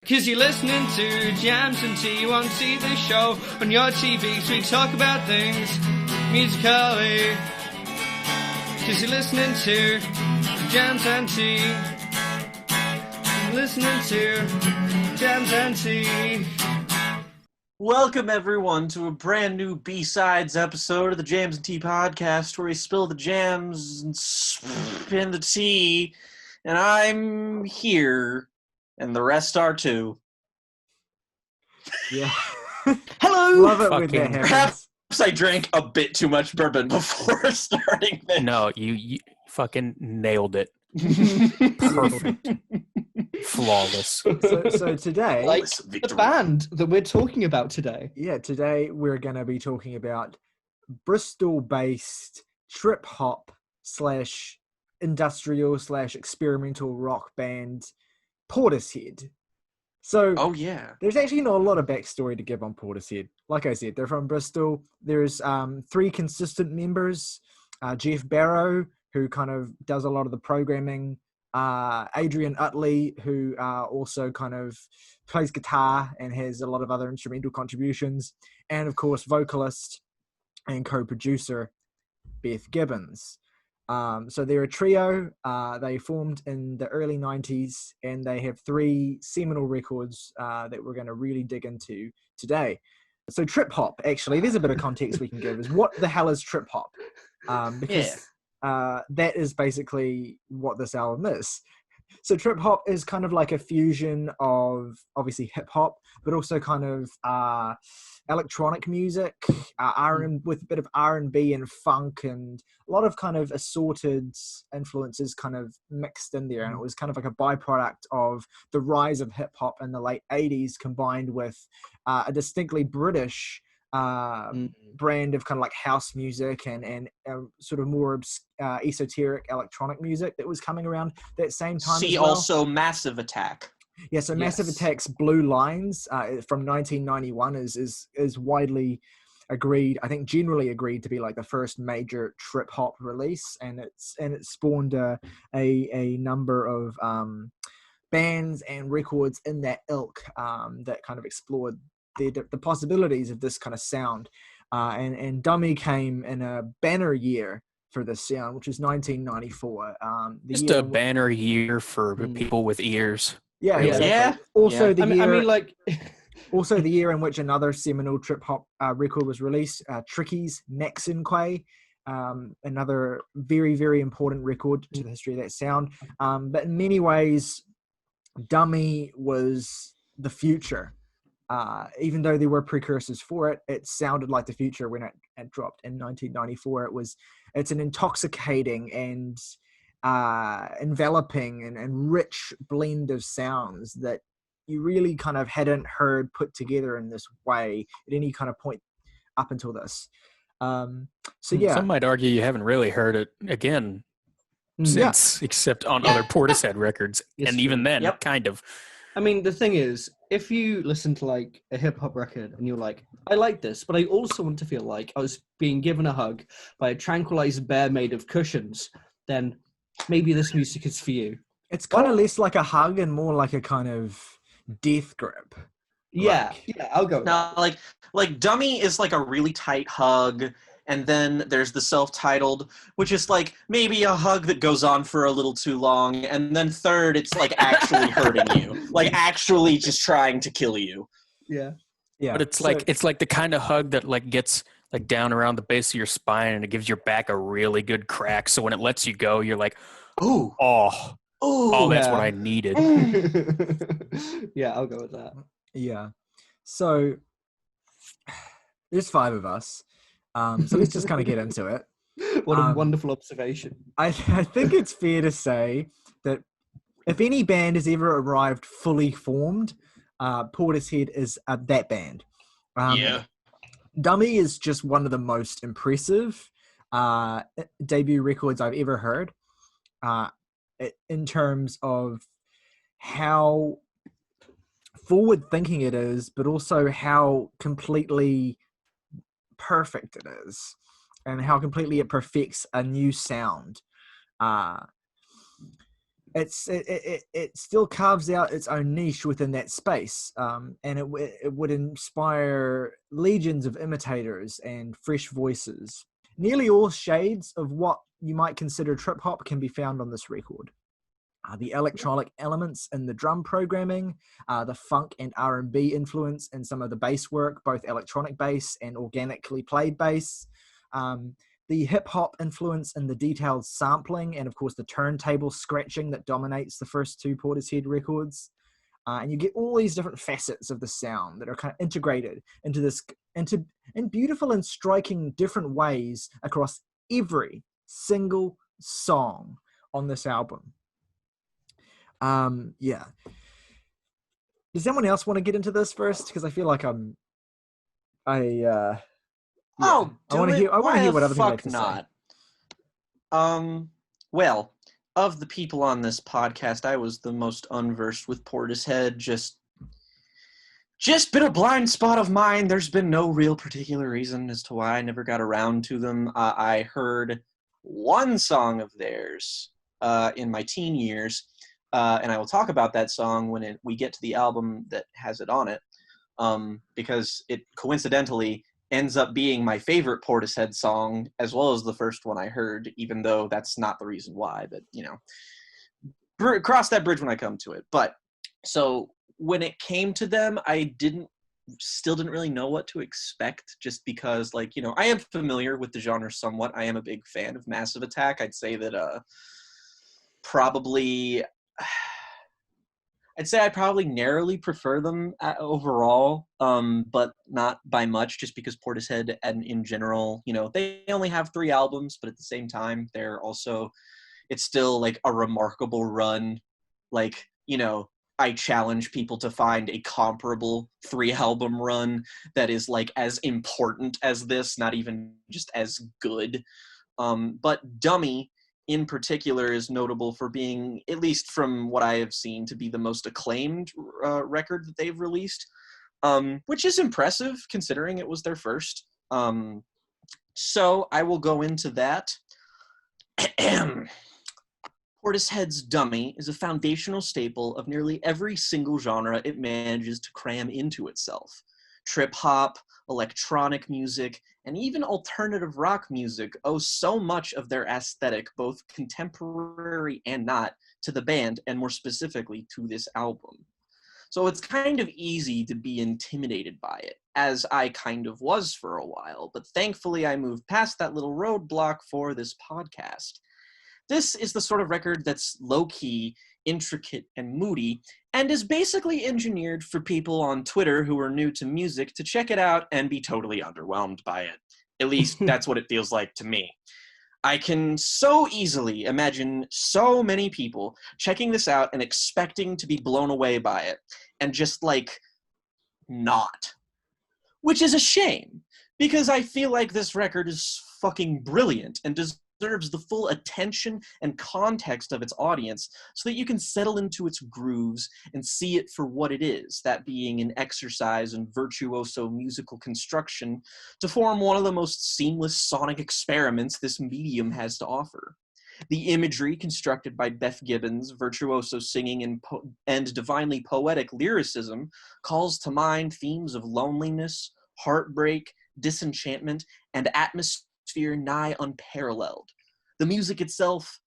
'Cause you're listening to Jams and Tea, you won't see the show on your TV, so we talk about things musically. 'Cause you're listening to Jams and Tea, listening to Jams and Tea. Welcome everyone to a brand new B-Sides episode of the Jams and Tea podcast, where we spill the jams and spin the tea, and I'm here. And the rest are too. Yeah. Hello! Love it when that happens. Perhaps I drank a bit too much bourbon before starting this. No, you fucking nailed it. Perfect. Flawless. So today, Like the band that we're talking about today. today we're going to be talking about Bristol-based trip-hop / industrial / experimental rock band Portishead. So, there's actually not a lot of backstory to give on Portishead. Like I said, they're from Bristol. There's 3 consistent members. Jeff Barrow, who kind of does a lot of the programming. Adrian Utley, who also kind of plays guitar and has a lot of other instrumental contributions. And, of course, vocalist and co-producer Beth Gibbons. So they're a trio. They formed in the early 90s, and they have 3 seminal records that we're going to really dig into today. So trip hop, actually, there's a bit of context we can give, is what the hell is trip hop? Because that is basically what this album is. So trip hop is kind of like a fusion of obviously hip hop, but also kind of electronic music, with a bit of R&B and funk, and a lot of kind of assorted influences kind of mixed in there. And it was kind of like a byproduct of the rise of hip hop in the late 80s, combined with a distinctly British brand of kind of like house music and sort of more esoteric electronic music that was coming around that same time. See, also Massive Attack. Yeah, so Massive Attack's Blue Lines from 1991 is widely agreed, I think generally agreed, to be like the first major trip hop release, and it spawned a number of bands and records in that ilk that kind of explored the possibilities of this kind of sound. And Dummy came in a banner year for this sound, which is 1994. Just a banner year for people with ears. Yeah, really. exactly. Yeah. Also, the year. I Also, the year in which another seminal trip hop record was released, Tricky's Maxinquay, another very, very important record to the history of that sound. But in many ways, Dummy was the future. Even though there were precursors for it, it sounded like the future when it dropped in 1994. It's an intoxicating and enveloping and rich blend of sounds that you really kind of hadn't heard put together in this way at any kind of point up until this. Some might argue you haven't really heard it again since, except on other Portishead records, and even then, kind of. I mean, the thing is, if you listen to like a hip hop record and you're like, I like this, but I also want to feel like I was being given a hug by a tranquilized bear made of cushions, then maybe this music is for you. It's kind of less like a hug and more like a kind of death grip. Yeah, I'll go with Now, that. like Dummy is like a really tight hug, and then there's the self-titled, which is like maybe a hug that goes on for a little too long, and then third, it's like actually hurting you, like actually just trying to kill you. Yeah. But it's like the kind of hug that like gets like down around the base of your spine, and it gives your back a really good crack. So when it lets you go, you're like, Ooh. Oh, that's what I needed. Yeah, I'll go with that. Yeah. So there's 5 of us. So let's just kind of get into it. What a wonderful observation. I think it's fair to say that if any band has ever arrived fully formed, Portishead is that band. Dummy is just one of the most impressive debut records I've ever heard, in terms of how forward-thinking it is, but also how completely perfect it is, and how completely it perfects a new sound. it still carves out its own niche within that space, and it would inspire legions of imitators and fresh voices. Nearly all shades of what you might consider trip hop can be found on this record. The electronic elements in the drum programming, the funk and R&B influence in some of the bass work, both electronic bass and organically played bass, the hip-hop influence in the detailed sampling, and of course the turntable scratching that dominates the first two Portishead records. And you get all these different facets of the sound that are kind of integrated in beautiful and striking different ways across every single song on this album. Yeah. Does anyone else want to get into this first? Because I feel like I want to hear what other people have to not? say. Well, of the people on this podcast, I was the most unversed with Portishead. Just been a blind spot of mine. There's been no real particular reason as to why I never got around to them. I heard one song of theirs in my teen years, and I will talk about that song when we get to the album that has it on it, because it coincidentally ends up being my favorite Portishead song, as well as the first one I heard, even though that's not the reason why, but, you know, cross that bridge when I come to it. But, so, when it came to them, I still didn't really know what to expect, just because, like, you know, I am familiar with the genre somewhat. I am a big fan of Massive Attack. I'd say that, I probably narrowly prefer them overall, but not by much, just because Portishead and in general, you know, they only have 3 albums, but at the same time, it's still like a remarkable run. Like, you know, I challenge people to find a comparable 3-album run that is like as important as this, not even just as good. But Dummy in particular is notable for being, at least from what I have seen, to be the most acclaimed record that they've released, which is impressive considering it was their first. So I will go into that. Portishead's Dummy is a foundational staple of nearly every single genre it manages to cram into itself. Trip hop, electronic music, and even alternative rock music owe so much of their aesthetic, both contemporary and not, to the band, and more specifically to this album. So it's kind of easy to be intimidated by it, as I kind of was for a while, but thankfully I moved past that little roadblock for this podcast. This is the sort of record that's low-key, intricate, and moody, and is basically engineered for people on Twitter who are new to music to check it out and be totally underwhelmed by it. At least that's what it feels like to me. I can so easily imagine so many people checking this out and expecting to be blown away by it, and just, like, not. Which is a shame, because I feel like this record is fucking brilliant and deserves the full attention and context of its audience so that you can settle into its grooves and see it for what it is, that being an exercise in virtuoso musical construction to form one of the most seamless sonic experiments this medium has to offer. The imagery constructed by Beth Gibbons' virtuoso singing and divinely poetic lyricism calls to mind themes of loneliness, heartbreak, disenchantment, and atmosphere nigh unparalleled. The music itself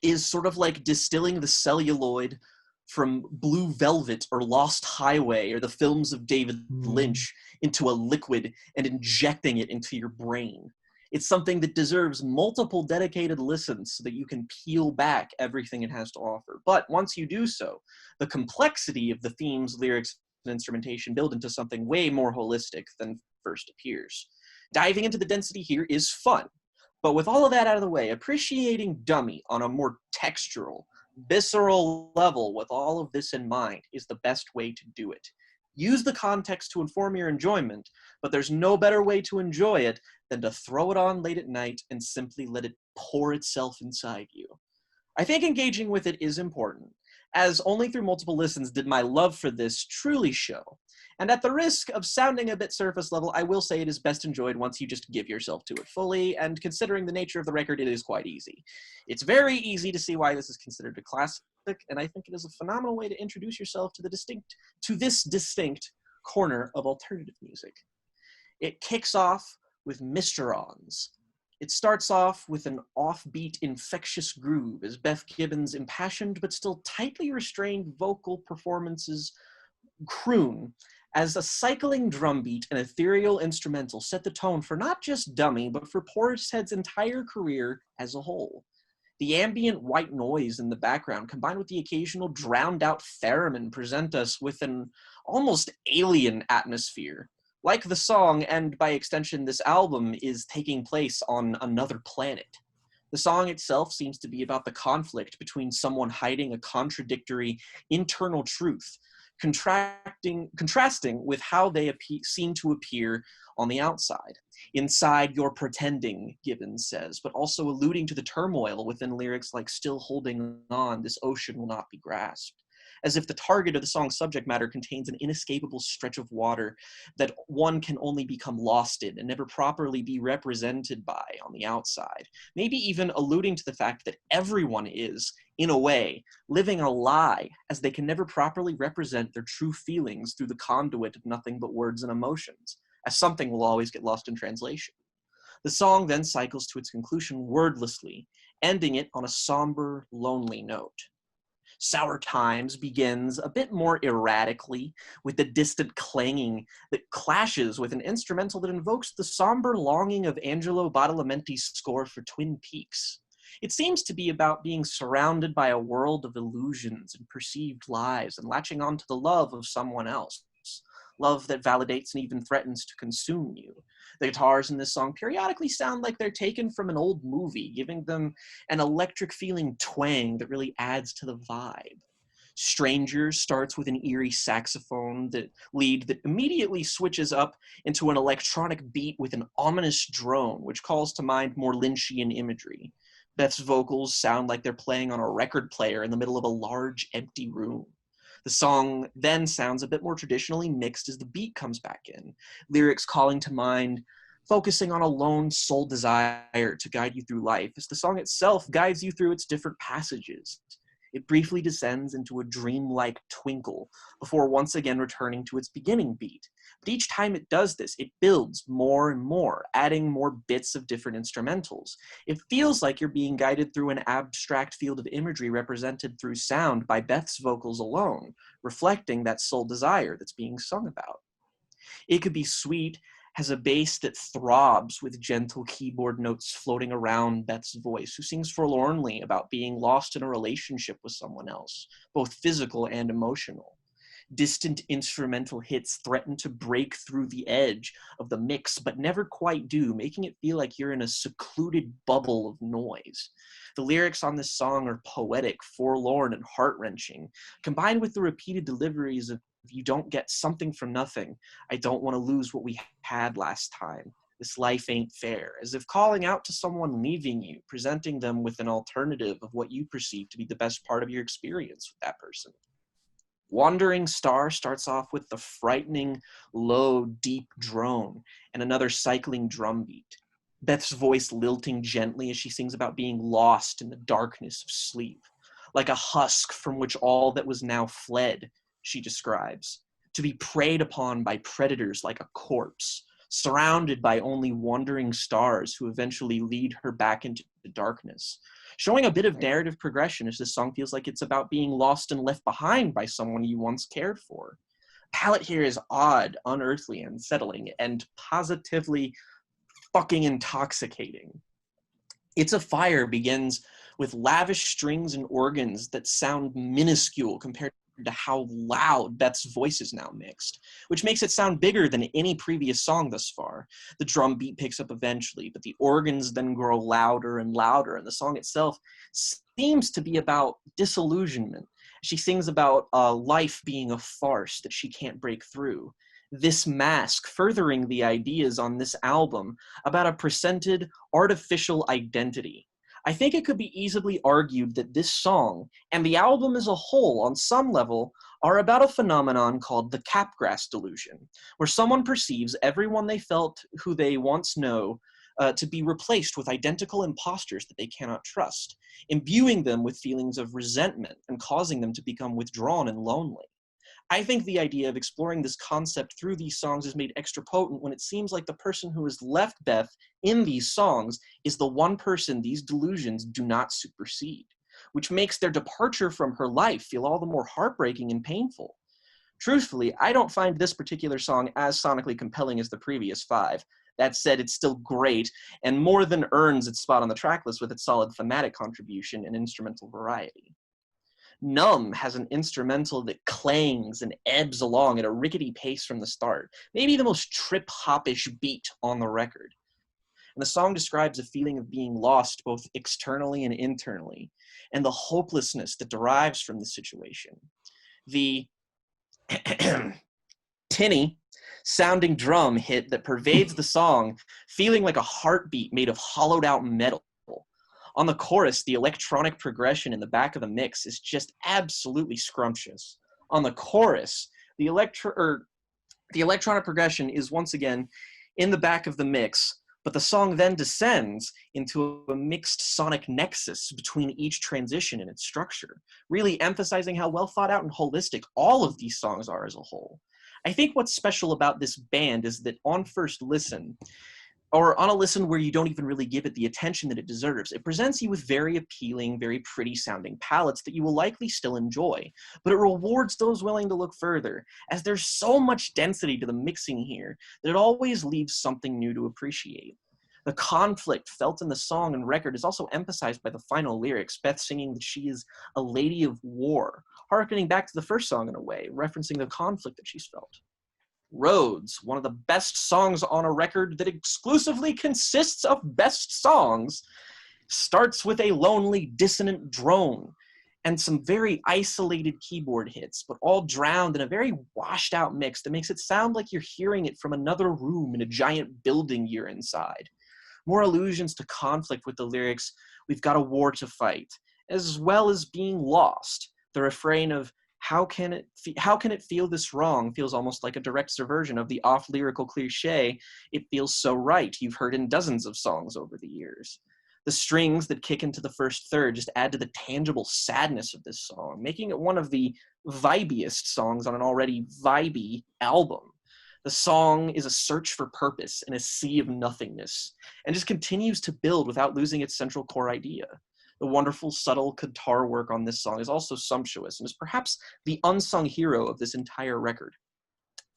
is sort of like distilling the celluloid from Blue Velvet or Lost Highway or the films of David Lynch into a liquid and injecting it into your brain. It's something that deserves multiple dedicated listens so that you can peel back everything it has to offer. But once you do so, the complexity of the themes, lyrics, and instrumentation build into something way more holistic than first appears. Diving into the density here is fun, but with all of that out of the way, appreciating Dummy on a more textural, visceral level with all of this in mind is the best way to do it. Use the context to inform your enjoyment, but there's no better way to enjoy it than to throw it on late at night and simply let it pour itself inside you. I think engaging with it is important, as only through multiple listens did my love for this truly show, And at the risk of sounding a bit surface level, I will say it is best enjoyed once you just give yourself to it fully, and considering the nature of the record, it is quite easy. It's very easy to see why this is considered a classic, and I think it is a phenomenal way to introduce yourself to this distinct corner of alternative music. It kicks off with Mysterons. It starts off with an offbeat, infectious groove as Beth Gibbons' impassioned but still tightly restrained vocal performances croon as a cycling drum beat and ethereal instrumental set the tone for not just Dummy, but for Portishead's entire career as a whole. The ambient white noise in the background, combined with the occasional drowned-out theremin, present us with an almost alien atmosphere. Like the song, and by extension this album, is taking place on another planet. The song itself seems to be about the conflict between someone hiding a contradictory internal truth, contrasting with how they seem to appear on the outside. Inside, you're pretending, Gibbons says, but also alluding to the turmoil within lyrics like "still holding on, this ocean will not be grasped," as if the target of the song's subject matter contains an inescapable stretch of water that one can only become lost in and never properly be represented by on the outside. Maybe even alluding to the fact that everyone is, in a way, living a lie, as they can never properly represent their true feelings through the conduit of nothing but words and emotions, as something will always get lost in translation. The song then cycles to its conclusion wordlessly, ending it on a somber, lonely note. Sour Times begins a bit more erratically, with the distant clanging that clashes with an instrumental that invokes the somber longing of Angelo Badalamenti's score for Twin Peaks. It seems to be about being surrounded by a world of illusions and perceived lies and latching on to the love of someone else. Love that validates and even threatens to consume you. The guitars in this song periodically sound like they're taken from an old movie, giving them an electric feeling twang that really adds to the vibe. Strangers starts with an eerie saxophone lead that immediately switches up into an electronic beat with an ominous drone, which calls to mind more Lynchian imagery. Beth's vocals sound like they're playing on a record player in the middle of a large, empty room. The song then sounds a bit more traditionally mixed as the beat comes back in, lyrics calling to mind, focusing on a lone soul desire to guide you through life, as the song itself guides you through its different passages. It briefly descends into a dreamlike twinkle before once again returning to its beginning beat. But each time it does this, it builds more and more, adding more bits of different instrumentals. It feels like you're being guided through an abstract field of imagery represented through sound by Beth's vocals alone, reflecting that soul desire that's being sung about. It Could Be Sweet has a bass that throbs with gentle keyboard notes floating around Beth's voice, who sings forlornly about being lost in a relationship with someone else, both physical and emotional. Distant instrumental hits threaten to break through the edge of the mix, but never quite do, making it feel like you're in a secluded bubble of noise. The lyrics on this song are poetic, forlorn, and heart-wrenching, combined with the repeated deliveries of "if you don't get something from nothing, I don't want to lose what we had last time. This life ain't fair," as if calling out to someone leaving you, presenting them with an alternative of what you perceive to be the best part of your experience with that person. Wandering Star starts off with the frightening, low, deep drone and another cycling drum beat. Beth's voice lilting gently as she sings about being lost in the darkness of sleep. Like a husk from which all that was now fled, she describes. To be preyed upon by predators like a corpse, surrounded by only wandering stars who eventually lead her back into the darkness. Showing a bit of narrative progression as this song feels like it's about being lost and left behind by someone you once cared for. Palette here is odd, unearthly, unsettling, and positively fucking intoxicating. It's a Fire begins with lavish strings and organs that sound minuscule compared to how loud Beth's voice is now mixed, which makes it sound bigger than any previous song thus far. The drum beat picks up eventually, but the organs then grow louder and louder, and the song itself seems to be about disillusionment. She sings about life being a farce that she can't break through. This mask furthering the ideas on this album about a presented artificial identity. I think it could be easily argued that this song, and the album as a whole on some level, are about a phenomenon called the capgrass delusion, where someone perceives everyone they felt who they once know to be replaced with identical imposters that they cannot trust, imbuing them with feelings of resentment and causing them to become withdrawn and lonely. I think the idea of exploring this concept through these songs is made extra potent when it seems like the person who has left Beth in these songs is the one person these delusions do not supersede, which makes their departure from her life feel all the more heartbreaking and painful. Truthfully, I don't find this particular song as sonically compelling as the previous 5. That said, it's still great, and more than earns its spot on the tracklist with its solid thematic contribution and instrumental variety. Numb has an instrumental that clangs and ebbs along at a rickety pace from the start, maybe the most trip-hop-ish beat on the record. And the song describes a feeling of being lost both externally and internally, and the hopelessness that derives from the situation. The tinny sounding drum hit that pervades the song, feeling like a heartbeat made of hollowed out metal. On the chorus, the electronic progression in the back of the mix is just absolutely scrumptious. On the chorus, the electronic progression is once again in the back of the mix, but the song then descends into a mixed sonic nexus between each transition and its structure, really emphasizing how well thought out and holistic all of these songs are as a whole. I think what's special about this band is that on first listen, or on a listen where you don't even really give it the attention that it deserves, it presents you with very appealing, very pretty sounding palettes that you will likely still enjoy, but it rewards those willing to look further, as there's so much density to the mixing here that it always leaves something new to appreciate. The conflict felt in the song and record is also emphasized by the final lyrics, Beth singing that she is a lady of war, harkening back to the first song in a way, referencing the conflict that she's felt. Roads, one of the best songs on a record that exclusively consists of best songs, starts with a lonely, dissonant drone and some very isolated keyboard hits, but all drowned in a very washed out mix that makes it sound like you're hearing it from another room in a giant building you're inside. More allusions to conflict with the lyrics, "We've got a war to fight," as well as being lost. The refrain of how can it feel this wrong feels almost like a direct subversion of the off-lyrical cliche, "It feels so right," you've heard in dozens of songs over the years. The strings that kick into the first third just add to the tangible sadness of this song, making it one of the vibiest songs on an already vibey album. The song is a search for purpose in a sea of nothingness, and just continues to build without losing its central core idea. The wonderful, subtle guitar work on this song is also sumptuous and is perhaps the unsung hero of this entire record.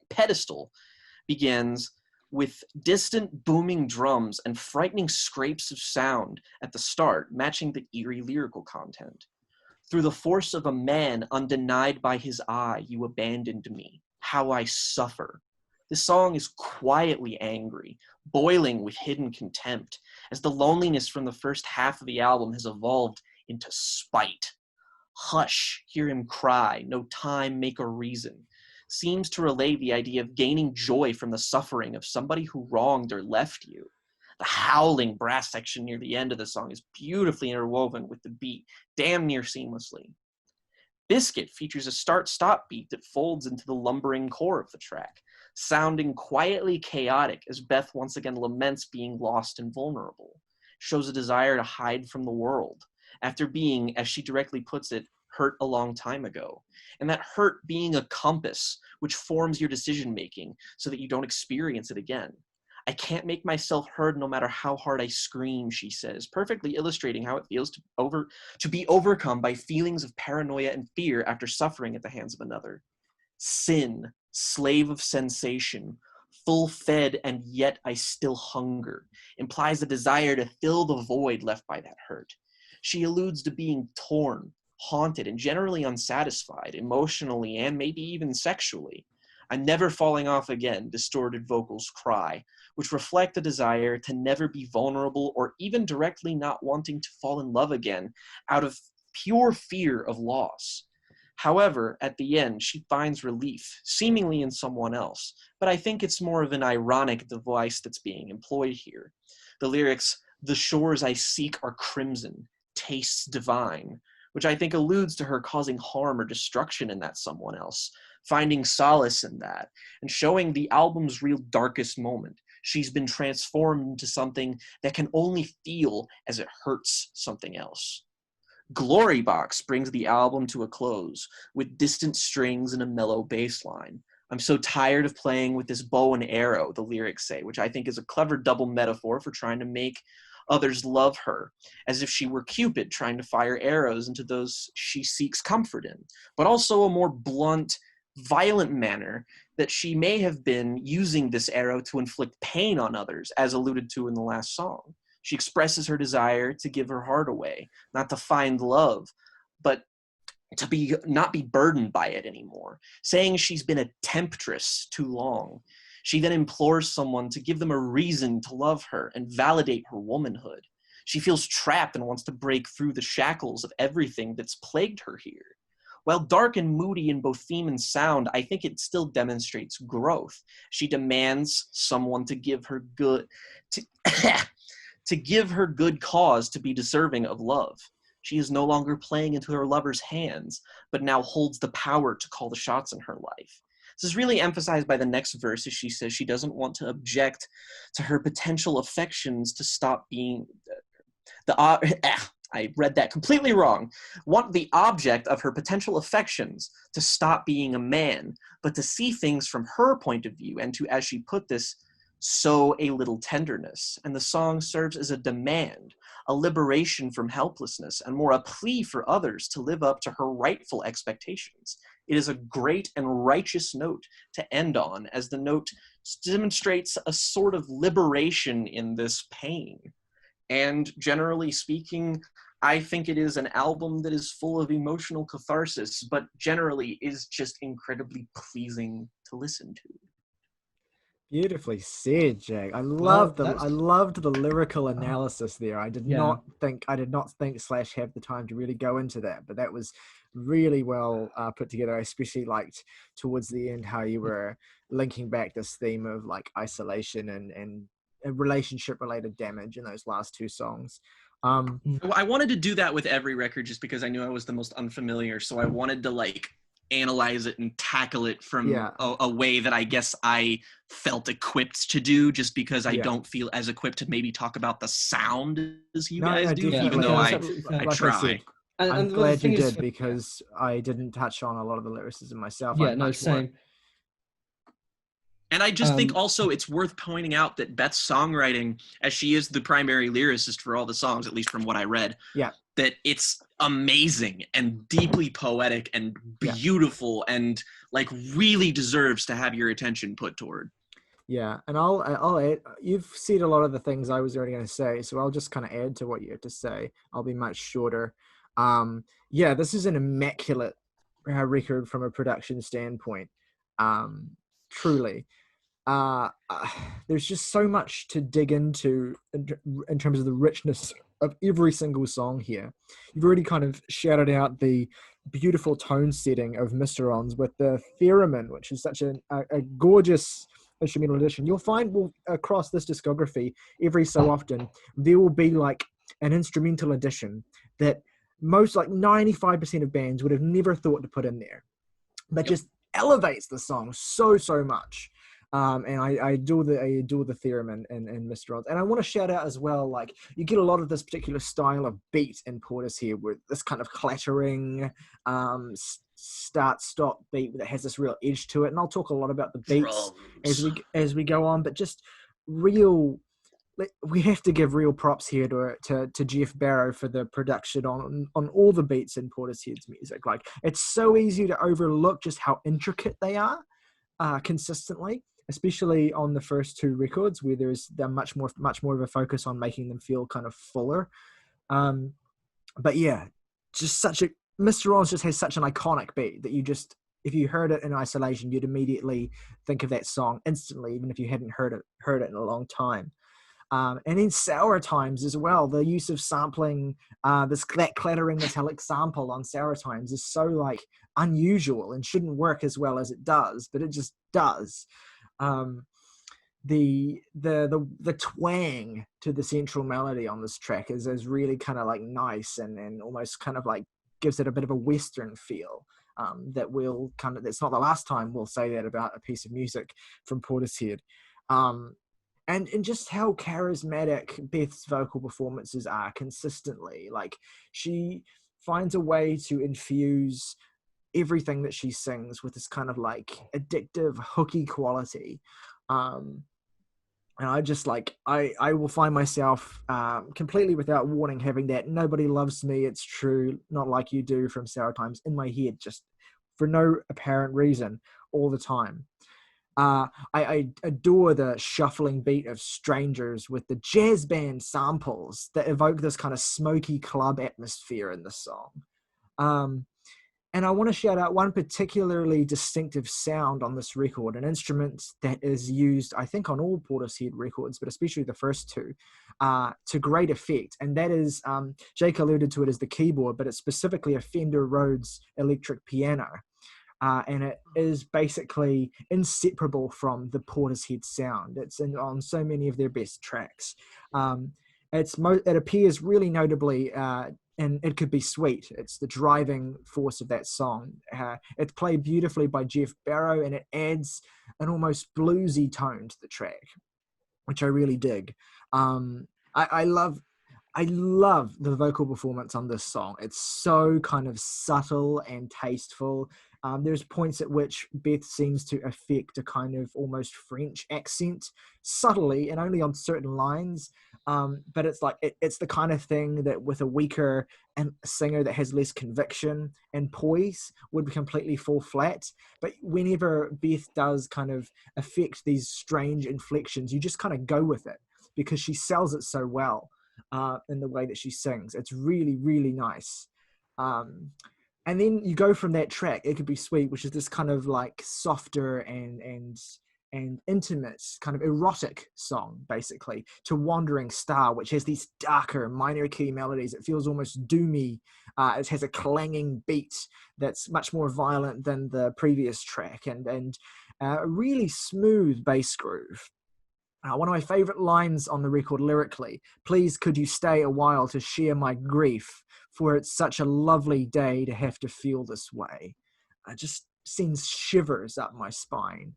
Pedestal begins with distant booming drums and frightening scrapes of sound at the start, matching the eerie lyrical content. "Through the force of a man undenied by his eye, you abandoned me. How I suffer." This song is quietly angry, boiling with hidden contempt, as the loneliness from the first half of the album has evolved into spite. "Hush, hear him cry, no time, make a reason," seems to relay the idea of gaining joy from the suffering of somebody who wronged or left you. The howling brass section near the end of the song is beautifully interwoven with the beat, damn near seamlessly. Biscuit features a start-stop beat that folds into the lumbering core of the track, sounding quietly chaotic as Beth once again laments being lost and vulnerable. Shows a desire to hide from the world, after being, as she directly puts it, hurt a long time ago. And that hurt being a compass, which forms your decision-making so that you don't experience it again. "I can't make myself heard no matter how hard I scream," she says, perfectly illustrating how it feels to be overcome by feelings of paranoia and fear after suffering at the hands of another. "Sin, slave of sensation, full fed and yet I still hunger," implies a desire to fill the void left by that hurt. She alludes to being torn, haunted, and generally unsatisfied, emotionally and maybe even sexually. "I'm never falling off again," distorted vocals cry, which reflect a desire to never be vulnerable or even directly not wanting to fall in love again out of pure fear of loss. However, at the end, she finds relief, seemingly in someone else, but I think it's more of an ironic device that's being employed here. The lyrics, The shores I seek are crimson, tastes divine, which I think alludes to her causing harm or destruction in that someone else, finding solace in that, and showing the album's real darkest moment. She's been transformed into something that can only feel as it hurts something else. Glory Box brings the album to a close with distant strings and a mellow bass line. I'm so tired of playing with this bow and arrow, the lyrics say, which I think is a clever double metaphor for trying to make others love her, as if she were Cupid trying to fire arrows into those she seeks comfort in, but also a more blunt, violent manner that she may have been using this arrow to inflict pain on others, as alluded to in the last song. She expresses her desire to give her heart away, not to find love, but to not be burdened by it anymore, saying she's been a temptress too long. She then implores someone to give them a reason to love her and validate her womanhood. She feels trapped and wants to break through the shackles of everything that's plagued her here. While dark and moody in both theme and sound, I think it still demonstrates growth. She demands someone to give her good to give her good cause to be deserving of love. She is no longer playing into her lover's hands, but now holds the power to call the shots in her life. This is really emphasized by the next verse, as she says she doesn't want to object to her potential affections to stop being I read that completely wrong. Want the object of her potential affections to stop being a man, but to see things from her point of view and to, as she put this, sow a little tenderness. And the song serves as a demand, a liberation from helplessness, and more a plea for others to live up to her rightful expectations. It is a great and righteous note to end on, as the note demonstrates a sort of liberation in this pain. And generally speaking, I think it is an album that is full of emotional catharsis, but generally is just incredibly pleasing to listen to. Beautifully said, Jack. I loved the lyrical analysis there. I did not think / have the time to really go into that, but that was really well put together. I especially liked towards the end how you were linking back this theme of like isolation and relationship related damage in those last two songs. I wanted to do that with every record just because I knew I was the most unfamiliar, so I wanted to like analyze it and tackle it from a way that I guess I felt equipped to do, just because I don't feel as equipped to maybe talk about the sound as you guys do, even though I try. I'm glad you did, because I didn't touch on a lot of the lyricism myself. Same. And I just think also it's worth pointing out that Beth's songwriting, as she is the primary lyricist for all the songs, at least from what I read, that it's amazing and deeply poetic and beautiful and like really deserves to have your attention put toward. Yeah, and I'll add, you've said a lot of the things I was already going to say, so I'll just kind of add to what you have to say. I'll be much shorter. This is an immaculate record from a production standpoint. Truly. There's just so much to dig into in terms of the richness of every single song here. You've already kind of shouted out the beautiful tone setting of Mr. Ons with the theremin, which is such a gorgeous instrumental addition. You'll find across this discography, every so often, there will be like an instrumental addition that most, like 95% of bands would have never thought to put in there, but just elevates the song so much. And I adore the theremin in Mr. Ons. And I want to shout out as well, like, you get a lot of this particular style of beat in Portishead with this kind of clattering start-stop beat that has this real edge to it. And I'll talk a lot about the beats as we go on, but just real... We have to give real props here to Jeff Barrow for the production on all the beats in Portishead's music. Like, it's so easy to overlook just how intricate they are consistently, especially on the first two records where there's much more of a focus on making them feel kind of fuller. But yeah, just Mr. Ons just has such an iconic beat that you just, if you heard it in isolation, you'd immediately think of that song instantly, even if you hadn't heard it in a long time. And in Sour Times as well, the use of sampling, that clattering metallic sample on Sour Times is so like unusual and shouldn't work as well as it does, but it just does. the twang to the central melody on this track is really kind of like nice and almost kind of like gives it a bit of a Western feel. That's not the last time we'll say that about a piece of music from Portishead. And just how charismatic Beth's vocal performances are consistently. Like, she finds a way to infuse everything that she sings with this kind of like addictive, hooky quality. And I just like, I will find myself completely without warning having that "nobody loves me, it's true, not like you do" from Sour Times in my head, just for no apparent reason, all the time. I adore the shuffling beat of Strangers with the jazz band samples that evoke this kind of smoky club atmosphere in the song. And I want to shout out one particularly distinctive sound on this record, an instrument that is used, I think, on all Portishead records, but especially the first two, to great effect. And that is, Jake alluded to it as the keyboard, but it's specifically a Fender Rhodes electric piano. And it is basically inseparable from the Portishead sound. It's on so many of their best tracks. It appears really notably and It Could Be Sweet. It's the driving force of that song. It's played beautifully by Jeff Barrow, and it adds an almost bluesy tone to the track, which I really dig. I love the vocal performance on this song. It's so kind of subtle and tasteful. There's points at which Beth seems to affect a kind of almost French accent subtly and only on certain lines. But it's like it's the kind of thing that with a weaker singer that has less conviction and poise would completely fall flat. But whenever Beth does kind of affect these strange inflections, you just kind of go with it because she sells it so well in the way that she sings. It's really, really nice. And then you go from that track, It Could Be Sweet, which is this kind of like softer and intimate, kind of erotic song, basically, to Wandering Star, which has these darker minor key melodies. It feels almost doomy. It has a clanging beat that's much more violent than the previous track, and a really smooth bass groove. One of my favorite lines on the record lyrically: "Please could you stay a while to share my grief, for it's such a lovely day to have to feel this way." It just sends shivers up my spine.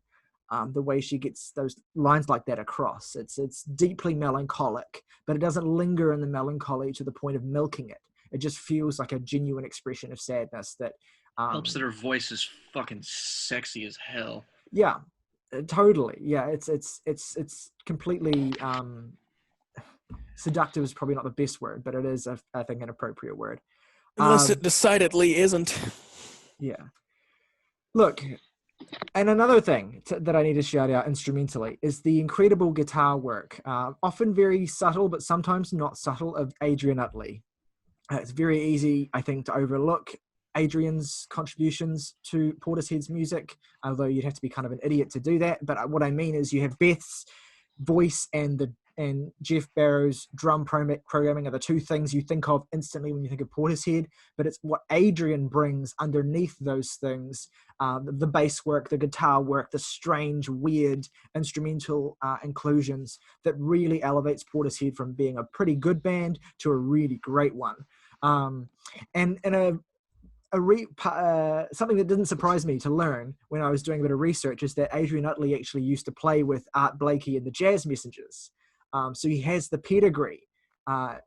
The way she gets those lines like that across. It's deeply melancholic, but it doesn't linger in the melancholy to the point of milking it. It just feels like a genuine expression of sadness that helps that her voice is fucking sexy as hell. Yeah. Totally. Yeah, it's completely seductive is probably not the best word, but it is, I think, an appropriate word. Unless it decidedly isn't. Yeah. Look, and another thing that I need to shout out instrumentally is the incredible guitar work, often very subtle, but sometimes not subtle, of Adrian Utley. It's very easy, I think, to overlook Adrian's contributions to Portishead's music, although you'd have to be kind of an idiot to do that. But what I mean is you have Beth's voice and Jeff Barrow's drum programming are the two things you think of instantly when you think of Portishead, but it's what Adrian brings underneath those things, the bass work, the guitar work, the strange, weird instrumental inclusions that really elevates Portishead from being a pretty good band to a really great one. And something that didn't surprise me to learn when I was doing a bit of research is that Adrian Utley actually used to play with Art Blakey and the Jazz Messengers. So he has the pedigree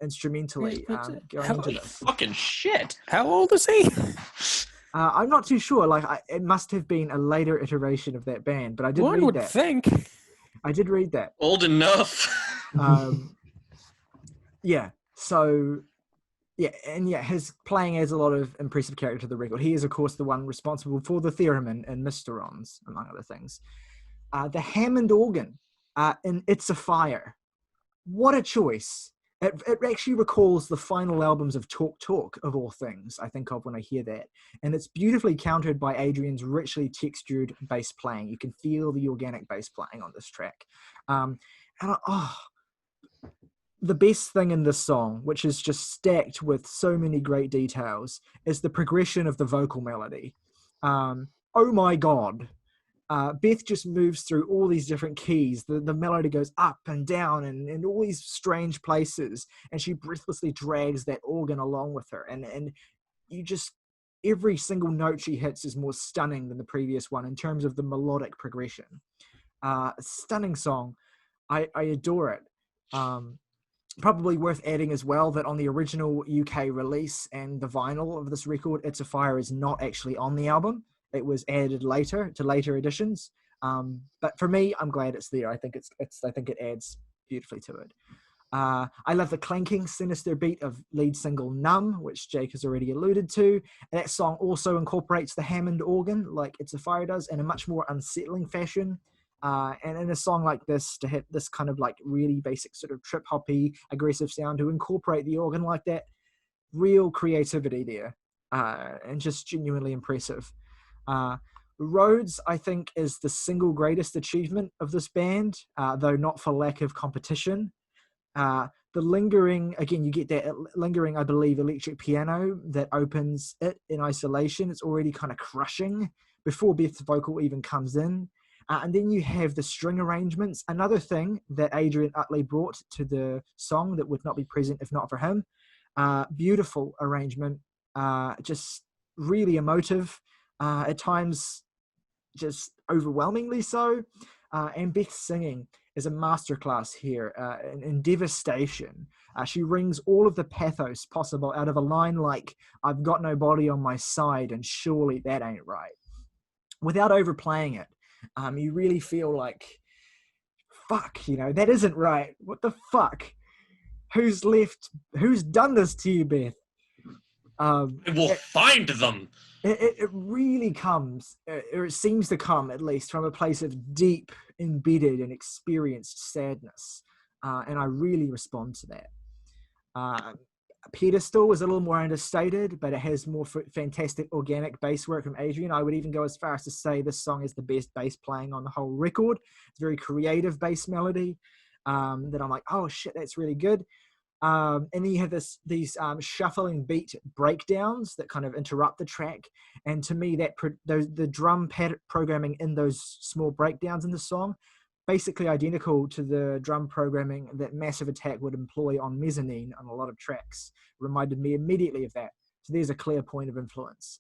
instrumentally going into this. Fucking shit. How old is he? I'm not too sure. It must have been a later iteration of that band, but I did One read would that. think. I did read that. Old enough. Yeah. So. Yeah, his playing adds a lot of impressive character to the record. He is, of course, the one responsible for the theremin and Mysterons, among other things. The Hammond organ in It's a Fire. What a choice. It actually recalls the final albums of Talk Talk, of all things, I think of when I hear that. And it's beautifully countered by Adrian's richly textured bass playing. You can feel the organic bass playing on this track. The best thing in this song, which is just stacked with so many great details, is the progression of the vocal melody. Oh my God. Beth just moves through all these different keys. The melody goes up and down and all these strange places, and she breathlessly drags that organ along with her. And you just, every single note she hits is more stunning than the previous one in terms of the melodic progression. Stunning song. I adore it. Probably worth adding as well that on the original UK release and the vinyl of this record, It's a Fire is not actually on the album. It was added later to later editions. But for me, I'm glad it's there. I think I think it adds beautifully to it. I love the clanking, sinister beat of lead single Numb, which Jake has already alluded to. That song also incorporates the Hammond organ, like It's a Fire does, in a much more unsettling fashion. And in a song like this, to hit this kind of like really basic sort of trip-hoppy, aggressive sound, to incorporate the organ like that, real creativity there, and just genuinely impressive. Rhodes, I think, is the single greatest achievement of this band, though not for lack of competition. The lingering, again, you get that lingering, I believe, electric piano that opens it in isolation. It's already kind of crushing before Beth's vocal even comes in. And then you have the string arrangements, another thing that Adrian Utley brought to the song that would not be present if not for him. Beautiful arrangement, just really emotive, at times just overwhelmingly so. And Beth's singing is a masterclass here in devastation. She wrings all of the pathos possible out of a line like, "I've got nobody on my side and surely that ain't right," without overplaying it. You really feel like, fuck, that isn't right. What the fuck? Who's done this to you, Beth? I will find them. It really comes, or it seems to come at least, from a place of deep, embedded and experienced sadness. And I really respond to that. Pedestal is a little more understated, but it has more fantastic organic bass work from Adrian. I would even go as far as to say this song is the best bass playing on the whole record. It's a very creative bass melody that I'm like, oh shit, that's really good. And then you have these shuffling beat breakdowns that kind of interrupt the track. And to me, the drum pad programming in those small breakdowns in the song, basically identical to the drum programming that Massive Attack would employ on Mezzanine on a lot of tracks. Reminded me immediately of that. So there's a clear point of influence.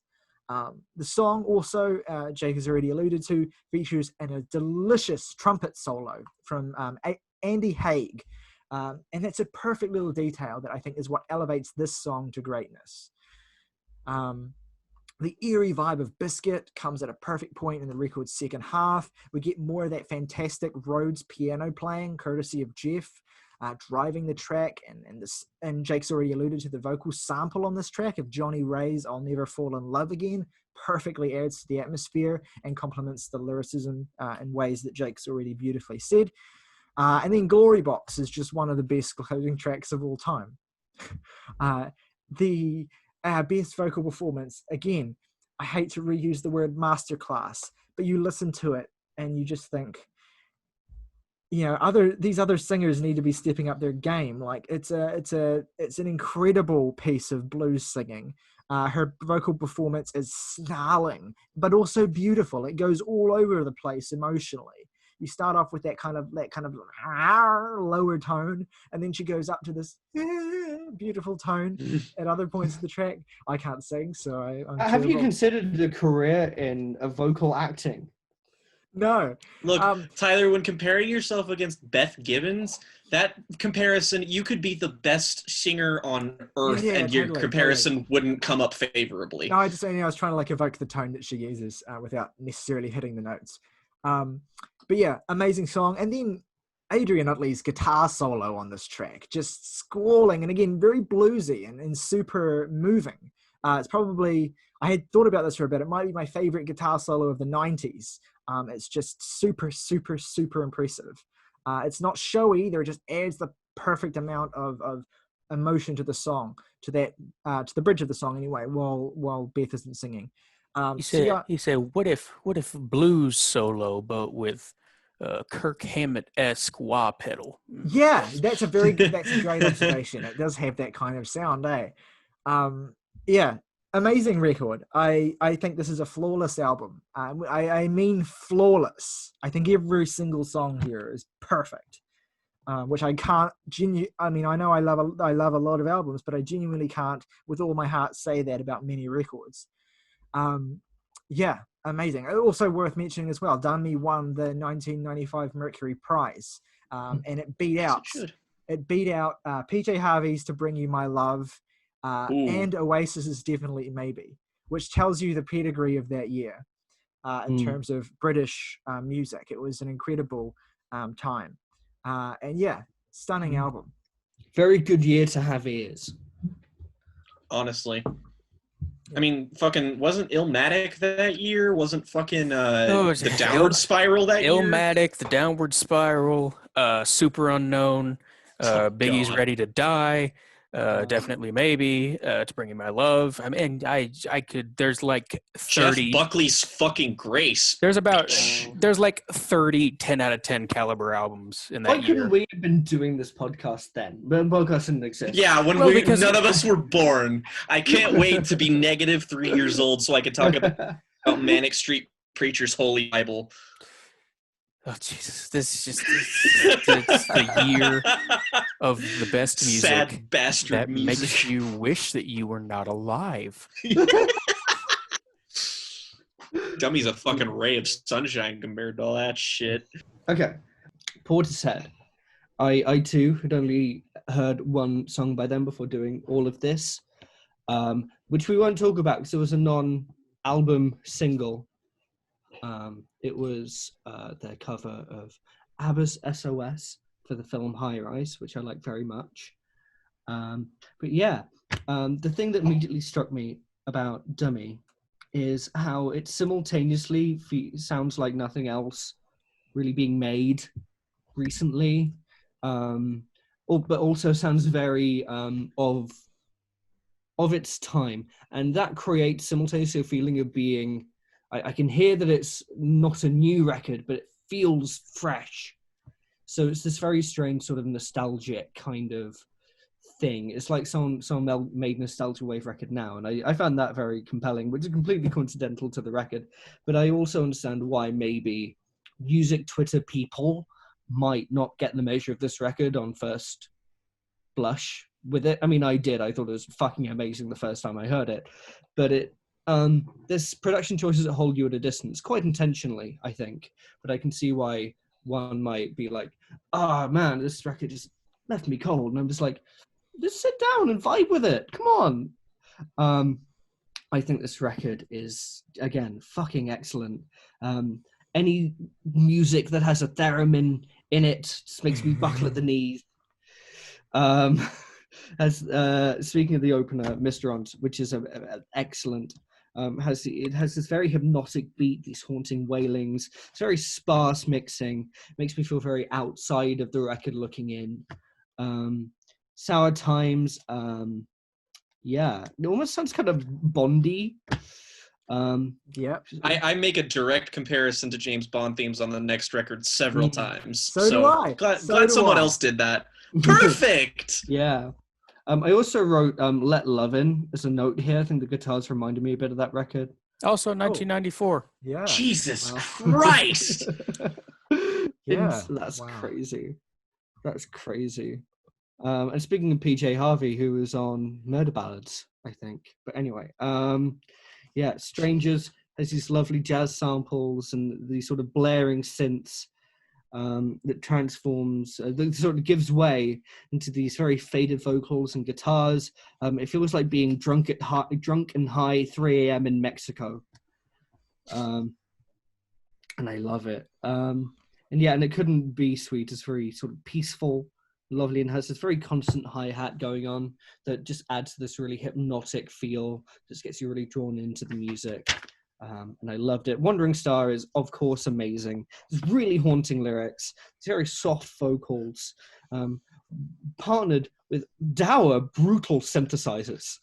The song also, Jake has already alluded to, features a delicious trumpet solo from Andy Haig. And that's a perfect little detail that I think is what elevates this song to greatness. The eerie vibe of Biscuit comes at a perfect point in the record's second half. We get more of that fantastic Rhodes piano playing, courtesy of Jeff, driving the track. And Jake's already alluded to the vocal sample on this track of Johnny Ray's I'll Never Fall in Love Again. Perfectly adds to the atmosphere and complements the lyricism in ways that Jake's already beautifully said. And then Glory Box is just one of the best closing tracks of all time. The best vocal performance, again, I hate to reuse the word masterclass, but you listen to it and you just think, these other singers need to be stepping up their game. Like it's an incredible piece of blues singing. Her vocal performance is snarling, but also beautiful. It goes all over the place emotionally. You start off with that kind of lower tone, and then she goes up to this beautiful tone at other points of the track. I can't sing, so I'm Have you considered a career in vocal acting? No. Look, Tyler, when comparing yourself against Beth Gibbons, that comparison, you could be the best singer on earth, and your comparison wouldn't come up favorably. No, I was trying to evoke the tone that she uses without necessarily hitting the notes. But yeah, amazing song. And then Adrian Utley's guitar solo on this track, just squalling, and again, very bluesy and super moving. It's probably, I had thought about this for a bit, it might be my favorite guitar solo of the 90s. It's just super, super, super impressive. It's not showy, there, it just adds the perfect amount of emotion to the song, to the bridge of the song anyway, while Beth isn't singing. He said, what if blues solo, but with Kirk Hammett-esque wah pedal? Yeah, that's a great observation. It does have that kind of sound, eh? Yeah, amazing record. I think this is a flawless album. I mean flawless. I think every single song here is perfect. Which I can't I mean, I know I love a lot of albums, but I genuinely can't, with all my heart, say that about many records. Yeah, amazing. Also worth mentioning as well, Dummy won the 1995 Mercury Prize, and it beat out PJ Harvey's "To Bring You My Love," and Oasis's "Definitely Maybe," which tells you the pedigree of that year in terms of British music. It was an incredible time. And yeah, stunning album. Very good year to have ears. Honestly. I mean, fucking, wasn't Illmatic that year? Wasn't fucking the Downward Spiral that year? Illmatic, the Downward Spiral, Super Unknown, Biggie's God. Ready to Die, Definitely Maybe, To Bring You My Love. I mean, I could, there's like 30. Jeff Buckley's fucking Grace. There's like 30 10 out of 10 caliber albums in that Why year. couldn't we have been doing this podcast then? When podcast didn't exist. Yeah, because none of us were born. I can't wait to be negative 3 years old so I could talk about Manic Street Preacher's Holy Bible. Oh, Jesus. This is just it's the year of the best music Sad bastard that music. makes you wish that you were not alive. Dummy's a fucking ray of sunshine compared to all that shit. Okay. Portishead. I too had only heard one song by them before doing all of this, which we won't talk about because it was a non-album single. It was their cover of ABBA's SOS for the film High Rise, which I like very much. But yeah, the thing that immediately struck me about Dummy is how it simultaneously sounds like nothing else really being made recently, but also sounds very of its time, and that creates simultaneously a feeling of being. I can hear that it's not a new record, but it feels fresh. So it's this very strange sort of nostalgic kind of thing. It's like someone made Nostalgia Wave record now, and I found that very compelling, which is completely coincidental to the record. But I also understand why maybe music Twitter people might not get the measure of this record on first blush with it. I mean, I did. I thought it was fucking amazing the first time I heard it. But there's production choices that hold you at a distance, quite intentionally, I think. But I can see why one might be like, man, this record just left me cold. And I'm just like, just sit down and vibe with it. Come on. I think this record is, again, fucking excellent. Any music that has a theremin in it just makes me buckle at the knees. Speaking of the opener, Mistrant, which is excellent. It has this very hypnotic beat, these haunting wailings. It's very sparse mixing. Makes me feel very outside of the record looking in. Sour Times, yeah, it almost sounds kind of Bondy. Yeah, I make a direct comparison to James Bond themes on the next record several times. So do I. Glad So do someone I. else did that. Perfect. Yeah. I also wrote Let Love In as a note here. I think the guitars reminded me a bit of that record. Also 1994. yeah. Jesus Wow. Christ. Yeah. That's Wow. crazy. That's crazy. And speaking of PJ Harvey, who was on Murder Ballads, I think. But anyway, yeah, Strangers has these lovely jazz samples and these sort of blaring synths that transforms, that sort of gives way into these very faded vocals and guitars. It feels like being drunk and high 3 a.m. in Mexico. And I love it. And it couldn't be sweet. It's very sort of peaceful, lovely, and has this very constant hi-hat going on that just adds to this really hypnotic feel, just gets you really drawn into the music. And I loved it. Wandering Star is, of course, amazing. It's really haunting lyrics. It's very soft vocals, partnered with dour, brutal synthesizers.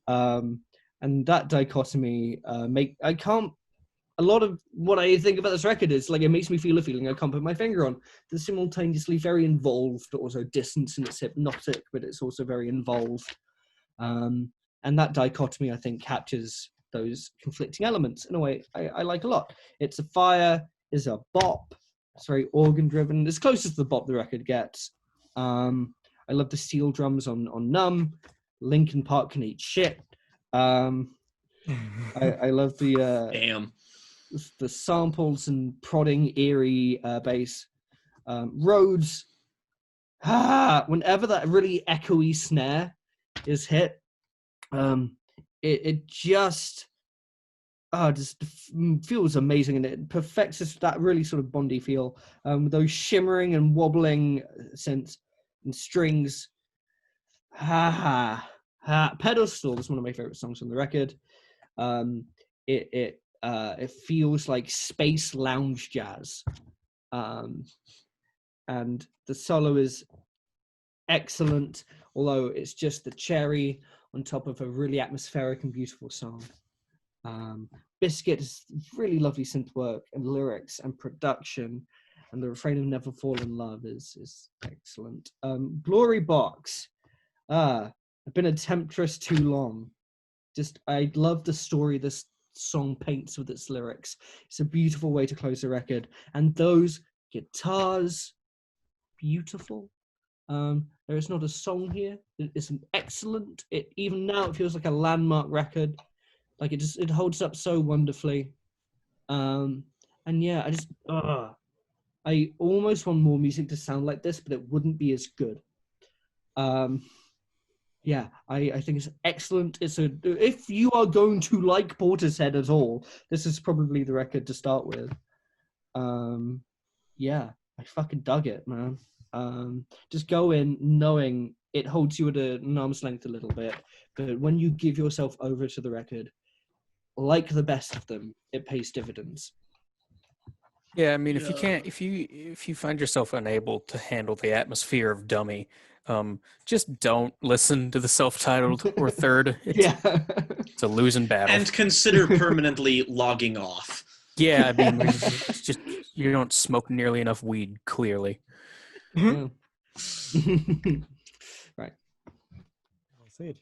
And that dichotomy a lot of what I think about this record is like it makes me feel a feeling I can't put my finger on. It's simultaneously very involved, but also distant, and it's hypnotic, but it's also very involved. And And that dichotomy, I think, captures those conflicting elements in a way I like a lot. It's a fire, is a bop. It's very organ driven, as close as the bop the record gets. I love the steel drums on Numb. Linkin Park can eat shit. I love the samples and prodding eerie bass. Rhodes, whenever that really echoey snare is hit, it just feels amazing, and it perfects that really sort of Bondy feel. Those shimmering and wobbling synths and strings. Pedestal is one of my favorite songs on the record. It feels like space lounge jazz, and the solo is excellent, although it's just the cherry on top of a really atmospheric and beautiful song. Biscuit is really lovely synth work and lyrics and production, and the refrain of Never Fall in Love is excellent. Glory Box. I've been a temptress too long. I love the story this song paints with its lyrics. It's a beautiful way to close the record, and those guitars, beautiful. There is not a song here. It's excellent. Even now it feels like a landmark record. Like it holds up so wonderfully. And yeah, I almost want more music to sound like this, but it wouldn't be as good. Yeah, I think it's excellent. If you are going to like Portishead at all, this is probably the record to start with. Yeah, I fucking dug it, man. Just go in knowing it holds you at an arm's length a little bit, but when you give yourself over to the record, like the best of them, it pays dividends. Yeah, I mean, if you find yourself unable to handle the atmosphere of Dummy, just don't listen to the self-titled or third. It's a losing battle. And consider permanently logging off. Yeah, I mean, it's just you don't smoke nearly enough weed, clearly. Yeah. Right. Well said.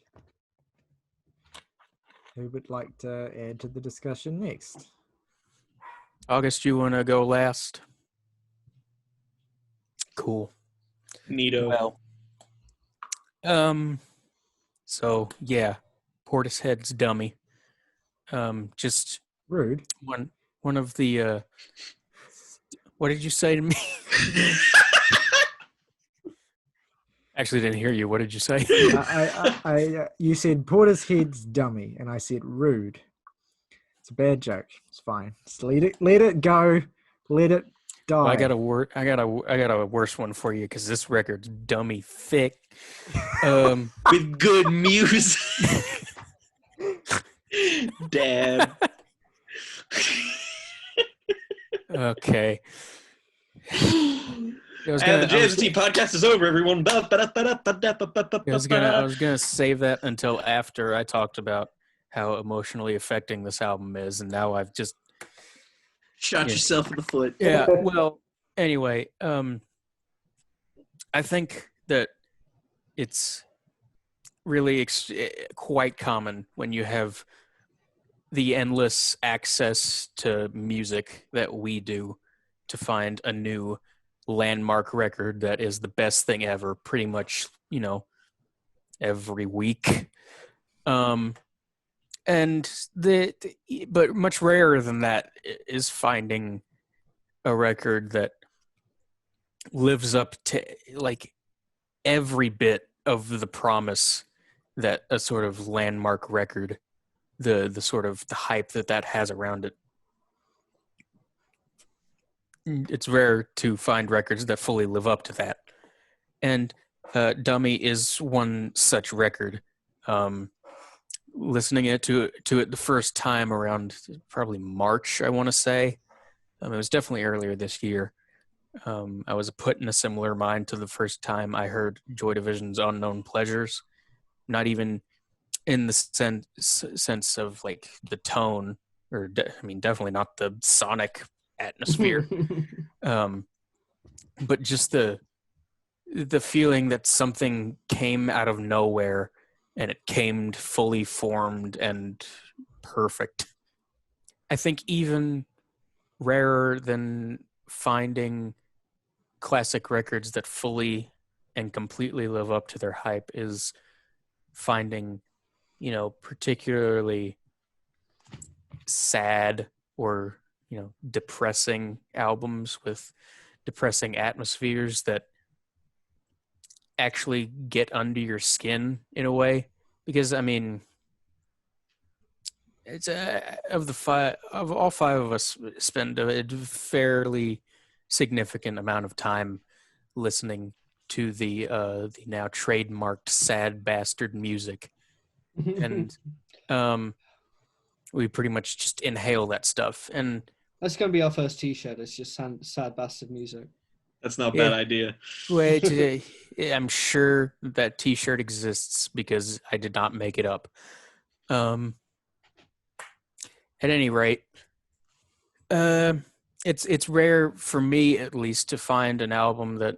Who would like to add to the discussion next? August, you want to go last? Cool. Neato. Well, so yeah, Portishead's Dummy. Just Rude. One of the what did you say to me? Actually, didn't hear you. What did you say? You said Portishead's Dummy, and I said rude. It's a bad joke. It's fine. Just let it go. Let it die. Well, I got a worse one for you because this record's dummy thick. With good music. Dad. Okay. The James T podcast is over, everyone. I was gonna save that until after I talked about how emotionally affecting this album is, and now I've just shot yourself in the foot. Yeah. Well, anyway, I think that it's really quite common when you have the endless access to music that we do to find a new landmark record that is the best thing ever pretty much, every week. But much rarer than that is finding a record that lives up to like every bit of the promise that a sort of landmark record, the sort of the hype that has around it. It's rare to find records that fully live up to that. And Dummy is one such record. Listening to it the first time around probably March, I want to say. It was definitely earlier this year. I was put in a similar mind to the first time I heard Joy Division's Unknown Pleasures. Not even in the sense of like the tone, or definitely not the sonic atmosphere, but just the feeling that something came out of nowhere and it came fully formed and perfect. I think even rarer than finding classic records that fully and completely live up to their hype is finding, particularly sad or, depressing albums with depressing atmospheres that actually get under your skin in a way. Because it's of all five of us spend a fairly significant amount of time listening to the now trademarked sad bastard music, and we pretty much just inhale that stuff. And that's going to be our first T-shirt. It's just sad bastard music. That's not a bad idea. Wait, I'm sure that T-shirt exists because I did not make it up. At any rate, it's rare for me, at least, to find an album that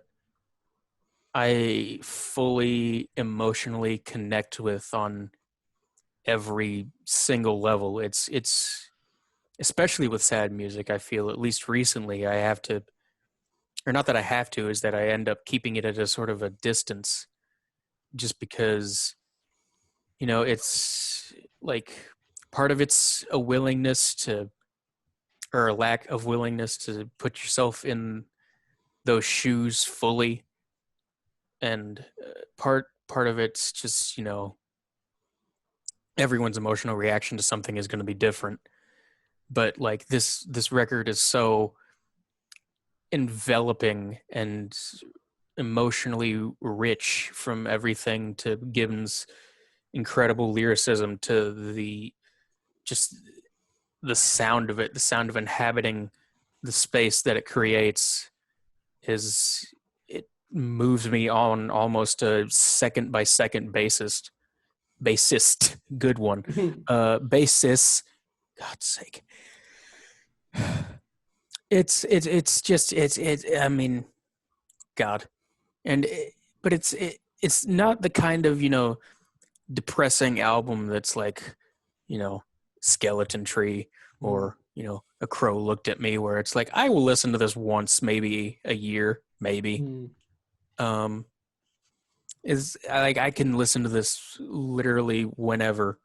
I fully emotionally connect with on every single level. It's especially with sad music. I feel, at least recently, I have to, or not that I have to, is that I end up keeping it at a sort of a distance, just because, it's like part of it's a willingness to, or a lack of willingness to put yourself in those shoes fully, and part of it's just, everyone's emotional reaction to something is going to be different. But like this record is so enveloping and emotionally rich, from everything to Gibbons' incredible lyricism to the sound of it, the sound of inhabiting the space that it creates, it moves me on almost a second by second bassist, good one, bassist, God's sake. It's God, but it's not the kind of depressing album that's like Skeleton Tree or A Crow Looked at Me, where it's like I will listen to this once, maybe a year, maybe. Is like I can listen to this literally whenever,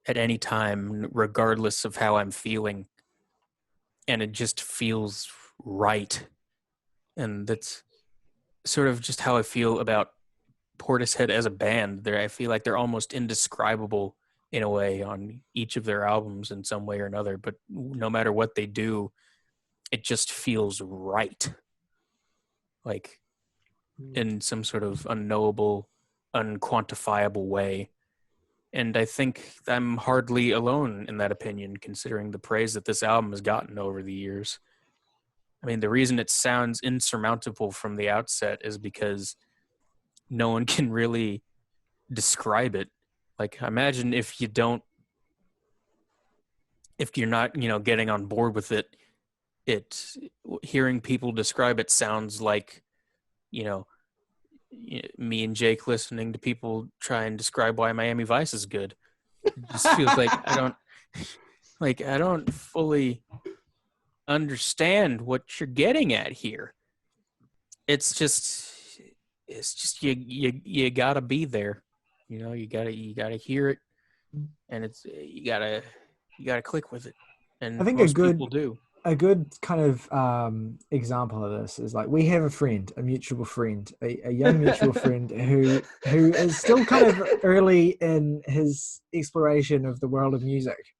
at any time, regardless of how I'm feeling, and it just feels right. And that's sort of just how I feel about Portishead as a band. I feel like they're almost indescribable in a way on each of their albums in some way or another, but no matter what they do, it just feels right, like in some sort of unknowable, unquantifiable way. And I think I'm hardly alone in that opinion, considering the praise that this album has gotten over the years. I mean, the reason it sounds insurmountable from the outset is because no one can really describe it. Like, imagine if you're not, getting on board with it, hearing people describe it sounds like, me and Jake listening to people try and describe why Miami Vice is good. It just feels like I don't fully understand what you're getting at here. It's just you gotta be there. You gotta hear it, and you gotta click with it. And I think most people do. A good kind of example of this is like we have a mutual friend, a young mutual friend who is still kind of early in his exploration of the world of music,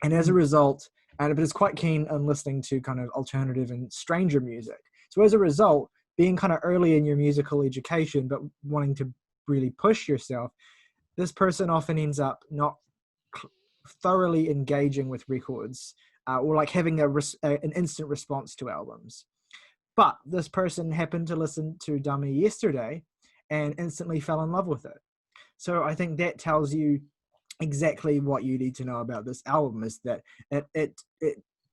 and as a result, but is quite keen on listening to kind of alternative and stranger music. So as a result, being kind of early in your musical education, but wanting to really push yourself, this person often ends up not thoroughly engaging with records. Or like having an instant response to albums. But this person happened to listen to Dummy yesterday and instantly fell in love with it. So I think that tells you exactly what you need to know about this album, is that it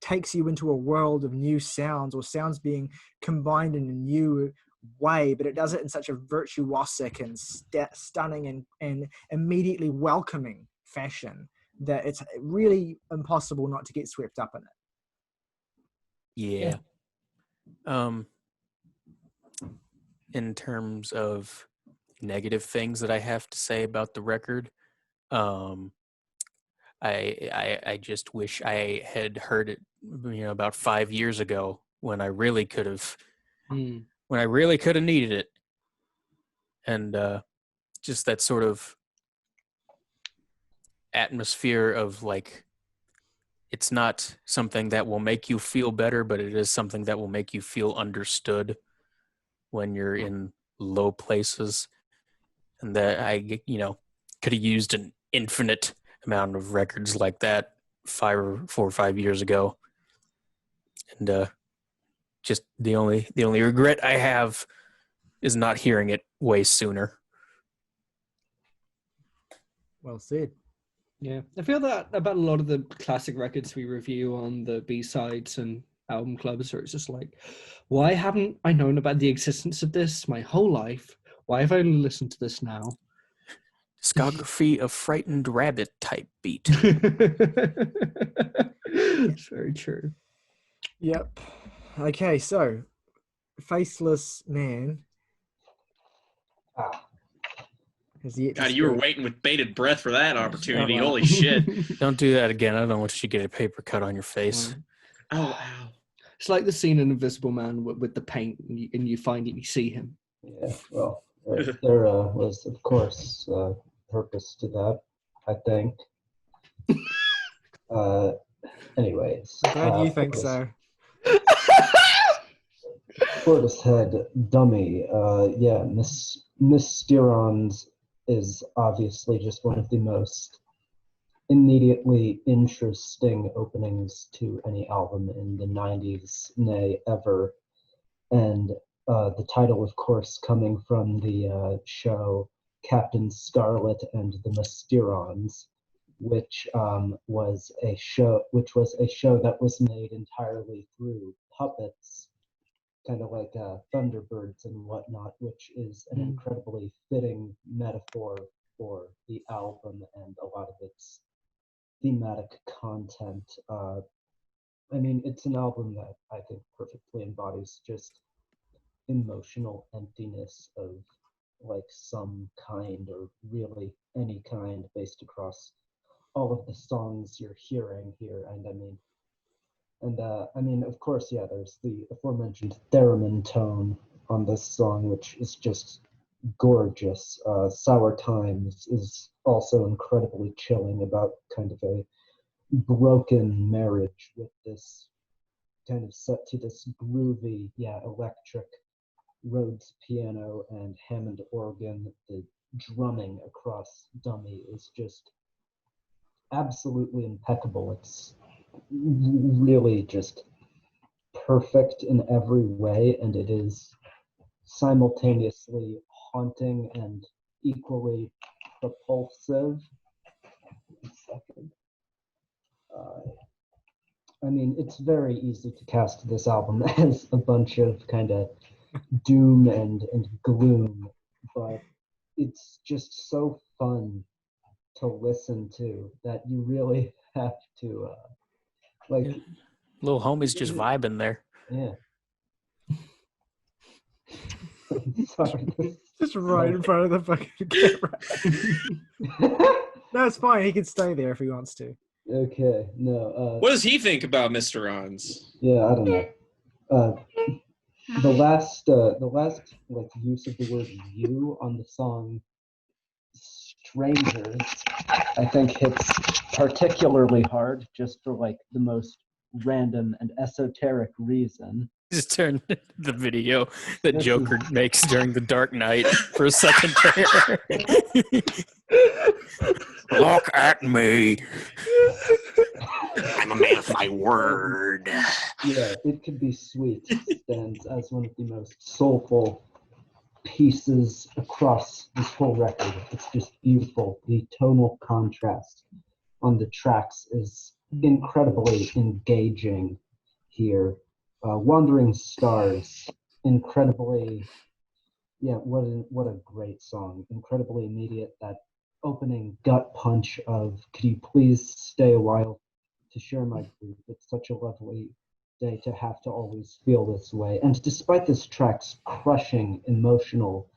takes you into a world of new sounds, or sounds being combined in a new way, but it does it in such a virtuosic and stunning and immediately welcoming fashion that it's really impossible not to get swept up in it. Yeah. In terms of negative things that I have to say about the record, I just wish I had heard it, about 5 years ago when I really could have, needed it, and just that sort of atmosphere of like, it's not something that will make you feel better, but it is something that will make you feel understood when you're in low places, and that I could have used an infinite amount of records like that 4 or 5 years ago, and just the only regret I have is not hearing it way sooner. Well said. Yeah, I feel that about a lot of the classic records we review on the B-sides and album clubs, where it's just like, why haven't I known about the existence of this my whole life? Why have I only listened to this now? Discography of frightened rabbit type beat. It's very true. Yep. Okay, so Faceless Man has yet to God, you were speak. waiting with bated breath for that opportunity. wow. Holy shit. Don't do that again. I don't want you to get a paper cut on your face. Oh, ow. It's like the scene in Invisible Man with the paint, and you finally see him. Yeah, well, there was, of course, purpose to that, I think. Anyways. Glad you think so. Portishead, Dummy, Mysterions is obviously just one of the most immediately interesting openings to any album in the 90s, nay, ever. And the title, of course, coming from the show Captain Scarlet and the Mysterions, which was a show that was made entirely through puppets, kind of like Thunderbirds and whatnot, which is an incredibly fitting metaphor for the album and a lot of its thematic content. I mean, it's an album that I think perfectly embodies just emotional emptiness of like some kind, or really any kind, based across all of the songs you're hearing here. And I mean, of course, yeah, there's the aforementioned theremin tone on this song, which is just gorgeous. Sour Times is also incredibly chilling, about kind of a broken marriage, with this kind of set to this groovy, electric Rhodes piano and Hammond organ. The drumming across Dummy is just absolutely impeccable. It's really just perfect in every way, and it is simultaneously haunting and equally propulsive. I mean, it's very easy to cast this album as a bunch of kind of doom and gloom, but it's just so fun to listen to that you really have to like. Little homie's just vibing there. Yeah. Sorry. Just right in front of the fucking camera. No, it's fine. He can stay there if he wants to. Okay. No. What does he think about Mr. Ons? Yeah, I don't know. The last like use of the word "you" on the song "Strangers," I think hits particularly hard, just for like the most random and esoteric reason. Just turn the video that Joker makes during the Dark Knight for a second there. Look at me. I'm a man of my word. Yeah, It Could Be Sweet stands as one of the most soulful pieces across this whole record. It's just beautiful. The tonal contrast on the tracks is incredibly engaging here. Wandering Stars, incredibly Yeah, what a great song. Incredibly immediate. That opening gut punch of "Could you please stay a while to share my grief? It's such a lovely day to have to always feel this way." And despite this track's crushing emotional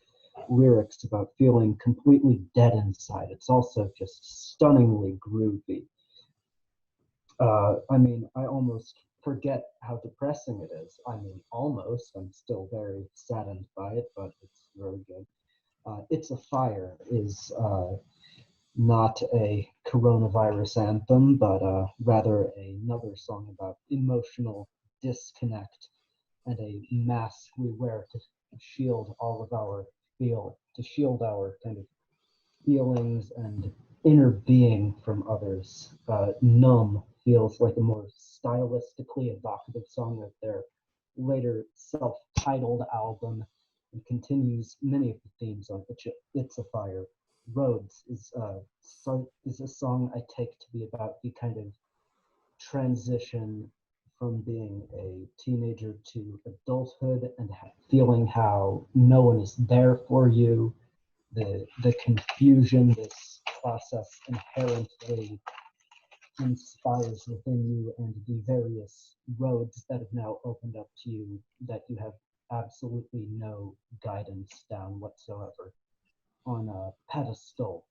lyrics about feeling completely dead inside, it's also just stunningly groovy. I mean, I almost forget how depressing it is. I mean, almost. I'm still very saddened by it, but it's really good. It's a Fire is not a coronavirus anthem, but rather another song about emotional disconnect and a mask we wear to shield all of our to shield our kind of feelings and inner being from others. Numb feels like a more stylistically evocative song of their later self-titled album and continues many of the themes on It's a Fire. Roads is a song I take to be about the kind of transition from being a teenager to adulthood and feeling how no one is there for you, the confusion this process inherently inspires within you, and the various roads that have now opened up to you that you have absolutely no guidance down whatsoever. On a pedestal,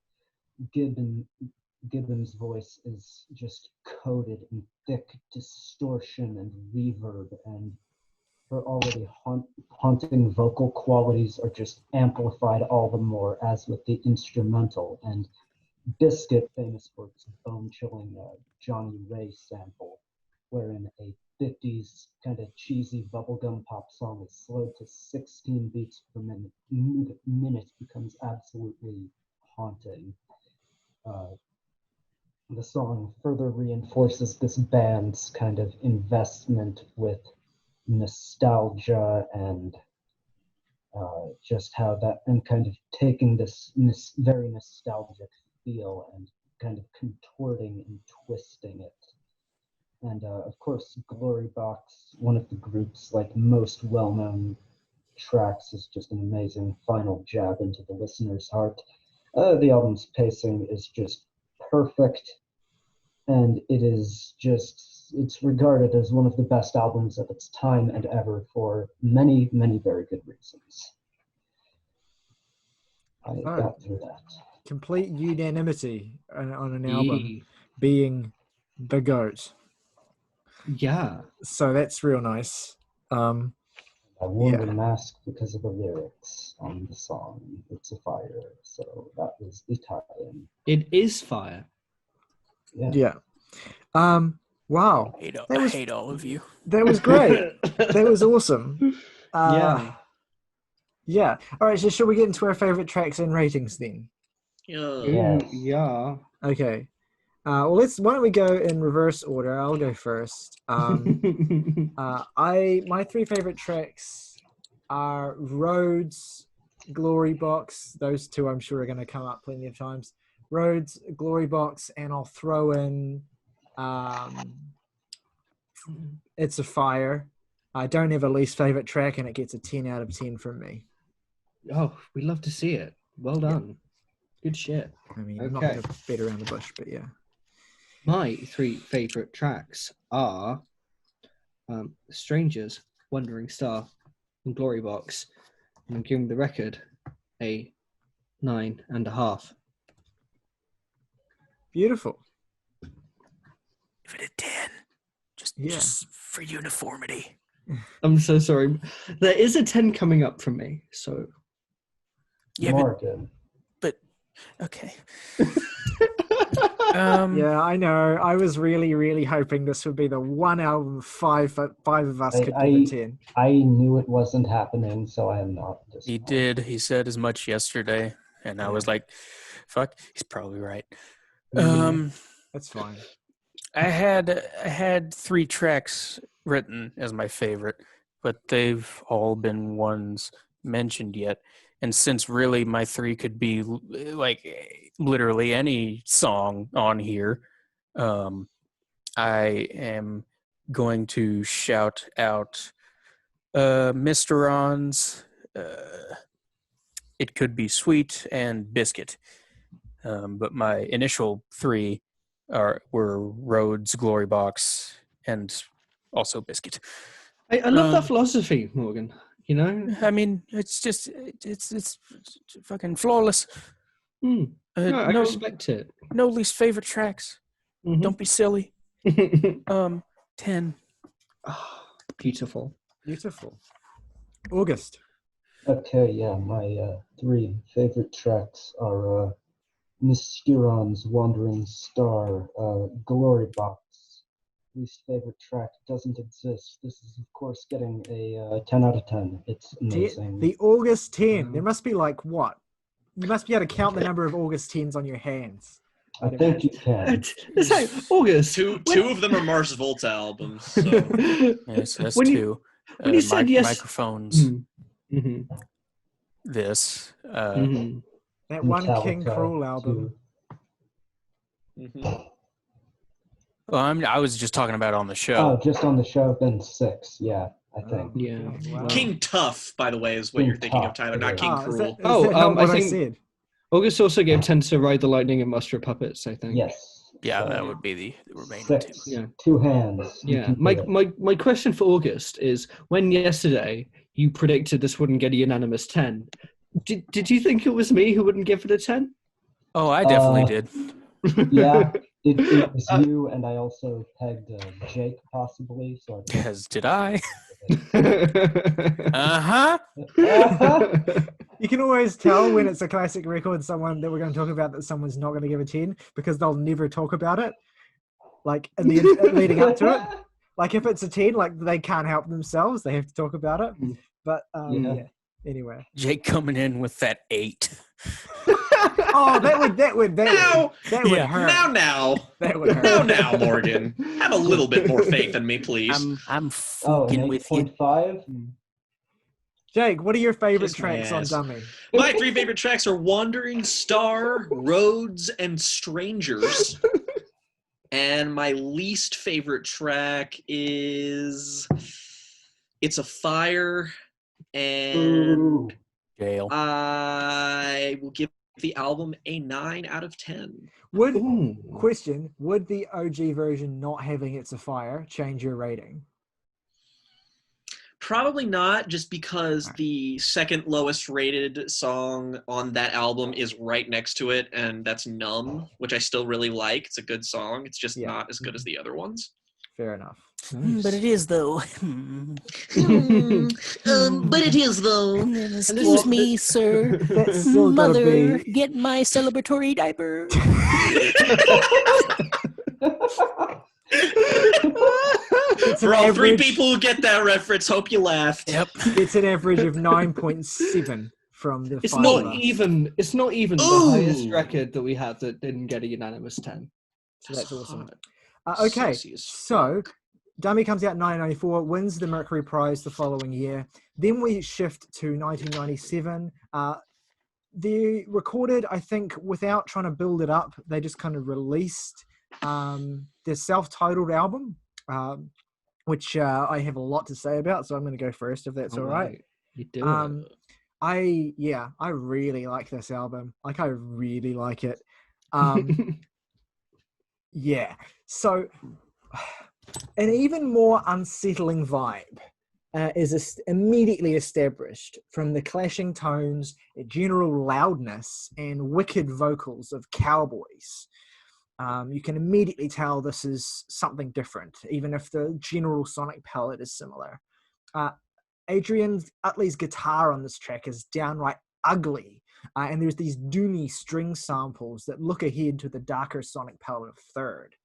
Gibbon's voice is just coated in thick distortion and reverb, and her already haunting vocal qualities are just amplified all the more, as with the instrumental. And Biscuit, famous for its bone-chilling Johnny Ray sample, wherein a 50s kind of cheesy bubblegum pop song is slowed to 16 beats per minute becomes absolutely haunting. The song further reinforces this band's kind of investment with nostalgia and just how that, and kind of taking this very nostalgic feel and kind of contorting and twisting it. And of course, Glory Box, one of the group's like most well-known tracks, is just an amazing final jab into the listener's heart. The album's pacing is just perfect, and it's regarded as one of the best albums of its time and ever for many, many very good reasons. I got through that. Complete unanimity on an album being the GOAT. Yeah. So that's real nice. I wore the mask because of the lyrics on the song It's a Fire. So that was the tie-in. It is fire. Yeah. Wow. I hate all of you. That was great. That was awesome. Yeah. Yeah. All right. So should we get into our favorite tracks and ratings then? Yes. Yeah. Okay. Well, why don't we go in reverse order? I'll go first. My three favorite tracks are Roads, Glory Box. Those two I'm sure are going to come up plenty of times. Roads, Glory Box, and I'll throw in It's a Fire. I don't have a least favorite track, and it gets a 10 out of 10 from me. Oh, we love to see it. Well done. Good shit. I mean, I'm not going to beat around the bush, but yeah. My three favorite tracks are Strangers, Wandering Star, and Glory Box. And I'm giving the record a 9.5. Beautiful. Give it a 10. Just for uniformity. I'm so sorry. There is a 10 coming up from me, so. Yeah, Morgan. but okay. Yeah, I know. I was really, really hoping this would be the one album five of us could give a 10. I knew it wasn't happening, so I am not disappointed. He did. He said as much yesterday, and I was like, "Fuck, he's probably right." That's fine. I had three tracks written as my favorite, but they've all been ones mentioned yet. And since really my three could be like literally any song on here, I am going to shout out Mr. Ron's it could be sweet and biscuit. But my initial three were Rhodes, Glory Box, and also biscuit. I love that philosophy, Morgan. You know, I mean, it's just it's fucking flawless. no, I no, respect it. no least favorite tracks. Mhm. Don't be silly. 10. Oh, beautiful. Beautiful. August. Okay, yeah, my 3 favorite tracks are Miss Skiron's Wandering Star, Glory Box. Least favorite track doesn't exist. This is, of course, getting a 10 out of 10. It's amazing. The August 10. There must be like what? You must be able to count the number of August 10s on your hands. I think you can. It's like August. Two of them are Mars Volta albums. So. Yes, that's When you- 2. when you said yes- Microphones. Mm-hmm. This. Mm-hmm. That one King Metallica, Cruel album. too. Well, I was just talking about on the show. Oh, just on the show, then 6, yeah, I think. Yeah. Wow. King Tough, by the way, is what King you're thinking of, Tough, Tyler, not it King is. Is Cruel. that, is Oh, that not what I I think- said? August also gave 10 to Ride the Lightning and Master of Puppets, I think. Yes. Yeah, so that would be the remaining 6. 2. Yeah. 2 hands. You Yeah. can do My, it. my question for August is, when yesterday you predicted this wouldn't get a unanimous 10, did you think it was me who wouldn't give it a 10? Oh, I definitely did. Yeah, it was you, and I also pegged Jake, possibly. So As did I. Uh-huh. You can always tell when it's a classic record, someone that we're going to talk about, that someone's not going to give a 10 because they'll never talk about it. Like in the leading up to it. Like if it's a 10, like they can't help themselves, they have to talk about it. But yeah. Anyway. Jake coming in with that 8. Oh, that would Now, hurt. now. That would hurt. Now, Morgan. Have a little bit more faith in me, please. I'm Oh, fucking an with you. 8.5? Jake, what are your favorite Kiss my tracks on ass. Dummy? My 3 favorite tracks are Wandering Star, Roads, and Strangers. And my least favorite track is It's a Fire. And Ooh. Jail. I will give the album a 9 out of 10. Would Ooh. the OG version not having It's a Fire change your rating? Probably not, just because the second lowest rated song on that album is right next to it, and that's Numb, which I still really like. It's a good song. It's just Yeah. not as good as the other ones. Fair enough. But it is, though. But it is, though. Excuse me, sir. That's still gotta Mother, be. get my celebratory diaper. It's For an all 3 average- people who get that reference, hope you laughed. Yep. It's an average of 9.7 from the It's five not of us. even. It's not even the Ooh. highest record that we have that didn't get a unanimous 10. So that's awesome. Hot. Okay, Sexy as so Dummy comes out in 1994, wins the Mercury Prize the following year. Then we shift to 1997. They recorded, I think, without trying to build it up, they just kind of released their self-titled album, which I have a lot to say about, so I'm going to go first if that's all right. You do it. I really like this album. Like, I really like it. Yeah. So, an even more unsettling vibe is immediately established from the clashing tones, general loudness, and wicked vocals of Cowboys. You can immediately tell this is something different, even if the general sonic palette is similar. Adrian Utley's guitar on this track is downright ugly, and there's these doomy string samples that look ahead to the darker sonic palette of Third.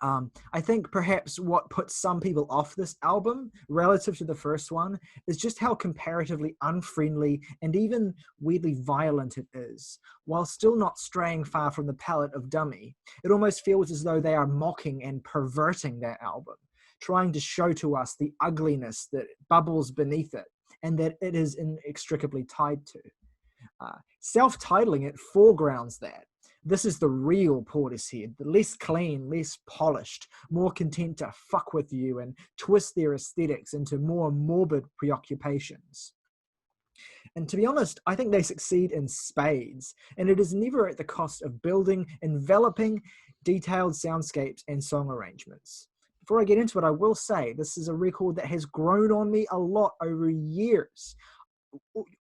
I think perhaps what puts some people off this album relative to the first one is just how comparatively unfriendly and even weirdly violent it is. While still not straying far from the palette of Dummy, it almost feels as though they are mocking and perverting that album, trying to show to us the ugliness that bubbles beneath it and that it is inextricably tied to. Self-titling it foregrounds that. This is the real Portishead, the less clean, less polished, more content to fuck with you and twist their aesthetics into more morbid preoccupations. And to be honest, I think they succeed in spades, and it is never at the cost of building enveloping, detailed soundscapes and song arrangements. Before I get into it, I will say this is a record that has grown on me a lot over years.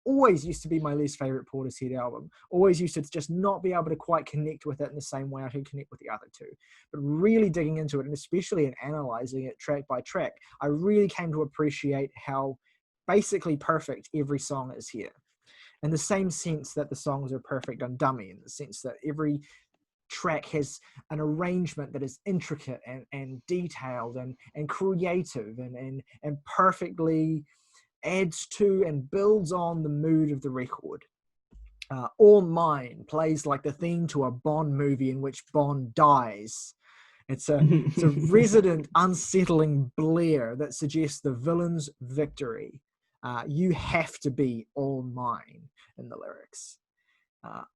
Always used to be my least favorite Portishead album. Always used to just not be able to quite connect with it in the same way I could connect with the other two. But really digging into it, and especially in analyzing it track by track, I really came to appreciate how basically perfect every song is here. In the same sense that the songs are perfect on Dummy, in the sense that every track has an arrangement that is intricate and detailed and creative and perfectly adds to and builds on the mood of the record. All Mine plays like the theme to a Bond movie in which Bond dies. It's a resident unsettling blare that suggests the villain's victory. You have to be all mine in the lyrics.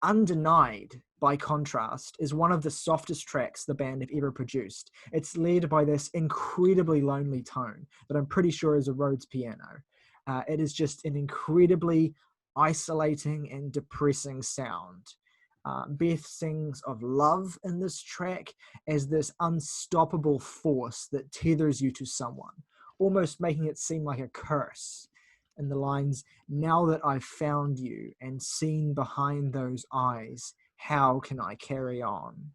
Undenied, by contrast, is one of the softest tracks the band have ever produced. It's led by this incredibly lonely tone that I'm pretty sure is a Rhodes piano. It is just an incredibly isolating and depressing sound. Beth sings of love in this track as this unstoppable force that tethers you to someone, almost making it seem like a curse. In the lines, "Now that I've found you and seen behind those eyes, how can I carry on?"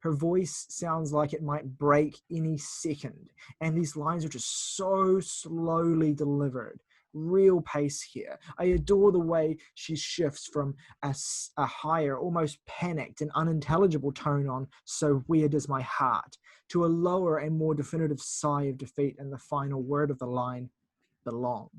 Her voice sounds like it might break any second, and these lines are just so slowly delivered. Real pace here. I adore the way she shifts from a higher, almost panicked and unintelligible tone on "So Weird Is My Heart" to a lower and more definitive sigh of defeat in the final word of the line, "belong."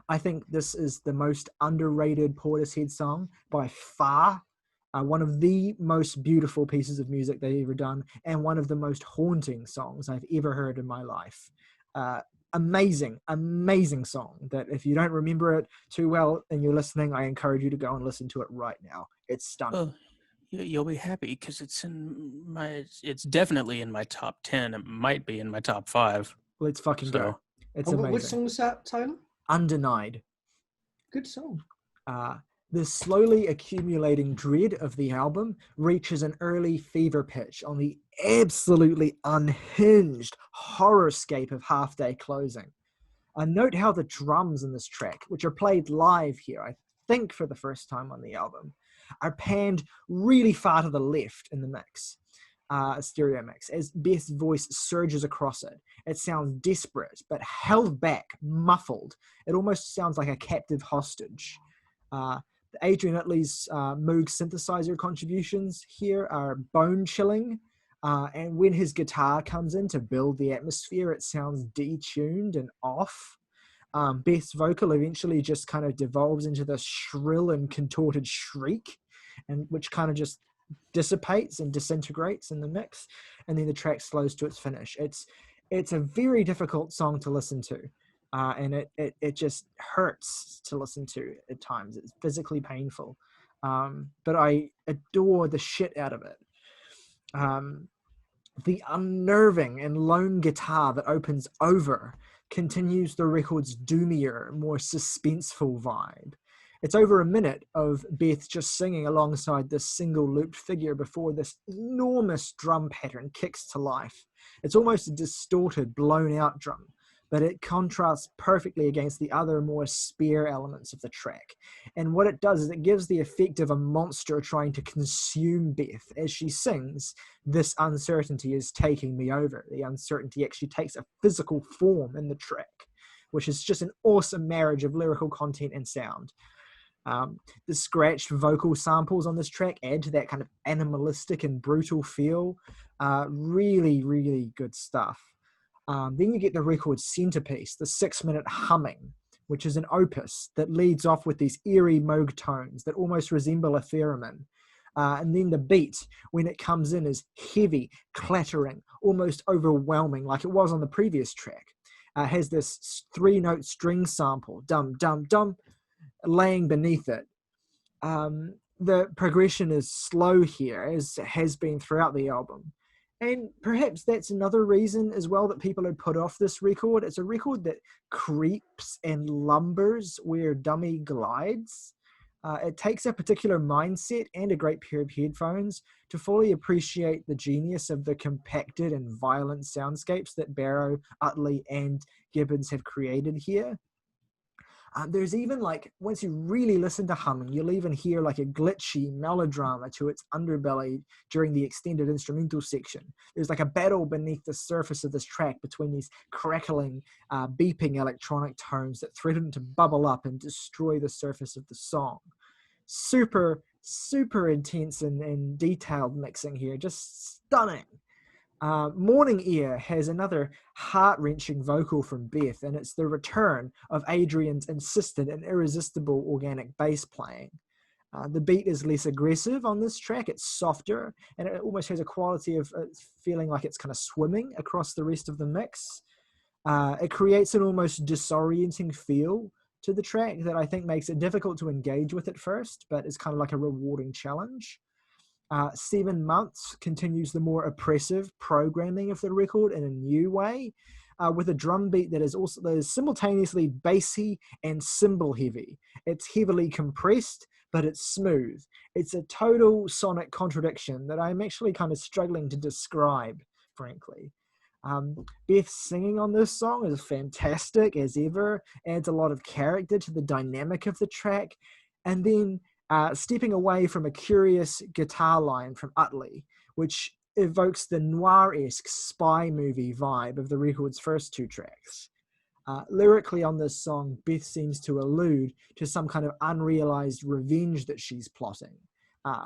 I think this is the most underrated Portishead song by far. One of the most beautiful pieces of music they've ever done, and one of the most haunting songs I've ever heard in my life. Amazing song that if you don't remember it too well and you're listening, I encourage you to go and listen to it right now. It's stunning. Well, you'll be happy because it's definitely in my top 10. It might be in my top 5. Let's fucking go. It's Which amazing. song was that, Tyler? Undenied. Good song. The slowly accumulating dread of the album reaches an early fever pitch on the absolutely unhinged horrorscape of Half Day Closing. Note how the drums in this track, which are played live here, I think for the first time on the album, are panned really far to the left in the mix, stereo mix, as Beth's voice surges across it. It sounds desperate, but held back, muffled. It almost sounds like a captive hostage. Adrian Utley's Moog synthesizer contributions here are bone-chilling, and when his guitar comes in to build the atmosphere, it sounds detuned and off. Beth's vocal eventually just kind of devolves into this shrill and contorted shriek, and which kind of just dissipates and disintegrates in the mix, and then the track slows to its finish. It's a very difficult song to listen to. And it just hurts to listen to at times. It's physically painful. But I adore the shit out of it. The unnerving and lone guitar that opens over continues the record's doomier, more suspenseful vibe. It's over a minute of Beth just singing alongside this single looped figure before this enormous drum pattern kicks to life. It's almost a distorted, blown out drum, but it contrasts perfectly against the other more spare elements of the track. And what it does is it gives the effect of a monster trying to consume Beth as she sings, "This uncertainty is taking me over." The uncertainty actually takes a physical form in the track, which is just an awesome marriage of lyrical content and sound. The scratched vocal samples on this track add to that kind of animalistic and brutal feel. Really, really good stuff. Then you get the record's centerpiece, the 6-minute humming, which is an opus that leads off with these eerie Moog tones that almost resemble a theremin. And then the beat, when it comes in, is heavy, clattering, almost overwhelming, like it was on the previous track. Has this 3-note string sample, dum, dum, dum, laying beneath it. The progression is slow here, as has been throughout the album. And perhaps that's another reason as well that people had put off this record. It's a record that creeps and lumbers where Dummy glides. It takes a particular mindset and a great pair of headphones to fully appreciate the genius of the compacted and violent soundscapes that Barrow, Utley, and Gibbons have created here. There's even like, once you really listen to humming, you'll even hear like a glitchy melodrama to its underbelly during the extended instrumental section. There's like a battle beneath the surface of this track between these crackling, beeping electronic tones that threaten to bubble up and destroy the surface of the song. Super, super intense and detailed mixing here, just stunning. Morning Ear has another heart-wrenching vocal from Beth, and it's the return of Adrian's insistent and irresistible organic bass playing. The beat is less aggressive on this track, it's softer, and it almost has a quality of feeling like it's kind of swimming across the rest of the mix. It creates an almost disorienting feel to the track that I think makes it difficult to engage with at first, but is kind of like a rewarding challenge. 7 Months continues the more oppressive programming of the record in a new way, with a drum beat that is simultaneously bassy and cymbal heavy. It's heavily compressed, but it's smooth. It's a total sonic contradiction that I'm actually kind of struggling to describe, frankly. Beth's singing on this song is fantastic as ever, adds a lot of character to the dynamic of the track, and then stepping away from a curious guitar line from Utley, which evokes the noir-esque spy movie vibe of the record's first 2 tracks. Lyrically on this song, Beth seems to allude to some kind of unrealized revenge that she's plotting.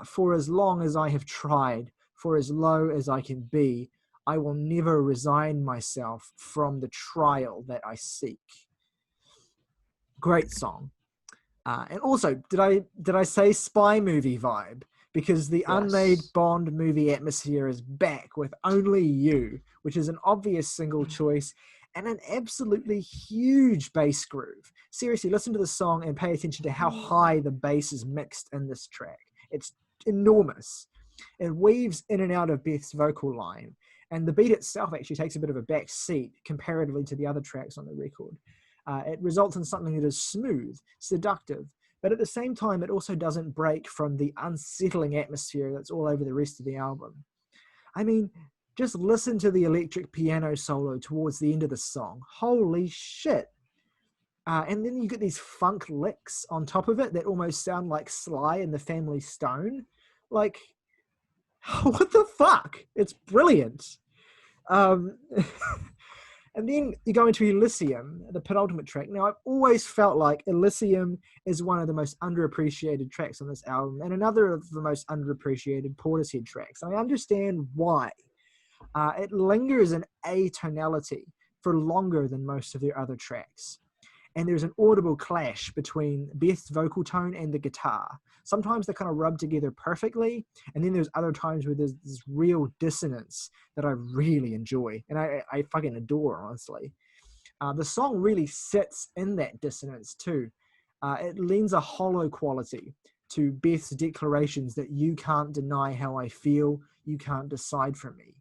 For as long as I have tried, for as low as I can be, I will never resign myself from the trial that I seek. Great song. And also, did I say spy movie vibe? Because the unmade Bond movie atmosphere is back with Only You, which is an obvious single choice and an absolutely huge bass groove. Seriously, listen to the song and pay attention to how high the bass is mixed in this track. It's enormous. It weaves in and out of Beth's vocal line, and the beat itself actually takes a bit of a back seat comparatively to the other tracks on the record. It results in something that is smooth, seductive, but at the same time, it also doesn't break from the unsettling atmosphere that's all over the rest of the album. I mean, just listen to the electric piano solo towards the end of the song. Holy shit. And then you get these funk licks on top of it that almost sound like Sly and the Family Stone. Like, what the fuck? It's brilliant. And then you go into Elysium, the penultimate track. Now, I've always felt like Elysium is one of the most underappreciated tracks on this album, and another of the most underappreciated Portishead tracks. I understand why. It lingers in atonality for longer than most of their other tracks. And there's an audible clash between Beth's vocal tone and the guitar. Sometimes they kind of rub together perfectly, and then there's other times where there's this real dissonance that I really enjoy, and I fucking adore, honestly. The song really sits in that dissonance too. It lends a hollow quality to Beth's declarations that you can't deny how I feel, you can't decide for me.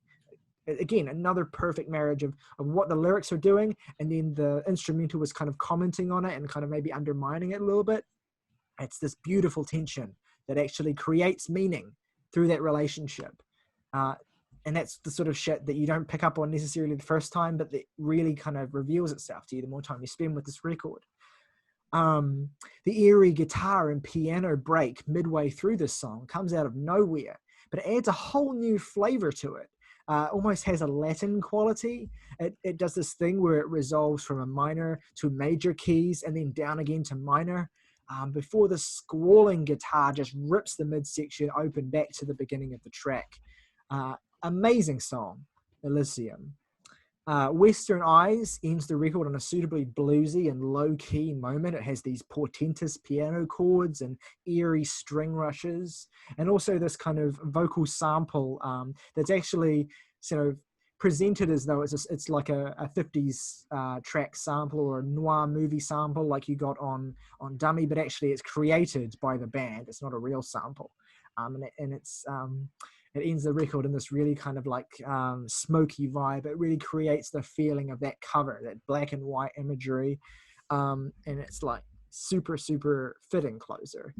Again, another perfect marriage of what the lyrics are doing, and then the instrumental was kind of commenting on it and kind of maybe undermining it a little bit. It's this beautiful tension that actually creates meaning through that relationship. And that's the sort of shit that you don't pick up on necessarily the first time, but that really kind of reveals itself to you the more time you spend with this record. The eerie guitar and piano break midway through this song comes out of nowhere, but it adds a whole new flavor to it. Almost has a Latin quality. It does this thing where it resolves from a minor to major keys and then down again to minor, before the squalling guitar just rips the midsection open back to the beginning of the track. Amazing song, Elysium. Western Eyes ends the record on a suitably bluesy and low-key moment. It has these portentous piano chords and eerie string rushes, and also this kind of vocal sample that's actually sort of presented as though it's like a 50s track sample or a noir movie sample like you got on Dummy, but actually it's created by the band. It's not a real sample. And it ends the record in this really kind of like smoky vibe. It really creates the feeling of that cover, that black and white imagery, and it's like super fitting closer.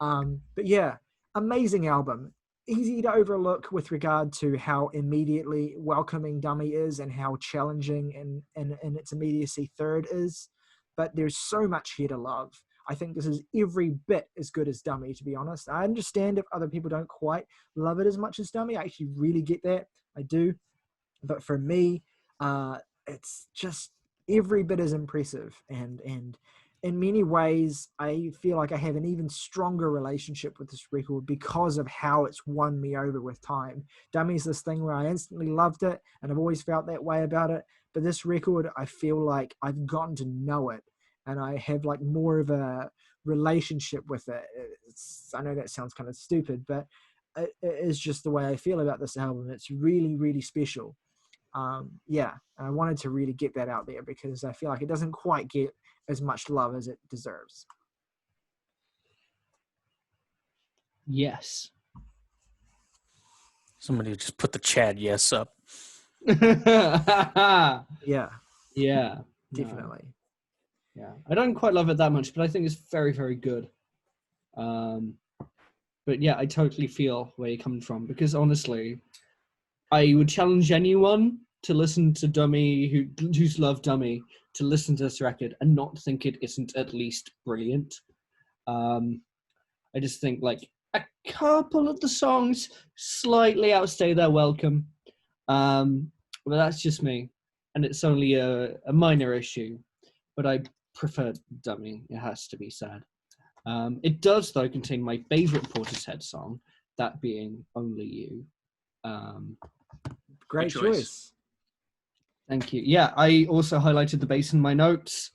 But yeah, amazing album. Easy to overlook with regard to how immediately welcoming Dummy is and how challenging in its immediacy third is. But there's so much here to love. I think this is every bit as good as Dummy, to be honest. I understand if other people don't quite love it as much as Dummy. I actually really get that. I do. But for me, it's just every bit as impressive. And in many ways, I feel like I have an even stronger relationship with this record because of how it's won me over with time. Dummy's this thing where I instantly loved it, and I've always felt that way about it. But this record, I feel like I've gotten to know it, and I have like more of a relationship with it. I know that sounds kind of stupid, but it is just the way I feel about this album. It's really special. Yeah, and I wanted to really get that out there because I feel like it doesn't quite get as much love as it deserves. Yes. Somebody just put the Chad yes up. Yeah, Yeah. definitely. Yeah. I don't quite love it that much, but I think it's very good. But yeah, I totally feel where you're coming from because honestly, I would challenge anyone to listen to Dummy who's loved Dummy to listen to this record and not think it isn't at least brilliant. I just think like a couple of the songs slightly outstay their welcome. But that's just me. And it's only a minor issue. But I prefer Dummy, it has to be said. It does, though, contain my favourite Portishead song, that being Only You. Great Good choice. choice. Thank you. Yeah, I also highlighted the bass in my notes.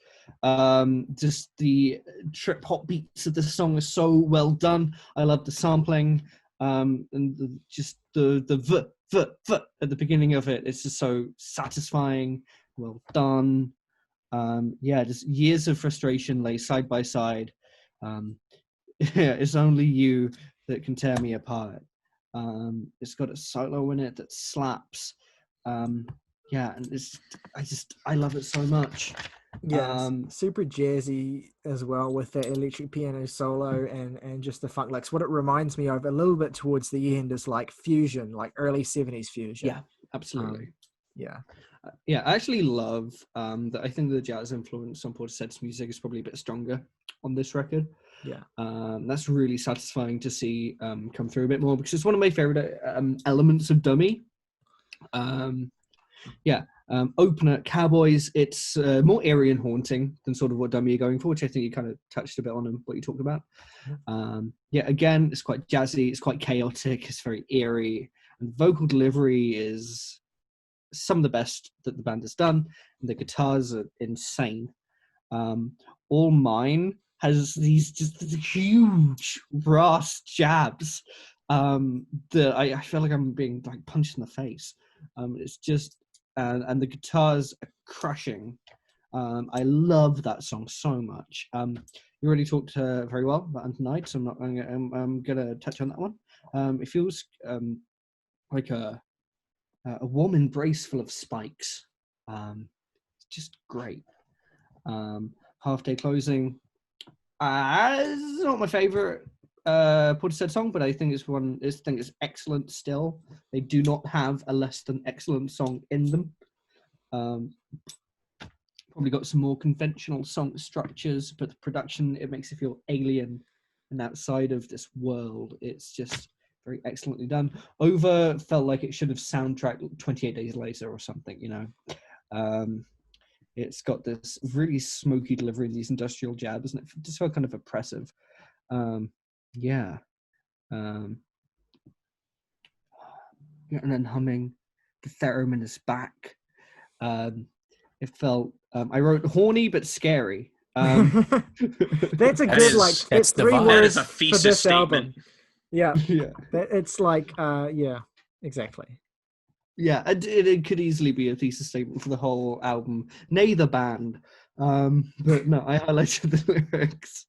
Just the trip hop beats of the song are so well done. I love the sampling, and the v at the beginning of it. It's just so satisfying. Well done. Yeah, just years of frustration lay side by side. Yeah, it's only you that can tear me apart. It's got a solo in it that slaps. Yeah, and I love it so much. Yeah, super jazzy as well with the electric piano solo and just the funk licks. What it reminds me of a little bit towards the end is like fusion, like early 70s fusion. Yeah, absolutely. Yeah. Yeah, I actually love that. I think the jazz influence on Portishead's music is probably a bit stronger on this record. Yeah. That's really satisfying to see come through a bit more because it's one of my favorite elements of Dummy. Opener Cowboys, it's more eerie and haunting than sort of what Dummy are going for, which I think you kind of touched a bit on what you talked about. Again, it's quite jazzy, it's quite chaotic, it's very eerie, and vocal delivery is some of the best that the band has done, and the guitars are insane. All Mine has these just huge brass jabs that I feel like I'm being like punched in the face. It's just and the guitars are crushing. I love that song so much. You already talked very well about Under Night, so I'm gonna touch on that one. It feels like a warm embrace full of spikes. It's just great. Half Day Closing. It's not my favorite Portishead song, but I think it's excellent still. They do not have a less than excellent song in them. Probably got some more conventional song structures, but the production, it makes you feel alien and outside of this world. It's just very excellently done. Over felt like it should have soundtracked 28 Days Later or something, you know. It's got this really smoky delivery, these industrial jabs, and it just felt kind of oppressive. And then humming, the theremin is back. It felt, I wrote horny but scary. That's a good, that's the 3 vibe. That words is a for thesis this statement. album. Yeah, Yeah. it's like, yeah, exactly. Yeah, it could easily be a thesis statement for the whole album, nay the band. But no, I highlighted the lyrics.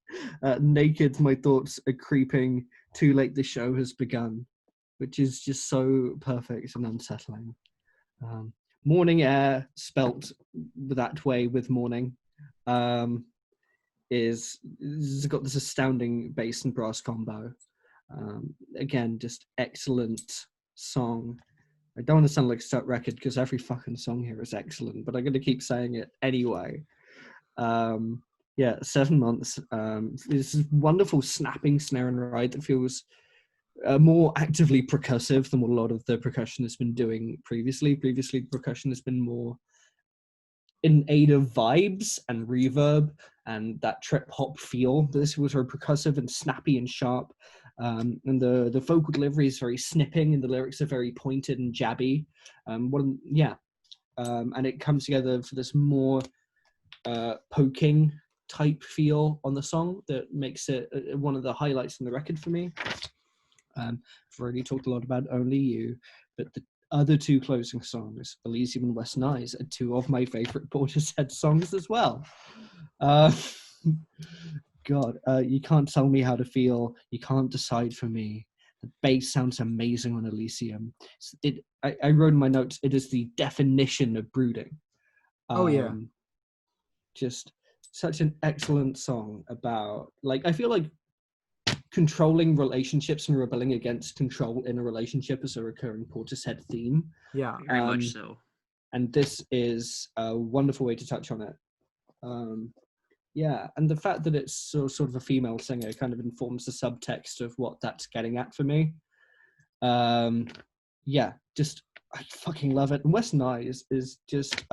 Naked, my thoughts are creeping. Too late, the show has begun. which is just so perfect and unsettling. Morning Air, spelt that way with morning, is got this astounding bass and brass combo. Again, just excellent song. I don't want to sound like a stuck record because every fucking song here is excellent, but I'm going to keep saying it anyway. 7 months. This wonderful snapping snare and ride that feels more actively percussive than what a lot of the percussion has been doing previously. Previously, percussion has been more in aid of vibes and reverb and that trip hop feel. This was very percussive and snappy and sharp. And the vocal delivery is very snipping and the lyrics are very pointed and jabby. And it comes together for this more poking type feel on the song that makes it one of the highlights in the record for me. I've already talked a lot about Only You, but the other two closing songs, Elysium and West Nice, are two of my favorite Portishead songs as well. God, You Can't Tell Me How to Feel, You Can't Decide for Me. The bass sounds amazing on Elysium. I wrote in my notes, it is the definition of brooding. Just such an excellent song about, I feel like controlling relationships and rebelling against control in a relationship is a recurring Portishead theme. Yeah. Very much so. And this is a wonderful way to touch on it. And the fact that it's sort of a female singer kind of informs the subtext of what that's getting at for me. I fucking love it. And West Nice is just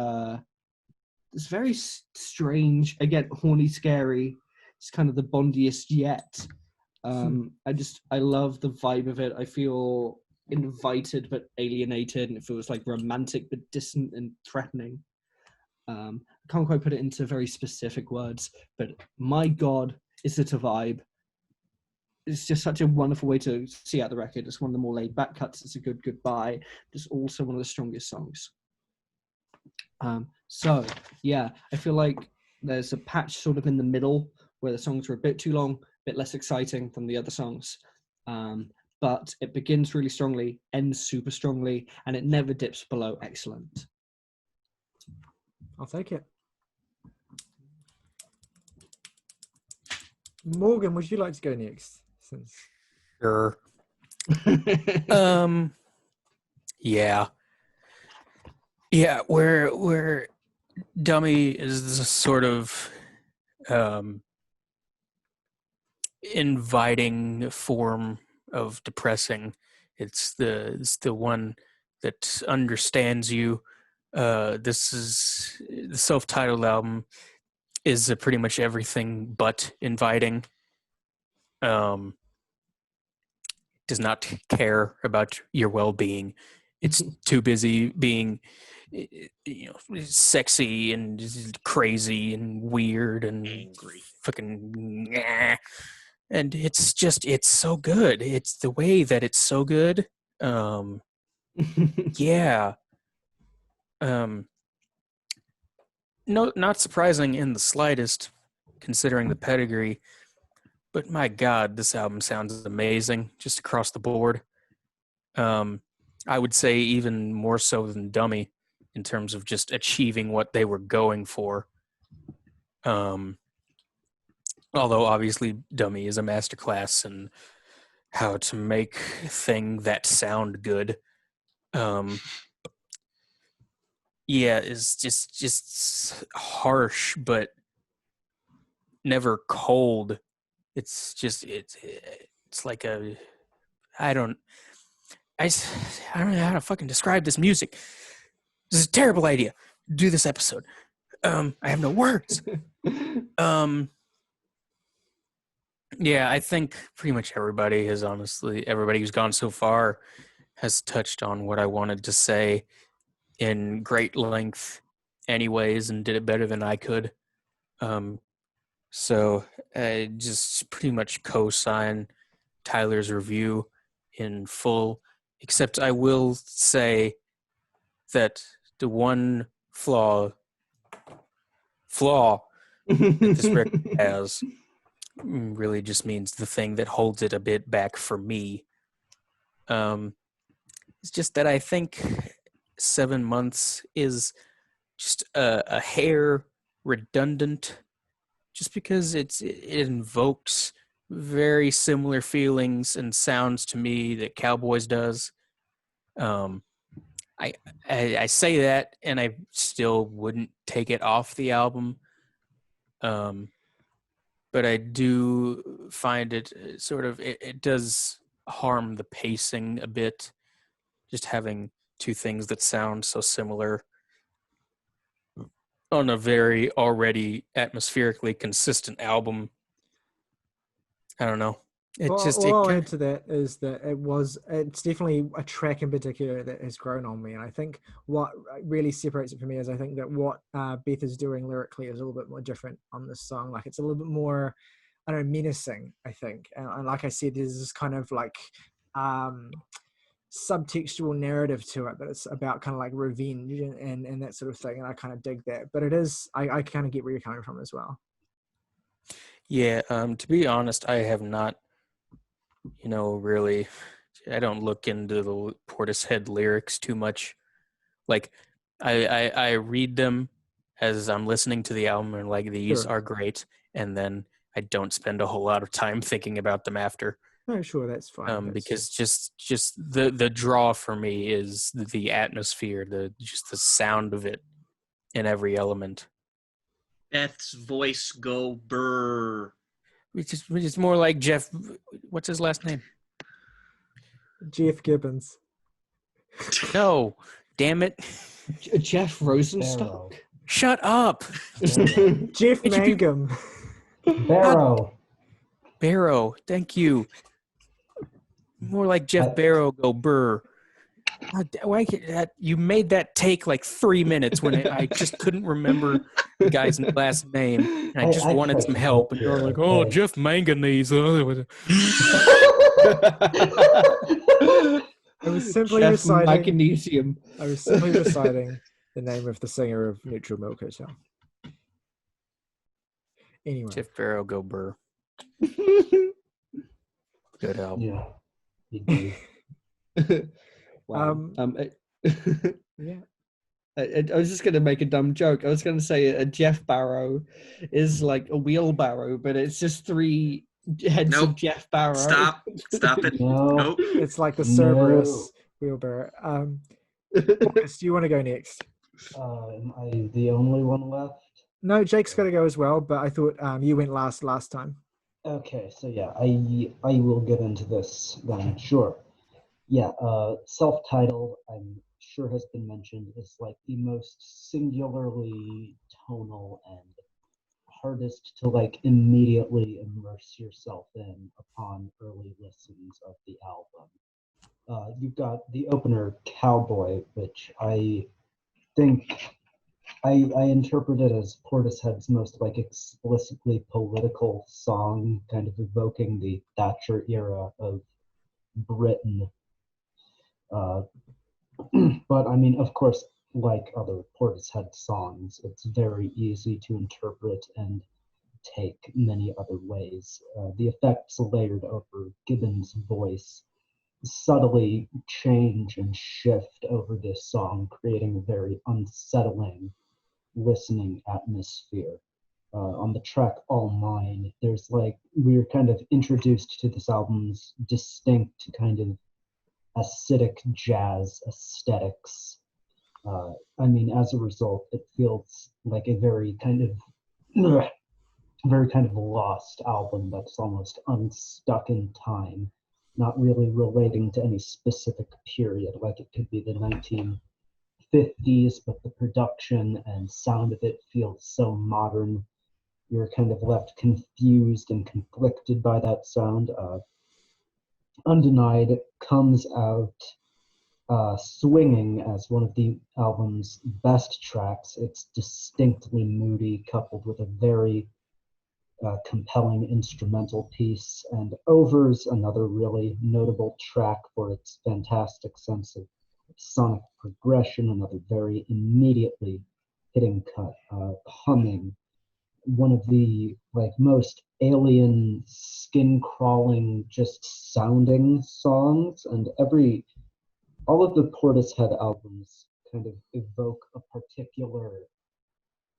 it's very strange, again, horny, scary. It's kind of the bondiest yet. I love the vibe of it. I feel invited but alienated, and it feels like romantic but distant and threatening. I can't quite put it into very specific words, but my God, is it a vibe? It's just such a wonderful way to see out the record. It's one of the more laid back cuts. It's a good goodbye. It's also one of the strongest songs. I feel like there's a patch sort of in the middle where the songs are a bit too long, a bit less exciting than the other songs. But it begins really strongly, ends super strongly, and it never dips below excellent. I'll take it. Morgan, would you like to go next? Sure. Yeah, where Dummy is this sort of inviting form of depressing. It's the one that understands you. This is the self-titled album is pretty much everything but inviting. Does not care about your well-being. It's too busy being, sexy and crazy and weird and Angry. fucking. And it's so good. It's the way that it's so good. Yeah. No, not surprising in the slightest, considering the pedigree. But my God, this album sounds amazing just across the board. I would say even more so than Dummy in terms of just achieving what they were going for. Although obviously Dummy is a masterclass in how to make a thing that sound good. Is just harsh, but never cold. It's just it's like a I don't know how to fucking describe this music. This is a terrible idea. Do this episode. I have no words. I think pretty much everybody who's gone so far has touched on what I wanted to say in great length anyways and did it better than I could. So I just pretty much co-sign Tyler's review in full, except I will say that the one flaw that this record has really just means the thing that holds it a bit back for me. It's just that I think 7 months is just a hair redundant, just because it invokes very similar feelings and sounds to me that Cowboys does. Um, I say that, and I still wouldn't take it off the album. But I do find it it does harm the pacing a bit, just having two things that sound so similar on a very already atmospherically consistent album. I don't know. All I'll add to that is that it's definitely a track in particular that has grown on me. And I think what really separates it for me is I think that what Beth is doing lyrically is a little bit more different on this song. Like, it's a little bit more, I don't know, menacing, I think. And like I said, there's this kind of like subtextual narrative to it, that it's about kind of like revenge and that sort of thing. And I kind of dig that. But it is, I kind of get where you're coming from as well. Yeah, to be honest, I have not, really, I don't look into the Portishead lyrics too much. Like, I read them as I'm listening to the album, and like, these are great, and then I don't spend a whole lot of time thinking about them after. No, sure, that's fine. Because just the draw for me is the atmosphere, the sound of it in every element. Beth's voice go burr. Which is more like Jeff. What's his last name? Jeff Gibbons. No, damn it. Jeff Rosenstock. Shut up. Jeff Mangum. Barrow. Thank you. More like Jeff Barrow go burr. Why you made that take like 3 minutes when I just couldn't remember the guy's last name, and I just wanted some help. And you're like, "Oh, Jeff Manganese." I was simply Jeff reciting Magnesium. I was simply reciting the name of the singer of Neutral Milk Hotel. Anyway, Jeff Barrow go burr. Good album. Yeah, you do. Wow. yeah. I was just going to make a dumb joke. I was going to say a Jeff Barrow is like a wheelbarrow, but it's just 3 heads of Jeff Barrow. Stop it. No. Nope. It's like the Cerberus wheelbarrow. Marcus, do you want to go next? Am I the only one left? No, Jake's got to go as well, but I thought you went last time. Okay, so yeah, I will get into this then, sure. Yeah, self-titled, I'm sure has been mentioned, is like the most singularly tonal and hardest to like immediately immerse yourself in upon early listens of the album. You've got the opener, Cowboy, which I think I interpret it as Portishead's most like explicitly political song, kind of evoking the Thatcher era of Britain. But I mean, of course, like other Portishead songs, it's very easy to interpret and take many other ways. The effects layered over Gibbons' voice subtly change and shift over this song, creating a very unsettling listening atmosphere. On the track All Mine, there's like, we're kind of introduced to this album's distinct kind of acidic jazz aesthetics. I mean, as a result, it feels like a very kind of lost album that's almost unstuck in time, not really relating to any specific period, like it could be the 1950s, but the production and sound of it feels so modern. You're kind of left confused and conflicted by that sound. Undenied comes out swinging as one of the album's best tracks. It's distinctly moody, coupled with a very compelling instrumental piece, and Over's another really notable track for its fantastic sense of sonic progression, another very immediately hitting cut, humming, one of the like most alien skin-crawling, just sounding songs, and all of the Portishead albums kind of evoke a particular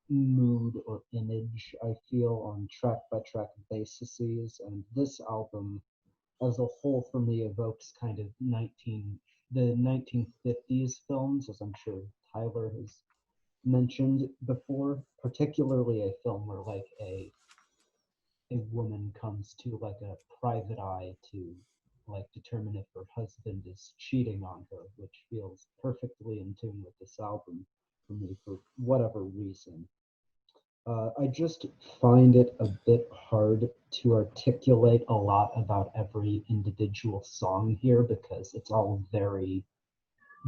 mood or image, I feel, on track-by-track bases, and this album as a whole for me evokes kind of the 1950s films, as I'm sure Tyler has mentioned before, particularly a film where like a woman comes to like a private eye to like determine if her husband is cheating on her, which feels perfectly in tune with this album for me for whatever reason. I just find it a bit hard to articulate a lot about every individual song here because it's all very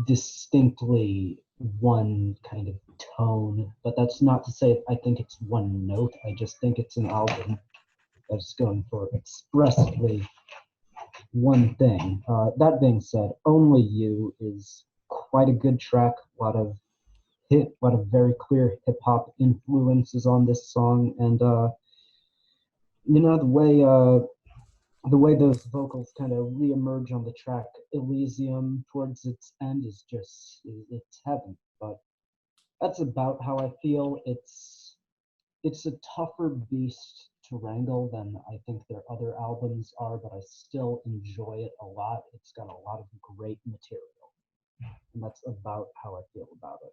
distinctly one kind of tone, but that's not to say I think it's one note. I just think it's an album that's going for expressly one thing. That being said, Only You is quite a good track, a lot of very clear hip hop influences on this song, and the way those vocals kind of reemerge on the track Elysium towards its end is just it's heaven. But that's about how I feel. It's a tougher beast to wrangle than I think their other albums are, but I still enjoy it a lot. It's got a lot of great material, and that's about how I feel about it.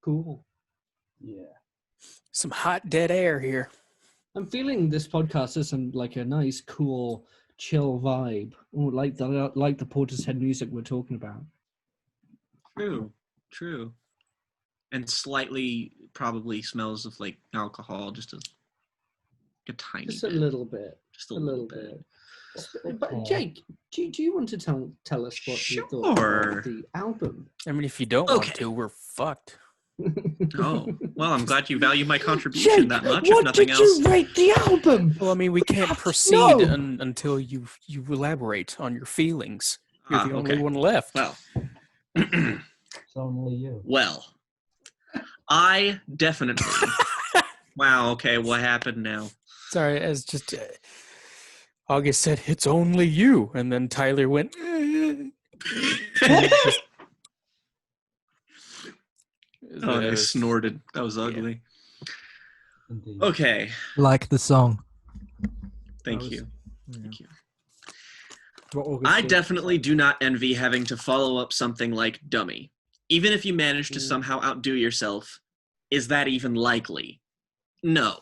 Cool. Yeah. Some hot dead air here. I'm feeling this podcast is like a nice, cool, chill vibe. Oh, like the Portishead music we're talking about. True. And slightly probably smells of like alcohol, just a tiny Just bit. a little bit. Just a little bit. But Jake, do you want to tell us what you thought about the album? I mean, if you don't want to, we're fucked. Oh, well, I'm glad you value my contribution Jake, that much, what if nothing did else. you rate the album? Well, I mean, we can't proceed No. until you elaborate on your feelings. You're the only Okay. one left. Well, It's Only You. well, I definitely. Wow, okay, what happened now? Sorry, as just August said, it's only you, and then Tyler went. Oh, and I snorted. That was ugly. Indeed. Okay, Like the song. thank was- you. Yeah. Thank you. What August I said. definitely do not envy having to follow up something like Dummy. Even if you manage to Mm. somehow outdo yourself, is that even likely? No.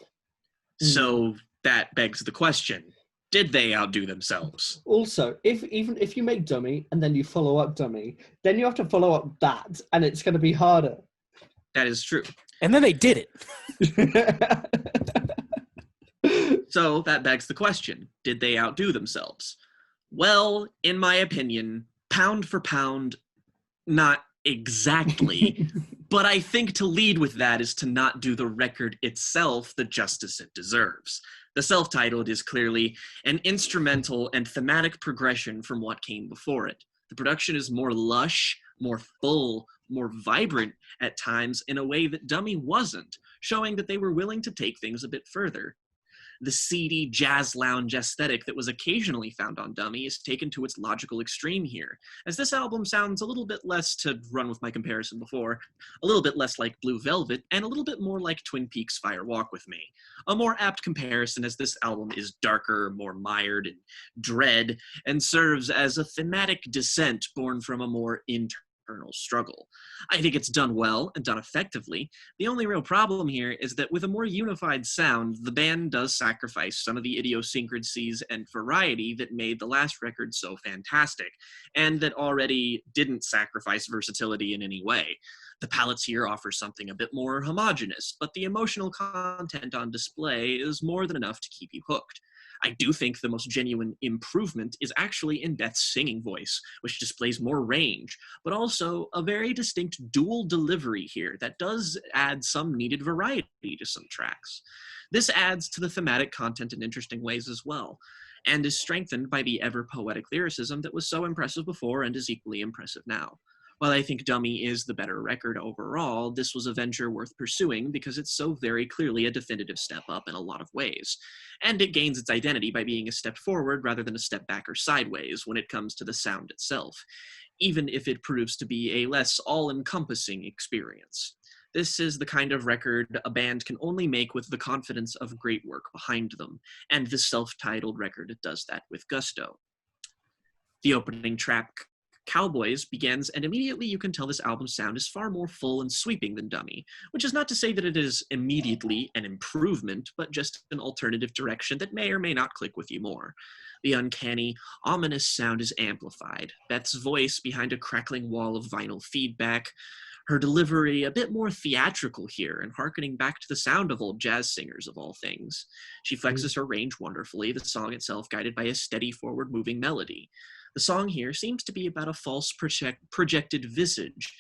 So that begs the question, did they outdo themselves? Also, even if you make Dummy and then you follow up Dummy, then you have to follow up that, and it's going to be harder. That is true. And then they did it. So that begs the question, did they outdo themselves? Well, in my opinion, pound for pound, not exactly. But I think to lead with that is to not do the record itself the justice it deserves. The self-titled is clearly an instrumental and thematic progression from what came before it. The production is more lush, more full, more vibrant at times in a way that Dummy wasn't, showing that they were willing to take things a bit further. The seedy jazz lounge aesthetic that was occasionally found on Dummy is taken to its logical extreme here, as this album sounds a little bit less, to run with my comparison before, a little bit less like Blue Velvet and a little bit more like Twin Peaks' Fire Walk With Me. A more apt comparison, as this album is darker, more mired in dread, and serves as a thematic descent born from a more internal struggle. I think it's done well and done effectively. The only real problem here is that with a more unified sound, the band does sacrifice some of the idiosyncrasies and variety that made the last record so fantastic, and that already didn't sacrifice versatility in any way. The palettes here offer something a bit more homogeneous, but the emotional content on display is more than enough to keep you hooked. I do think the most genuine improvement is actually in Beth's singing voice, which displays more range, but also a very distinct dual delivery here that does add some needed variety to some tracks. This adds to the thematic content in interesting ways as well, and is strengthened by the ever-poetic lyricism that was so impressive before and is equally impressive now. While I think Dummy is the better record overall, this was a venture worth pursuing because it's so very clearly a definitive step up in a lot of ways. And it gains its identity by being a step forward rather than a step back or sideways when it comes to the sound itself, even if it proves to be a less all-encompassing experience. This is the kind of record a band can only make with the confidence of great work behind them, and this self-titled record does that with gusto. The opening track, Cowboys, begins, and immediately you can tell this album's sound is far more full and sweeping than Dummy, which is not to say that it is immediately an improvement, but just an alternative direction that may or may not click with you more. The uncanny, ominous sound is amplified, Beth's voice behind a crackling wall of vinyl feedback, her delivery a bit more theatrical here and harkening back to the sound of old jazz singers of all things. She flexes her range wonderfully, the song itself guided by a steady forward-moving melody. The song here seems to be about a false projected visage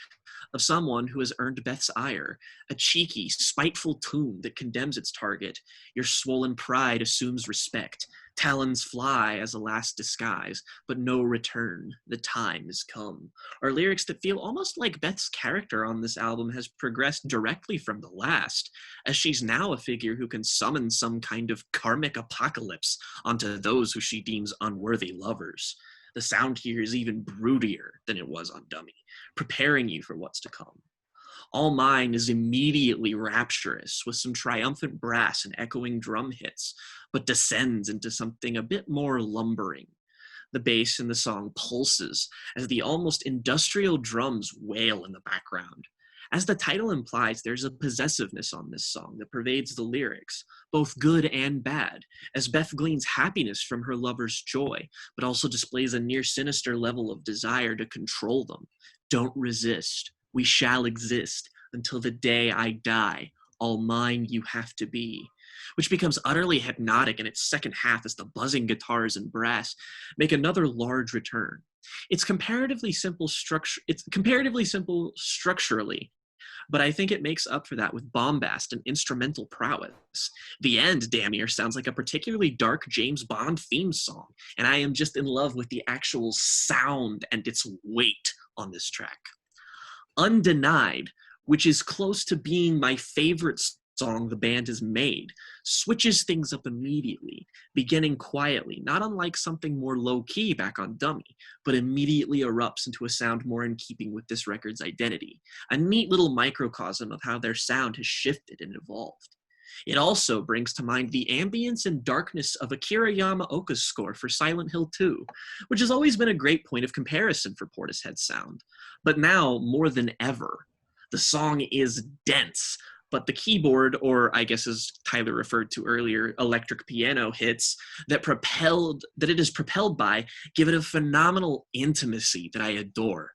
of someone who has earned Beth's ire, a cheeky, spiteful tune that condemns its target. Your swollen pride assumes respect. Talons fly as a last disguise, but no return. The time has come. Are lyrics that feel almost like Beth's character on this album has progressed directly from the last, as she's now a figure who can summon some kind of karmic apocalypse onto those who she deems unworthy lovers. The sound here is even broodier than it was on Dummy, preparing you for what's to come. All Mine is immediately rapturous, with some triumphant brass and echoing drum hits, but descends into something a bit more lumbering. The bass in the song pulses as the almost industrial drums wail in the background. As the title implies, there's a possessiveness on this song that pervades the lyrics, both good and bad, as Beth gleans happiness from her lover's joy, but also displays a near sinister level of desire to control them. Don't resist. We shall exist until the day I die. All mine you have to be. Which becomes utterly hypnotic in its second half as the buzzing guitars and brass make another large return. It's comparatively simple structurally, but I think it makes up for that with bombast and instrumental prowess. The end, damn near, sounds like a particularly dark James Bond theme song, and I am just in love with the actual sound and its weight on this track. Undenied, which is close to being my favorite song the band has made, switches things up immediately, beginning quietly, not unlike something more low-key back on Dummy, but immediately erupts into a sound more in keeping with this record's identity, a neat little microcosm of how their sound has shifted and evolved. It also brings to mind the ambience and darkness of Akira Yamaoka's score for Silent Hill 2, which has always been a great point of comparison for Portishead's sound. But now, more than ever, the song is dense, but the keyboard, or I guess as Tyler referred to earlier, electric piano hits that it is propelled by give it a phenomenal intimacy that I adore.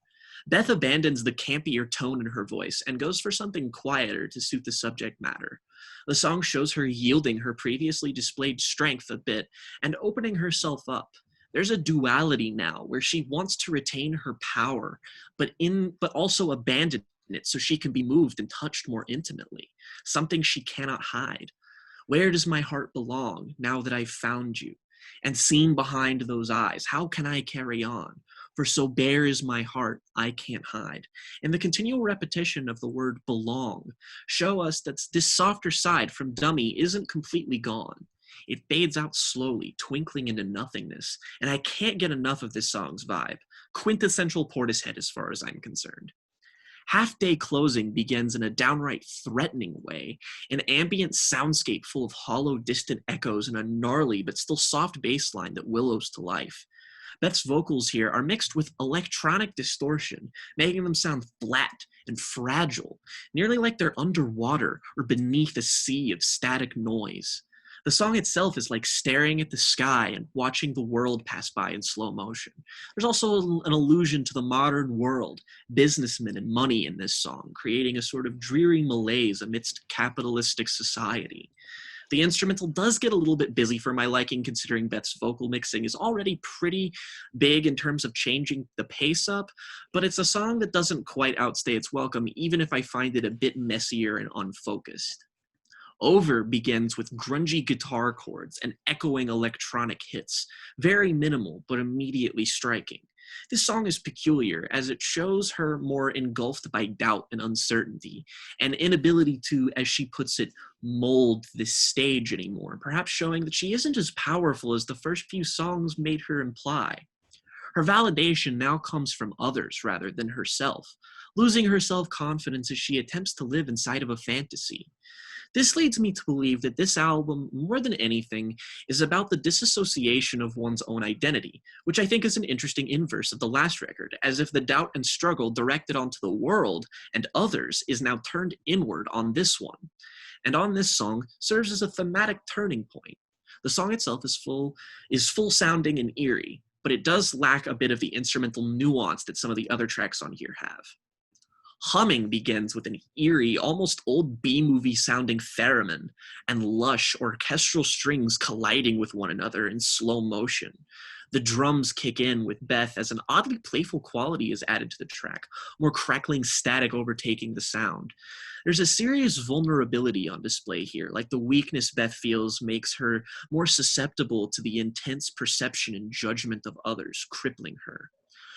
Beth abandons the campier tone in her voice and goes for something quieter to suit the subject matter. The song shows her yielding her previously displayed strength a bit and opening herself up. There's a duality now where she wants to retain her power, but also abandon it so she can be moved and touched more intimately, something she cannot hide. Where does my heart belong now that I've found you? And seen behind those eyes, how can I carry on? For so bare is my heart, I can't hide. And the continual repetition of the word belong show us that this softer side from Dummy isn't completely gone. It fades out slowly, twinkling into nothingness, and I can't get enough of this song's vibe. Quintessential Portishead as far as I'm concerned. Half Day Closing begins in a downright threatening way, an ambient soundscape full of hollow, distant echoes and a gnarly but still soft bass line that willows to life. Beth's vocals here are mixed with electronic distortion, making them sound flat and fragile, nearly like they're underwater or beneath a sea of static noise. The song itself is like staring at the sky and watching the world pass by in slow motion. There's also an allusion to the modern world, businessmen and money in this song, creating a sort of dreary malaise amidst capitalistic society. The instrumental does get a little bit busy for my liking, considering Beth's vocal mixing is already pretty big in terms of changing the pace up, but it's a song that doesn't quite outstay its welcome, even if I find it a bit messier and unfocused. Over begins with grungy guitar chords and echoing electronic hits, very minimal but immediately striking. This song is peculiar as it shows her more engulfed by doubt and uncertainty, and inability to, as she puts it, mold this stage anymore, perhaps showing that she isn't as powerful as the first few songs made her imply. Her validation now comes from others rather than herself, losing her self-confidence as she attempts to live inside of a fantasy. This leads me to believe that this album, more than anything, is about the disassociation of one's own identity, which I think is an interesting inverse of the last record, as if the doubt and struggle directed onto the world and others is now turned inward on this one. And on this song serves as a thematic turning point. The song itself is full sounding and eerie, but it does lack a bit of the instrumental nuance that some of the other tracks on here have. Humming begins with an eerie, almost old B-movie sounding theremin and lush orchestral strings colliding with one another in slow motion. The drums kick in with Beth as an oddly playful quality is added to the track, more crackling static overtaking the sound. There's a serious vulnerability on display here, like the weakness Beth feels makes her more susceptible to the intense perception and judgment of others crippling her.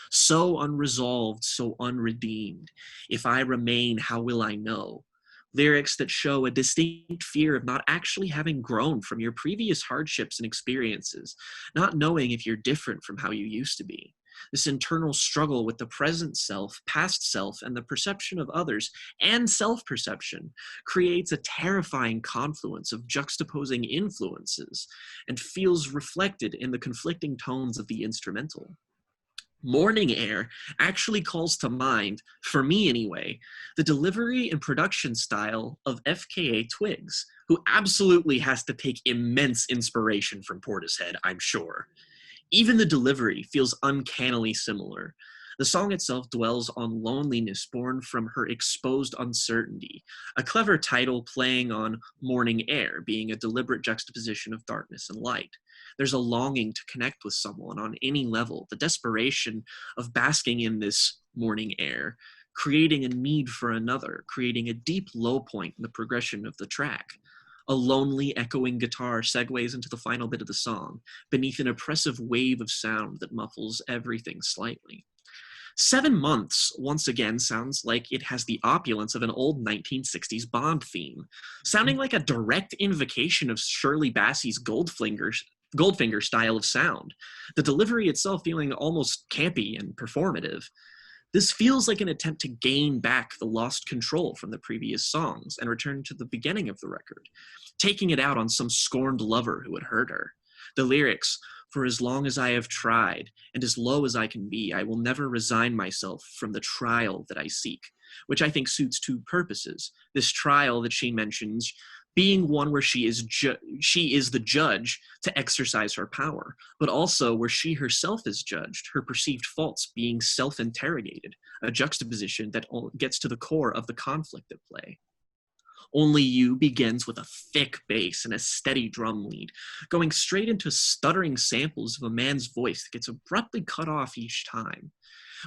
So unresolved, so unredeemed. If I remain, how will I know? Lyrics that show a distinct fear of not actually having grown from your previous hardships and experiences, not knowing if you're different from how you used to be. This internal struggle with the present self, past self, and the perception of others, and self-perception, creates a terrifying confluence of juxtaposing influences, and feels reflected in the conflicting tones of the instrumental. Morning Air actually calls to mind, for me anyway, the delivery and production style of FKA Twigs, who absolutely has to take immense inspiration from Portishead, I'm sure. Even the delivery feels uncannily similar. The song itself dwells on loneliness born from her exposed uncertainty, a clever title playing on morning air being a deliberate juxtaposition of darkness and light. There's a longing to connect with someone on any level, the desperation of basking in this morning air, creating a need for another, creating a deep low point in the progression of the track. A lonely, echoing guitar segues into the final bit of the song, beneath an oppressive wave of sound that muffles everything slightly. 7 Months, once again, sounds like it has the opulence of an old 1960s Bond theme, sounding like a direct invocation of Shirley Bassey's Goldfinger style of sound, the delivery itself feeling almost campy and performative. This feels like an attempt to gain back the lost control from the previous songs and return to the beginning of the record, taking it out on some scorned lover who had hurt her. The lyrics, "For as long as I have tried, and as low as I can be, I will never resign myself from the trial that I seek," which I think suits two purposes. This trial that she mentions being one where she is the judge to exercise her power, but also where she herself is judged, her perceived faults being self-interrogated, a juxtaposition that gets to the core of the conflict at play. Only You begins with a thick bass and a steady drum lead, going straight into stuttering samples of a man's voice that gets abruptly cut off each time.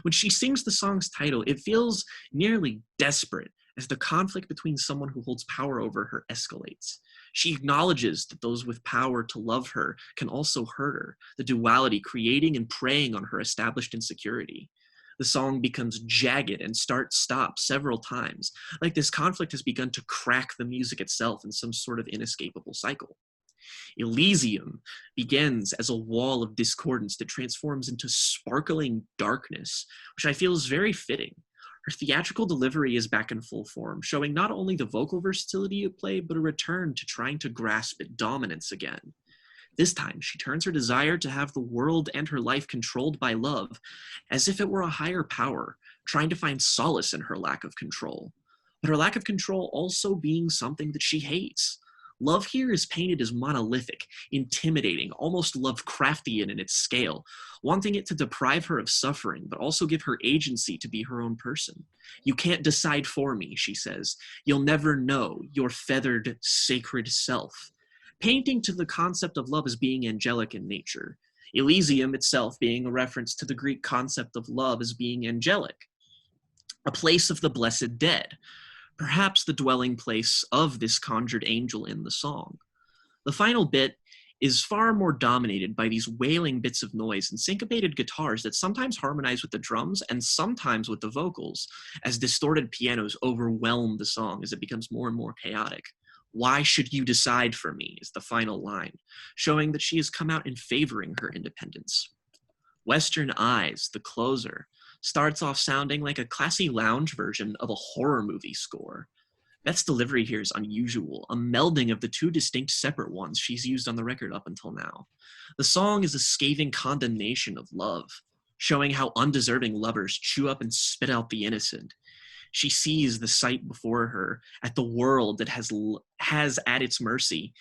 When she sings the song's title, it feels nearly desperate as the conflict between someone who holds power over her escalates. She acknowledges that those with power to love her can also hurt her, the duality creating and preying on her established insecurity. The song becomes jagged and start-stop several times, like this conflict has begun to crack the music itself in some sort of inescapable cycle. Elysium begins as a wall of discordance that transforms into sparkling darkness, which I feel is very fitting. Her theatrical delivery is back in full form, showing not only the vocal versatility at play, but a return to trying to grasp at dominance again. This time, she turns her desire to have the world and her life controlled by love as if it were a higher power, trying to find solace in her lack of control. But her lack of control also being something that she hates. Love here is painted as monolithic, intimidating, almost Lovecraftian in its scale, wanting it to deprive her of suffering, but also give her agency to be her own person. "You can't decide for me," she says. "You'll never know your feathered, sacred self," painting to the concept of love as being angelic in nature. Elysium itself being a reference to the Greek concept of love as being angelic, a place of the blessed dead, perhaps the dwelling place of this conjured angel in the song. The final bit is far more dominated by these wailing bits of noise and syncopated guitars that sometimes harmonize with the drums and sometimes with the vocals, as distorted pianos overwhelm the song as it becomes more and more chaotic. "Why should you decide for me?" is the final line, showing that she has come out in favoring her independence. Western Eyes, the closer, starts off sounding like a classy lounge version of a horror movie score. Beth's delivery here is unusual, a melding of the two distinct separate ones she's used on the record up until now. The song is a scathing condemnation of love, showing how undeserving lovers chew up and spit out the innocent. She sees the sight before her at the world that has at its mercy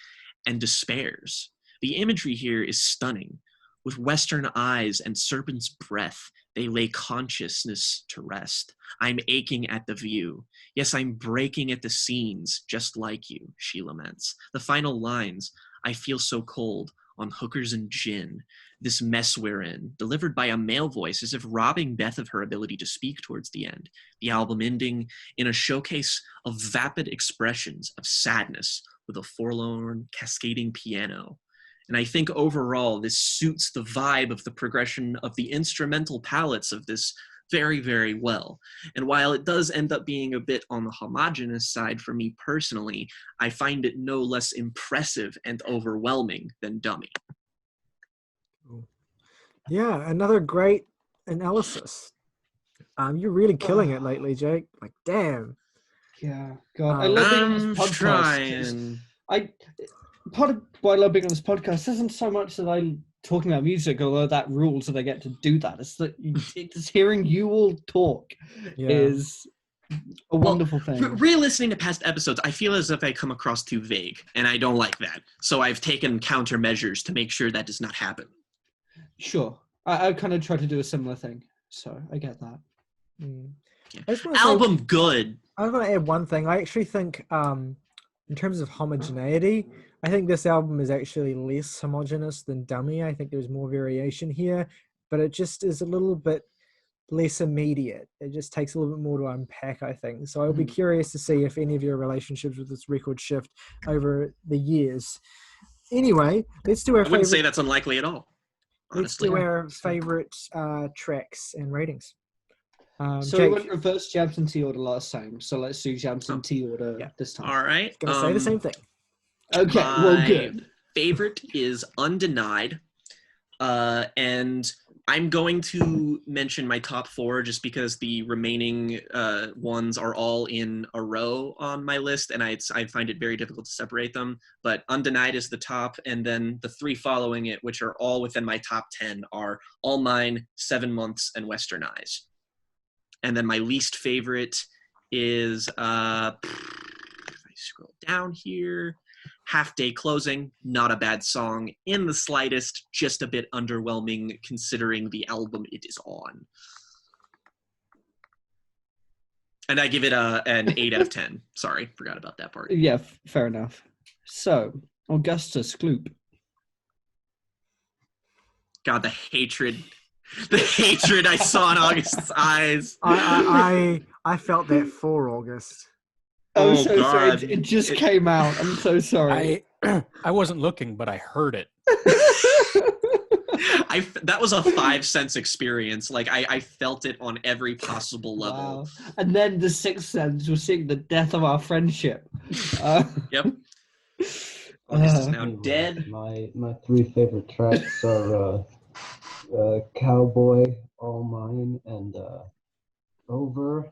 and despairs. The imagery here is stunning. With western eyes and serpent's breath, they lay consciousness to rest. I'm aching at the view. Yes, I'm breaking at the scenes, just like you, she laments. The final lines, "I feel so cold, on hookers and gin, this mess we're in," delivered by a male voice as if robbing Beth of her ability to speak towards the end. The album ending in a showcase of vapid expressions of sadness with a forlorn, cascading piano. And I think overall, this suits the vibe of the progression of the instrumental palettes of this very, very well. And while it does end up being a bit on the homogenous side for me personally, I find it no less impressive and overwhelming than Dummy. Yeah, another great analysis. You're really killing it lately, Jake. Like, damn. Yeah, God, I love being on I'm this podcast. 'Cause part of why I love being on this podcast isn't so much that I'm talking about music, although that rules that I get to do that. It's that it's hearing you all talk is a wonderful thing. Re-listening to past episodes, I feel as if I come across too vague, and I don't like that. So I've taken countermeasures to make sure that does not happen. Sure, I kind of try to do a similar thing, so I get that. Yeah. I just wanna Album say, good. I was going to add one thing. I actually think, in terms of homogeneity, I think this album is actually less homogeneous than Dummy. I think there's more variation here, but it just is a little bit less immediate. It just takes a little bit more to unpack, I think. So I'll be curious to see if any of your relationships with this record shift over the years. Anyway, let's do our I wouldn't say that's unlikely at all. Let's Honestly. do our favorite tracks and ratings. So Jake, we went reverse jabs in T order last time, so let's do jabs in T order this time. All right. gonna say the same thing. Okay, well, good. Favorite is Undenied, and I'm going to mention my top four just because the remaining ones are all in a row on my list, and I find it very difficult to separate them. But Undenied is the top, and then the three following it, which are all within my top 10, are All Mine, 7 Months, and Western Eyes. And then my least favorite is, if I scroll down here, Half Day Closing. Not a bad song in the slightest, just a bit underwhelming considering the album it is on. And I give it an 8 out of 10. Sorry, forgot about that part. Yeah, fair enough. So, Augustus Gloop. God, the hatred I saw in August's eyes. I felt that for August. Oh, Oh, so God. sorry. It just came out. I'm so sorry. I wasn't looking, but I heard it. That was a 5 sense experience. Like I felt it on every possible level. Wow. And then the sixth sense was seeing the death of our friendship. Yep. August is now dead. My three favorite tracks are Cowboy, All Mine, and Over.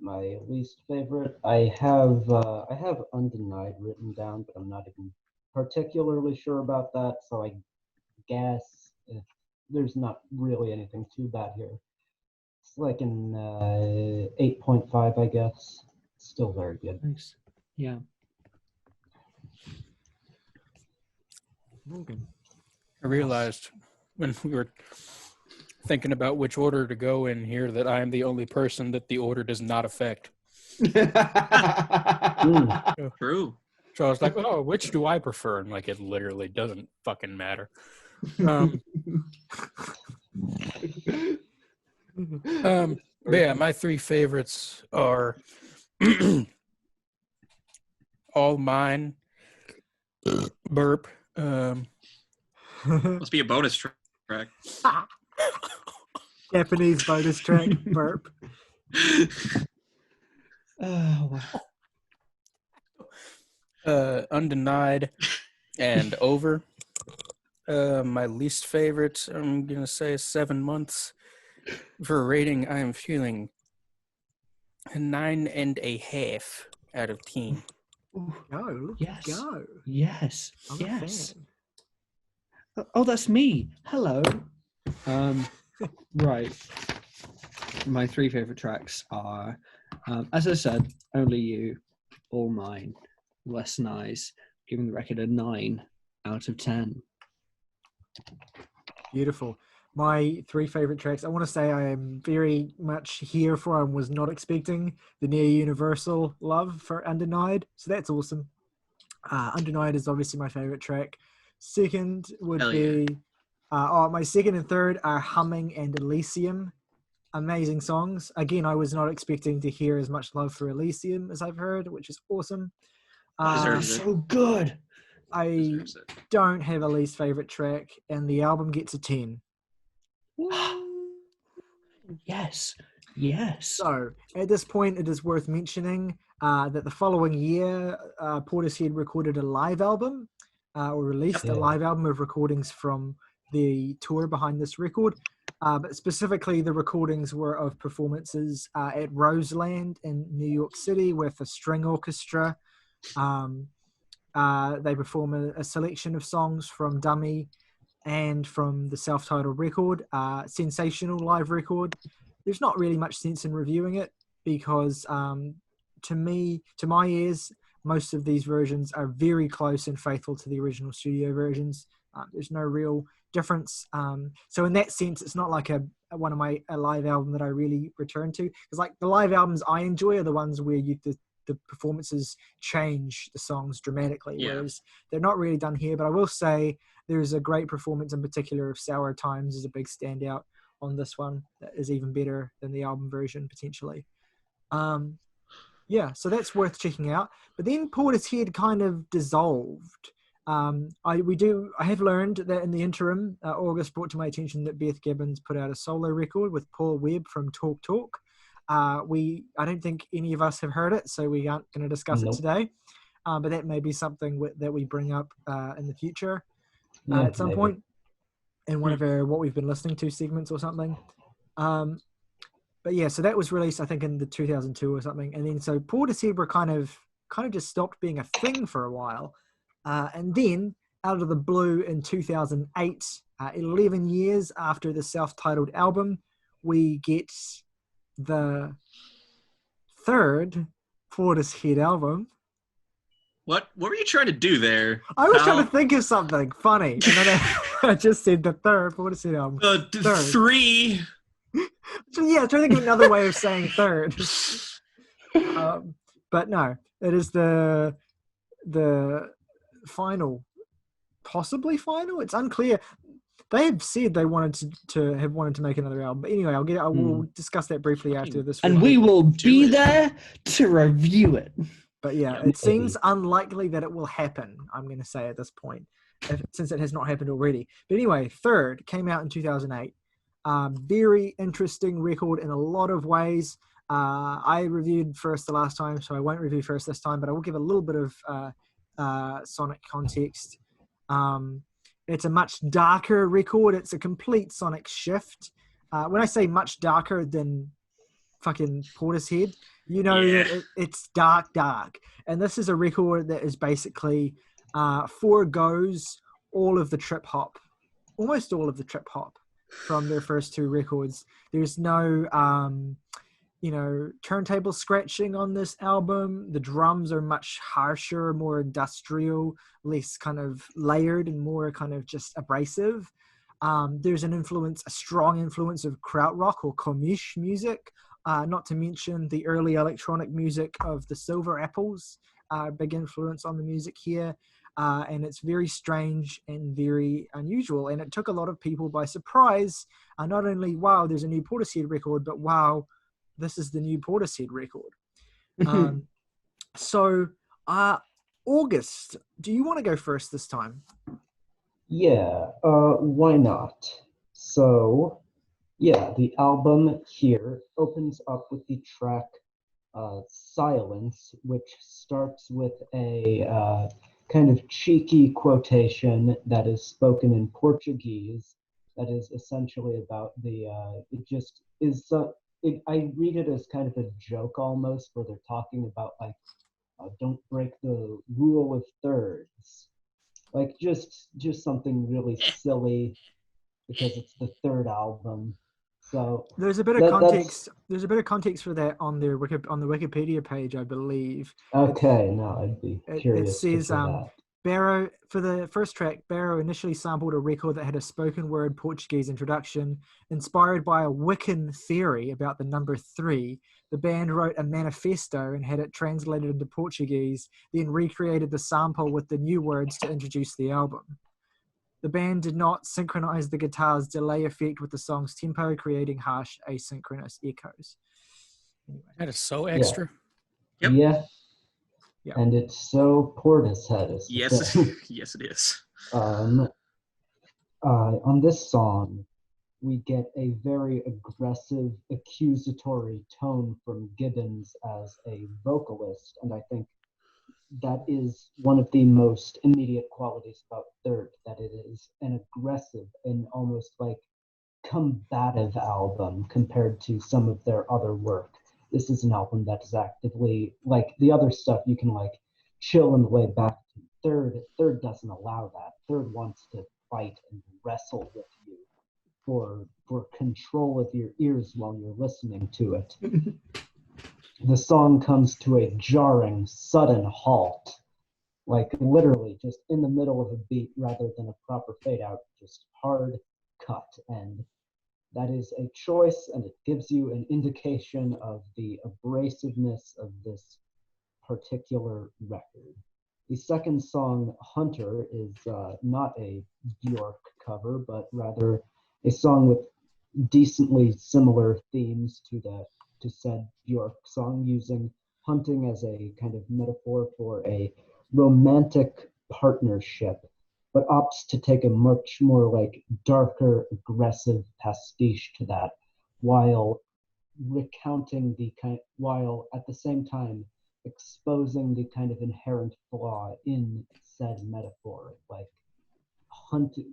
My least favorite, I have Undenied written down, but I'm not even particularly sure about that. So I guess there's not really anything too bad here. It's like an 8.5, I guess. Still very good. Nice. Yeah. I realized when we were thinking about which order to go in here that I am the only person that the order does not affect. True. So I was like, oh, which do I prefer? And like, it literally doesn't fucking matter. But yeah, my three favorites are All Mine, Burp, Must be a bonus track. Japanese bonus track, burp. Oh, wow. Undenied and Over. My least favorite, I'm going to say 7 months. For a rating, I am feeling a 9.5 out of 10. Ooh, Go, look yes. go. Yes. I'm yes. a fan. Oh, that's me. Hello. Right. My 3 favorite tracks are, as I said, Only You, All Mine, Less Nice, giving the record a 9 out of 10. Beautiful. My 3 favorite tracks. I want to say I am very much here for and was not expecting the near universal love for Undenied. So that's awesome. Undenied is obviously my favorite track. Second would Hell be my second and third are Humming and Elysium. Amazing songs. Again, I was not expecting to hear as much love for Elysium as I've heard, which is awesome. Deserves it. So good. I Deserves it. don't have a least favorite track, and the album gets a 10. Yes. Yes. So at this point, it is worth mentioning that the following year, Portishead recorded a live album, or released a live album of recordings from the tour behind this record. But specifically, the recordings were of performances at Roseland in New York City with a string orchestra. They perform a selection of songs from Dummy and from the self-titled record. Sensational live record. There's not really much sense in reviewing it because to my ears, most of these versions are very close and faithful to the original studio versions. There's no real difference. So in that sense, it's not like a live album that I really return to, because like the live albums I enjoy are the ones where the performances change the songs dramatically, whereas they're not really done here. But I will say there's a great performance in particular of Sour Times is a big standout on this one that is even better than the album version potentially. So that's worth checking out. But then Portishead kind of dissolved. I have learned that in the interim, August brought to my attention that Beth Gibbons put out a solo record with Paul Webb from Talk Talk. I don't think any of us have heard it, so we aren't going to discuss it today. But that may be something that we bring up in the future at some point in one of our What We've Been Listening To segments or something. But yeah, so that was released, I think, in the 2002 or something. And then so Portishead were kind of just stopped being a thing for a while. And then out of the blue in 2008, 11 years after the self-titled album, we get the third Portishead album. What were you trying to do there? I was trying to think of something funny, and then I just said the third Portishead album. Third. 3. So yeah, I was trying to think of another way of saying third. But no, it is the final, possibly final. It's unclear. They have said they wanted to make another album. But anyway, I will discuss that briefly after this. And we will be there to review it. But yeah, it seems unlikely that it will happen, I'm going to say at this point, since it has not happened already. But anyway, third came out in 2008. Very interesting record in a lot of ways. I reviewed first the last time, so I won't review first this time, but I will give a little bit of sonic context. It's a much darker record. It's a complete sonic shift. When I say much darker than fucking Portishead, that it's dark. And this is a record that is basically forgoes almost all of the trip hop from their first 2 records. There's no turntable scratching on this album. The drums are much harsher, more industrial, less kind of layered and more kind of just abrasive. There's a strong influence of krautrock or komish music, not to mention the early electronic music of the Silver Apples, big influence on the music here. And it's very strange and very unusual. And it took a lot of people by surprise. Not only, wow, there's a new Portishead record, but wow, this is the new Portishead record. So, August, do you want to go first this time? Yeah, why not? So, yeah, the album here opens up with the track Silence, which starts with a kind of cheeky quotation that is spoken in Portuguese that is essentially about it just is, I read it as kind of a joke almost, where they're talking about, like, don't break the rule of thirds. Like, just something really silly because it's the third album. So There's a bit of that's context. There's a bit of context for that on their on the Wikipedia page, I believe. okay. No, I'd be It curious to says hear that. Barrow, for the first track, Barrow initially sampled a record that had a spoken word Portuguese introduction. Inspired by a Wiccan theory about the number 3, the band wrote a manifesto and had it translated into Portuguese, then recreated the sample with the new words to introduce the album. The band did not synchronize the guitar's delay effect with the song's tempo, creating harsh asynchronous echoes. Anyway. That is so extra. Yep. Yeah. Yeah. And it's so Portishead is the Yes, thing. yes, it is. On this song, we get a very aggressive, accusatory tone from Gibbons as a vocalist, and I think that is one of the most immediate qualities about Third, that it is an aggressive and almost like combative album compared to some of their other work. This is an album that is actively, like the other stuff you can like chill and lay back to. Third doesn't allow that. Third wants to fight and wrestle with you for control of your ears while you're listening to it. The song comes to a jarring, sudden halt, like literally just in the middle of a beat rather than a proper fade out, just hard cut. And that is a choice, and it gives you an indication of the abrasiveness of this particular record. The second song, Hunter, is not a Bjork cover, but rather a song with decently similar themes to said Bjork song, using hunting as a kind of metaphor for a romantic partnership, but opts to take a much more like darker, aggressive pastiche to that, while recounting while at the same time exposing the kind of inherent flaw in said metaphor, like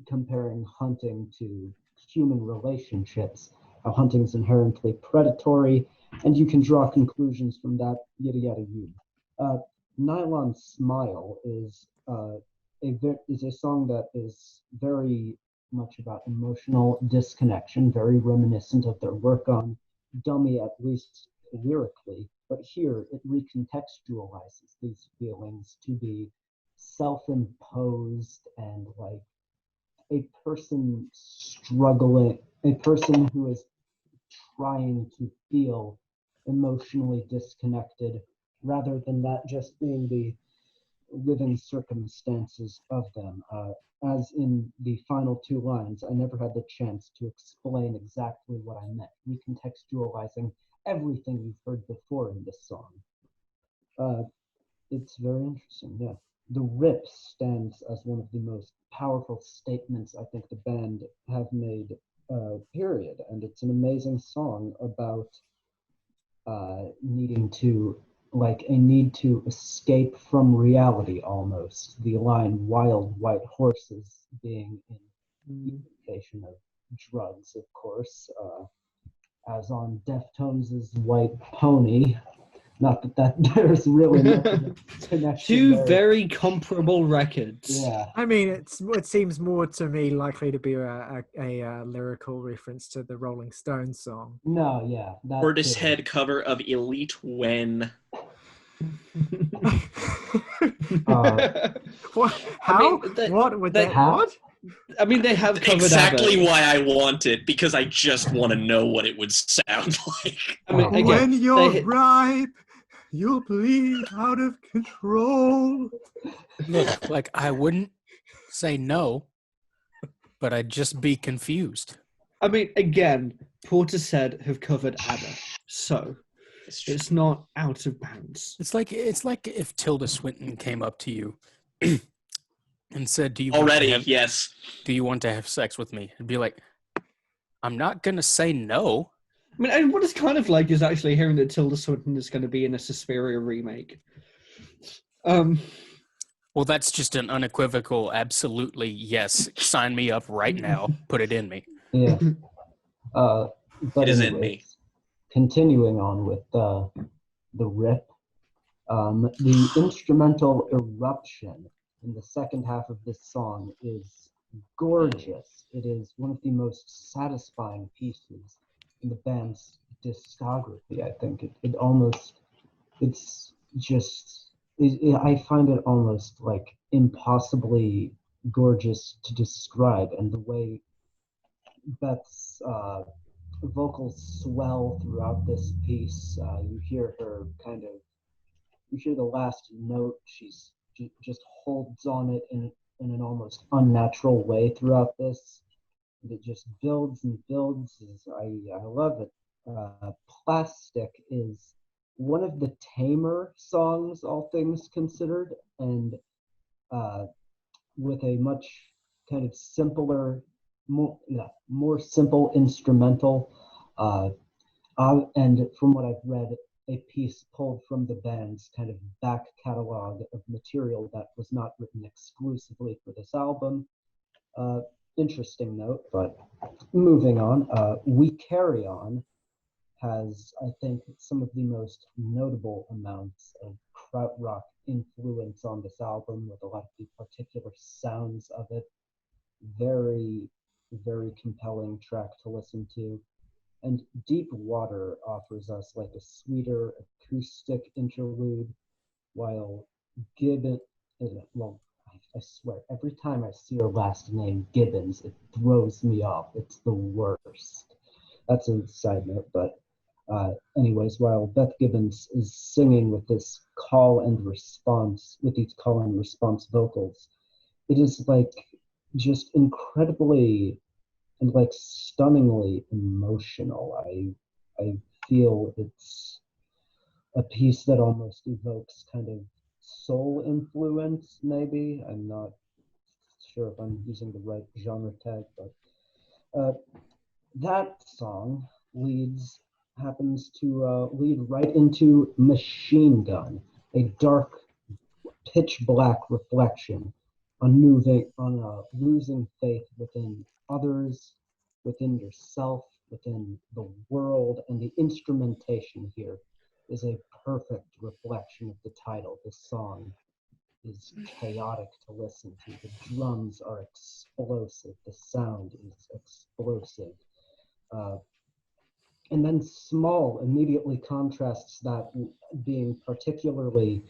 comparing hunting to human relationships, how hunting is inherently predatory, and you can draw conclusions from that, yada yada yada. Nylon Smile is a song that is very much about emotional disconnection, very reminiscent of their work on Dummy, at least lyrically. But here it recontextualizes these feelings to be self-imposed and like a person struggling, a person who is trying to feel emotionally disconnected, rather than that just being the living circumstances of them. As in the final two lines, I never had the chance to explain exactly what I meant, recontextualizing everything you've heard before in this song. It's very interesting, yeah. The Rip stands as one of the most powerful statements I think the band have made, period. And it's an amazing song about needing to, like, a need to escape from reality almost. The line "wild white horses" being an indication of drugs, of course, as on Deftones' White Pony. Not that there's really much of a connection Two there. very comparable records. Yeah. I mean, it seems more to me likely to be a lyrical reference to the Rolling Stones song. No, yeah. That Portishead cover of Elite When. What? How? they- what would they- that? How? What? I mean, they have covered Exactly ABBA. why I want it, because I just want to know what it would sound like. I mean, again, When you're they- ripe, you'll bleed out of control. Look, like I wouldn't say no, but I'd just be confused. I mean, again, Portishead have covered ABBA, so it's not out of bounds. It's like if Tilda Swinton came up to you and said, "Do you Already, want to have, yes. do you want to have sex with me?" I'd be like, "I'm not gonna say no." I mean, and what it's kind of like is actually hearing that Tilda Swinton is going to be in a Suspiria remake. Well, that's just an unequivocal, absolutely yes. Sign me up right now. Put it in me. Yeah. But It is in me. anyways, continuing on with the rip, the instrumental eruption in the second half of this song is gorgeous. It is one of the most satisfying pieces in the band's discography. I think I find it almost like impossibly gorgeous to describe, and the way Beth's vocals swell throughout this piece. You hear the last note. She's just holds on it in an almost unnatural way throughout this. And it just builds and builds. I love it. Plastic is one of the tamer songs, all things considered, and with a much kind of simpler, more simple instrumental. And from what I've read, a piece pulled from the band's kind of back catalog of material that was not written exclusively for this album. Interesting note, but moving on. We Carry On has, I think, some of the most notable amounts of krautrock influence on this album, with a lot of the particular sounds of it. Very, very compelling track to listen to. And Deep Water offers us like a sweeter acoustic interlude, while Gibbon, well, I swear, every time I see her last name, Gibbons, it throws me off. It's the worst. That's a side note, but anyways, while Beth Gibbons is singing with this call and response, with these call and response vocals, it is like just incredibly and like stunningly emotional. I feel it's a piece that almost evokes kind of soul influence, maybe. I'm not sure if I'm using the right genre tag, but that song happens to lead right into Machine Gun, a dark, pitch black reflection on losing faith within others, within yourself, within the world, and the instrumentation here is a perfect reflection of the title. The song is chaotic to listen to. The drums are explosive. The sound is explosive. And then Small immediately contrasts that, being particularly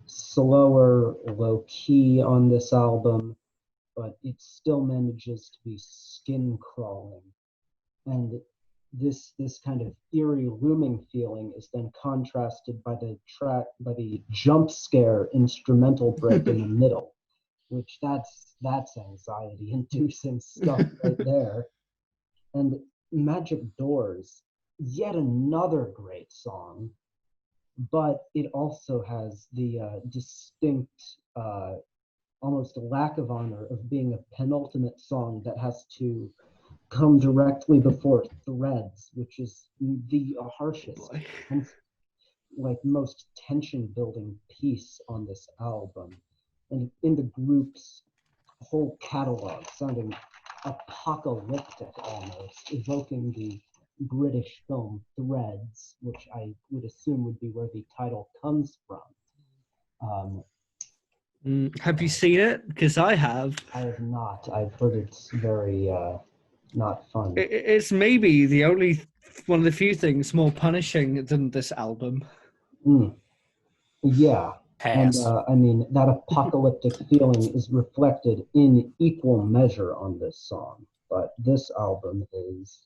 slower, low key on this album, but it still manages to be skin crawling. And this kind of eerie looming feeling is then contrasted by the jump scare instrumental break in the middle, which that's anxiety inducing stuff right there. And Magic Doors, yet another great song, but it also has the distinct, almost lack of honor of being a penultimate song that has to come directly before Threads, which is the harshest and like most tension building piece on this album. And in the group's whole catalog, sounding apocalyptic almost, evoking the British film Threads, which I would assume would be where the title comes from. Have you seen it? Because I have. I have not. I've heard it's very not fun. It's maybe the only one of the few things more punishing than this album. Yeah. Pass. And I mean, that apocalyptic feeling is reflected in equal measure on this song. But this album is,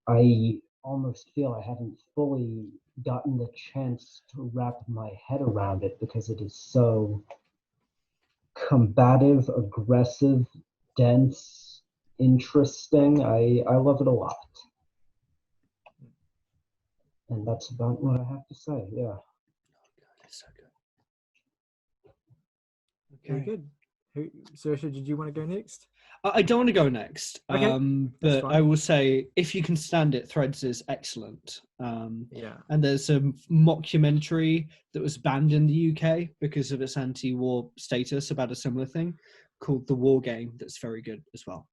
I almost feel I haven't fully gotten the chance to wrap my head around it, because it is so combative, aggressive, dense, interesting. I love it a lot. And that's about what I have to say, yeah. It's so good. Very good. Saoirse, did you want to go next? I don't want to go next, Okay, that's but fine. I will say, if you can stand it, Threads is excellent. Yeah. And there's a mockumentary that was banned in the UK because of its anti-war status about a similar thing, called The War Game. That's very good as well.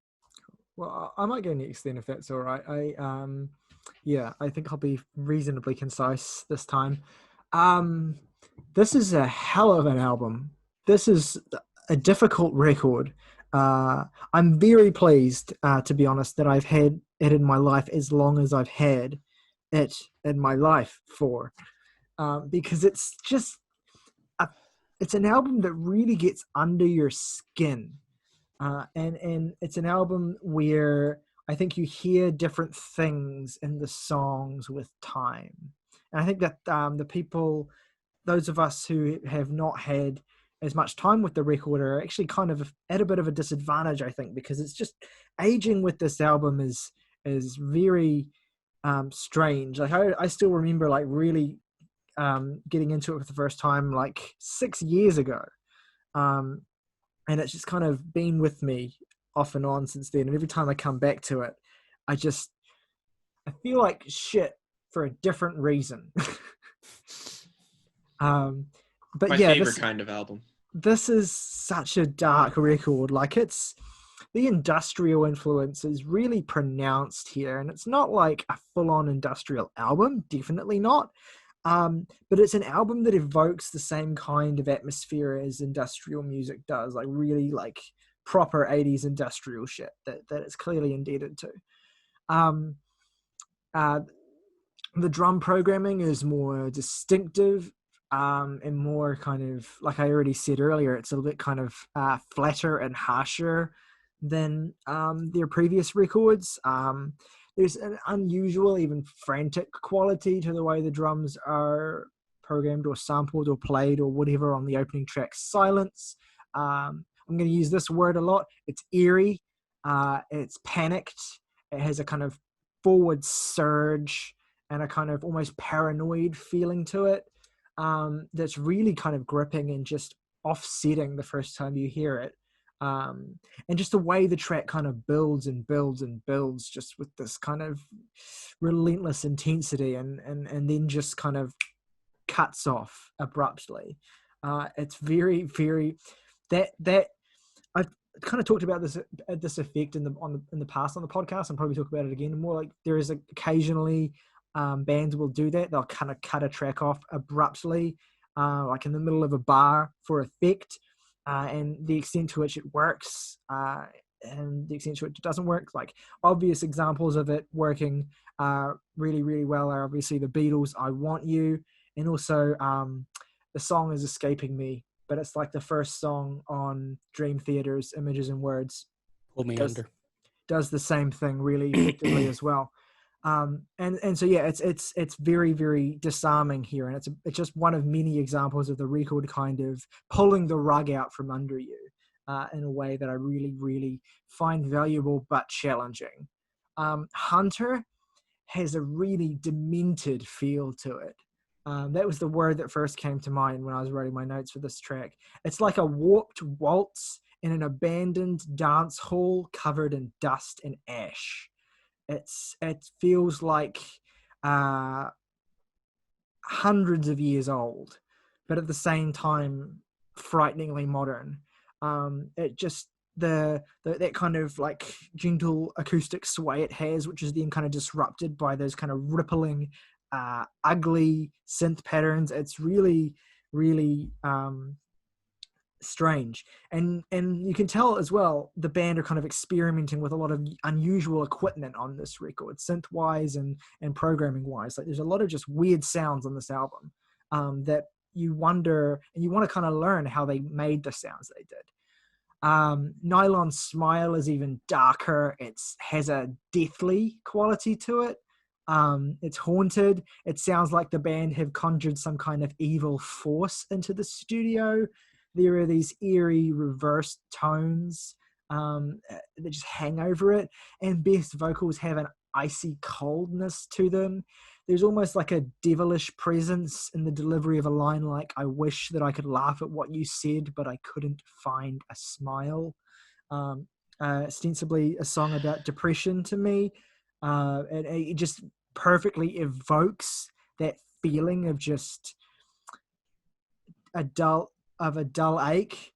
Well, I might go next then if that's all right. I think I'll be reasonably concise this time. This is a hell of an album. This is a difficult record. I'm very pleased, to be honest, that I've had it in my life as long as I've had it in my life for, because it's just it's an album that really gets under your skin. And it's an album where I think you hear different things in the songs with time. And I think that those of us who have not had as much time with the record are actually kind of at a bit of a disadvantage, I think, because it's just aging with this album is very strange. Like I still remember like really getting into it for the first time like 6 years ago. And it's just kind of been with me off and on since then. And every time I come back to it, I feel like shit for a different reason. But My yeah, favorite kind of album. this is such a dark record. Like the industrial influence is really pronounced here, and it's not like a full-on industrial album, definitely not. But it's an album that evokes the same kind of atmosphere as industrial music does, like really like proper 80s industrial shit that it's clearly indebted to. The drum programming is more distinctive, and more kind of, like I already said earlier, it's a little bit kind of flatter and harsher than their previous records. There's an unusual, even frantic quality to the way the drums are programmed or sampled or played or whatever on the opening track, Silence. I'm going to use this word a lot. It's eerie. It's panicked. It has a kind of forward surge and a kind of almost paranoid feeling to it, that's really kind of gripping and just offsetting the first time you hear it. And just the way the track kind of builds and builds and builds just with this kind of relentless intensity and then just kind of cuts off abruptly. It's very, very that I've kind of talked about this effect in the past on the podcast, and probably talk about it again more. Like there is occasionally bands will do that. They'll kind of cut a track off abruptly, like in the middle of a bar for effect. And the extent to which it works, and the extent to which it doesn't work. Like obvious examples of it working really, really well are obviously the Beatles' "I Want You," and also the song is escaping me, but it's like the first song on Dream Theater's "Images and Words." Pull me under. Does the same thing really effectively as well. And so yeah, it's very, very disarming here, and it's just one of many examples of the record kind of pulling the rug out from under you in a way that I really, really find valuable but challenging. Hunter has a really demented feel to it. That was the word that first came to mind when I was writing my notes for this track. It's like a warped waltz in an abandoned dance hall covered in dust and ash. It feels like hundreds of years old, but at the same time frighteningly modern. It just that kind of like gentle acoustic sway it has, which is then kind of disrupted by those kind of rippling, ugly synth patterns. It's really, really strange, and you can tell as well the band are kind of experimenting with a lot of unusual equipment on this record, synth wise and programming wise. Like there's a lot of just weird sounds on this album that you wonder and you want to kind of learn how they made the sounds they did. Nylon Smile is even darker. It has a deathly quality to it. It's haunted. It sounds like the band have conjured some kind of evil force into the studio. There are these eerie reversed tones that just hang over it, and Beth's vocals have an icy coldness to them. there's almost like a devilish presence in the delivery of a line like, I wish that I could laugh at what you said, but I couldn't find a smile. Ostensibly a song about depression to me. And it just perfectly evokes that feeling of just a dull ache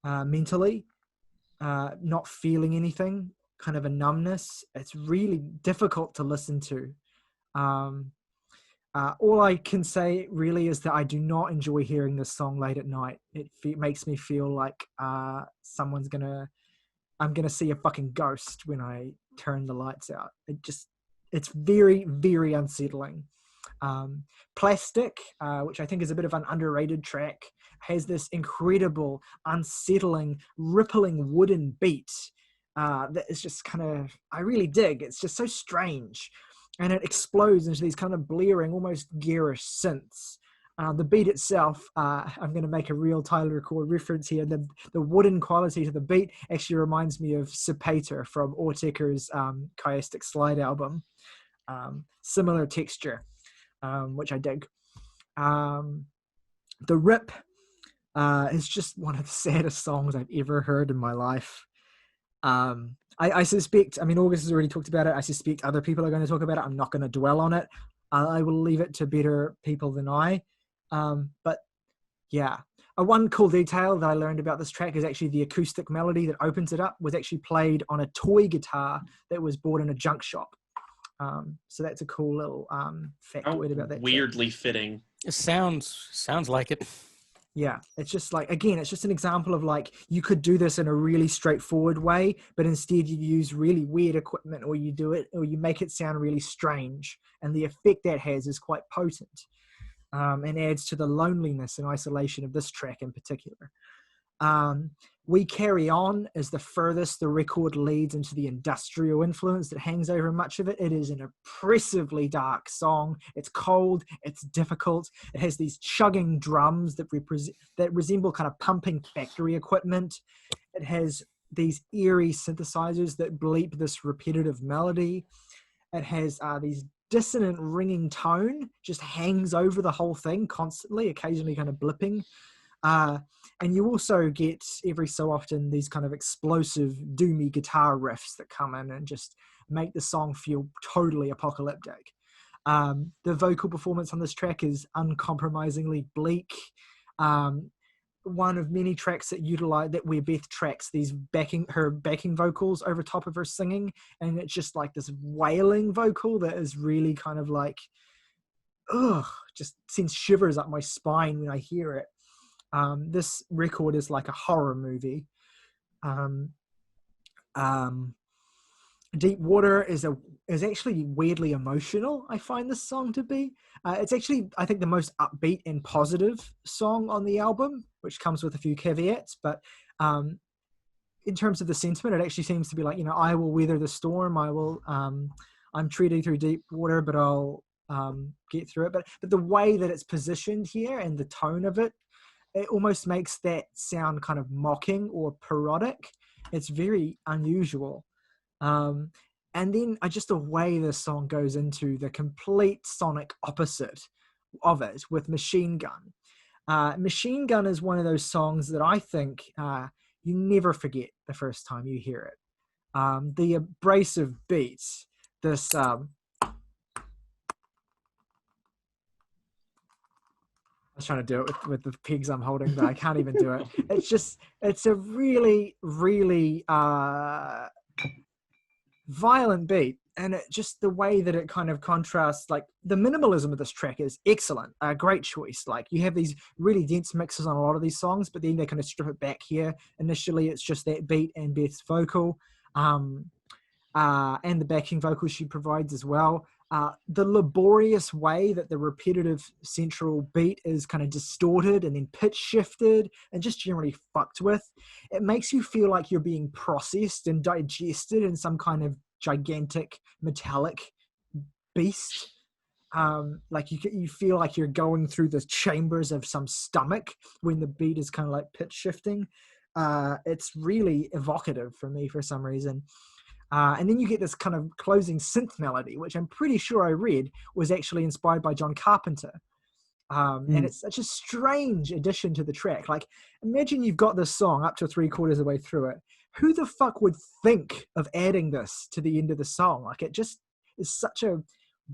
mentally, not feeling anything, kind of a numbness. It's really difficult to listen to. All I can say really is that I do not enjoy hearing this song late at night. It makes me feel like I'm gonna see a fucking ghost when I turn the lights out. It's very, very unsettling. Plastic, which I think is a bit of an underrated track, has this incredible, unsettling, rippling wooden beat that is just kind of, I really dig. It's just so strange. And it explodes into these kind of blaring, almost garish synths. The beat itself, I'm going to make a real Tyler Record reference here. The wooden quality to the beat actually reminds me of Sepater from Orteker's Chiastic Slide album. Similar texture, which I dig. The rip is just one of the saddest songs I've ever heard in my life. I suspect, I mean, August has already talked about it. I suspect other people are going to talk about it. I'm not going to dwell on it. I will leave it to better people than I. But yeah, one cool detail that I learned about this track is actually the acoustic melody that opens it up was actually played on a toy guitar that was bought in a junk shop. So that's a cool little factoid about that. Weirdly fitting. It sounds like it. Yeah, it's just like, again, it's just an example of like, you could do this in a really straightforward way, but instead you use really weird equipment, or you make it sound really strange. And the effect that has is quite potent, and adds to the loneliness and isolation of this track in particular. We Carry On is the furthest the record leads into the industrial influence that hangs over much of it. It is an oppressively dark song. It's cold, it's difficult. It has these chugging drums that resemble kind of pumping factory equipment. It has these eerie synthesizers that bleep this repetitive melody. It has these dissonant ringing tone, just hangs over the whole thing constantly, occasionally kind of blipping. And you also get every so often these kind of explosive, doomy guitar riffs that come in and just make the song feel totally apocalyptic. The vocal performance on this track is uncompromisingly bleak. One of many tracks where Beth tracks her backing vocals over top of her singing, and it's just like this wailing vocal that is really kind of like, just sends shivers up my spine when I hear it. This record is like a horror movie. Deep Water is actually weirdly emotional. I find this song to be. It's actually, I think, the most upbeat and positive song on the album, which comes with a few caveats. But in terms of the sentiment, it actually seems to be like, I will weather the storm. I'm treading through deep water, but I'll get through it. But the way that it's positioned here and the tone of it, it almost makes that sound kind of mocking or parodic. It's very unusual. And then just the way the song goes into the complete sonic opposite of it with Machine Gun. Machine Gun is one of those songs that I think you never forget the first time you hear it. The abrasive beats, this... I was trying to do it with the pigs I'm holding, but I can't even do it. It's a really, really violent beat. And just the way that it kind of contrasts, like the minimalism of this track is excellent. A great choice. Like you have these really dense mixes on a lot of these songs, but then they kind of strip it back here. Initially, it's just that beat and Beth's vocal, and the backing vocals she provides as well. The laborious way that the repetitive central beat is kind of distorted and then pitch shifted and just generally fucked with. It makes you feel like you're being processed and digested in some kind of gigantic metallic beast. Like you feel like you're going through the chambers of some stomach when the beat is kind of like pitch shifting. It's really evocative for me for some reason. And then you get this kind of closing synth melody, which I'm pretty sure I read was actually inspired by John Carpenter. And it's such a strange addition to the track. Like, imagine you've got this song up to 3/4 of the way through it. Who the fuck would think of adding this to the end of the song? Like, it just is such a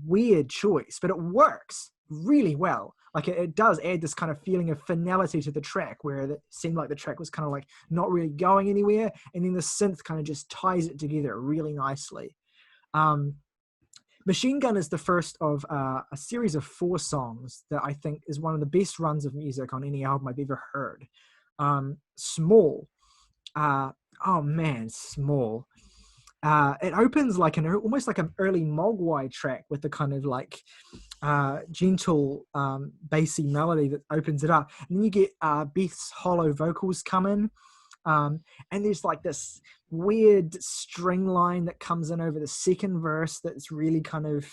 weird choice, but it works really well. Like, it does add this kind of feeling of finality to the track, where it seemed like the track was kind of like not really going anywhere, and then the synth kind of just ties it together really nicely. Machine Gun is the first of a series of 4 songs that I think is one of the best runs of music on any album I've ever heard. Small. Oh man, Small. It opens like almost like an early Mogwai track with the kind of like gentle bassy melody that opens it up. And then you get Beth's hollow vocals come in. And there's like this weird string line that comes in over the second verse that's really kind of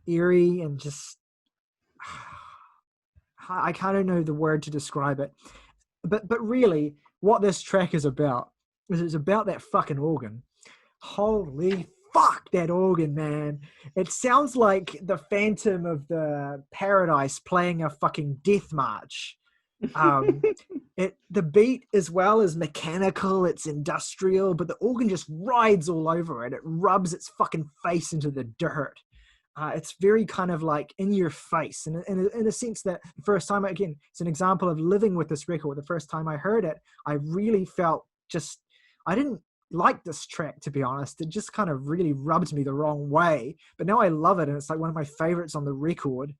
eerie and just I kind of know the word to describe it, but really what this track is about is it's about that fucking organ. Holy fuck, that organ, man. It sounds like the Phantom of the Paradise playing a fucking death march. The beat as well is mechanical, it's industrial, but the organ just rides all over it. It rubs its fucking face into the dirt. It's very kind of like in your face, and in a sense that the first time, again, it's an example of living with this record. The first time I heard it, I really felt I didn't like this track, to be honest. It just kind of really rubbed me the wrong way, but now I love it, and it's like one of my favorites on the record.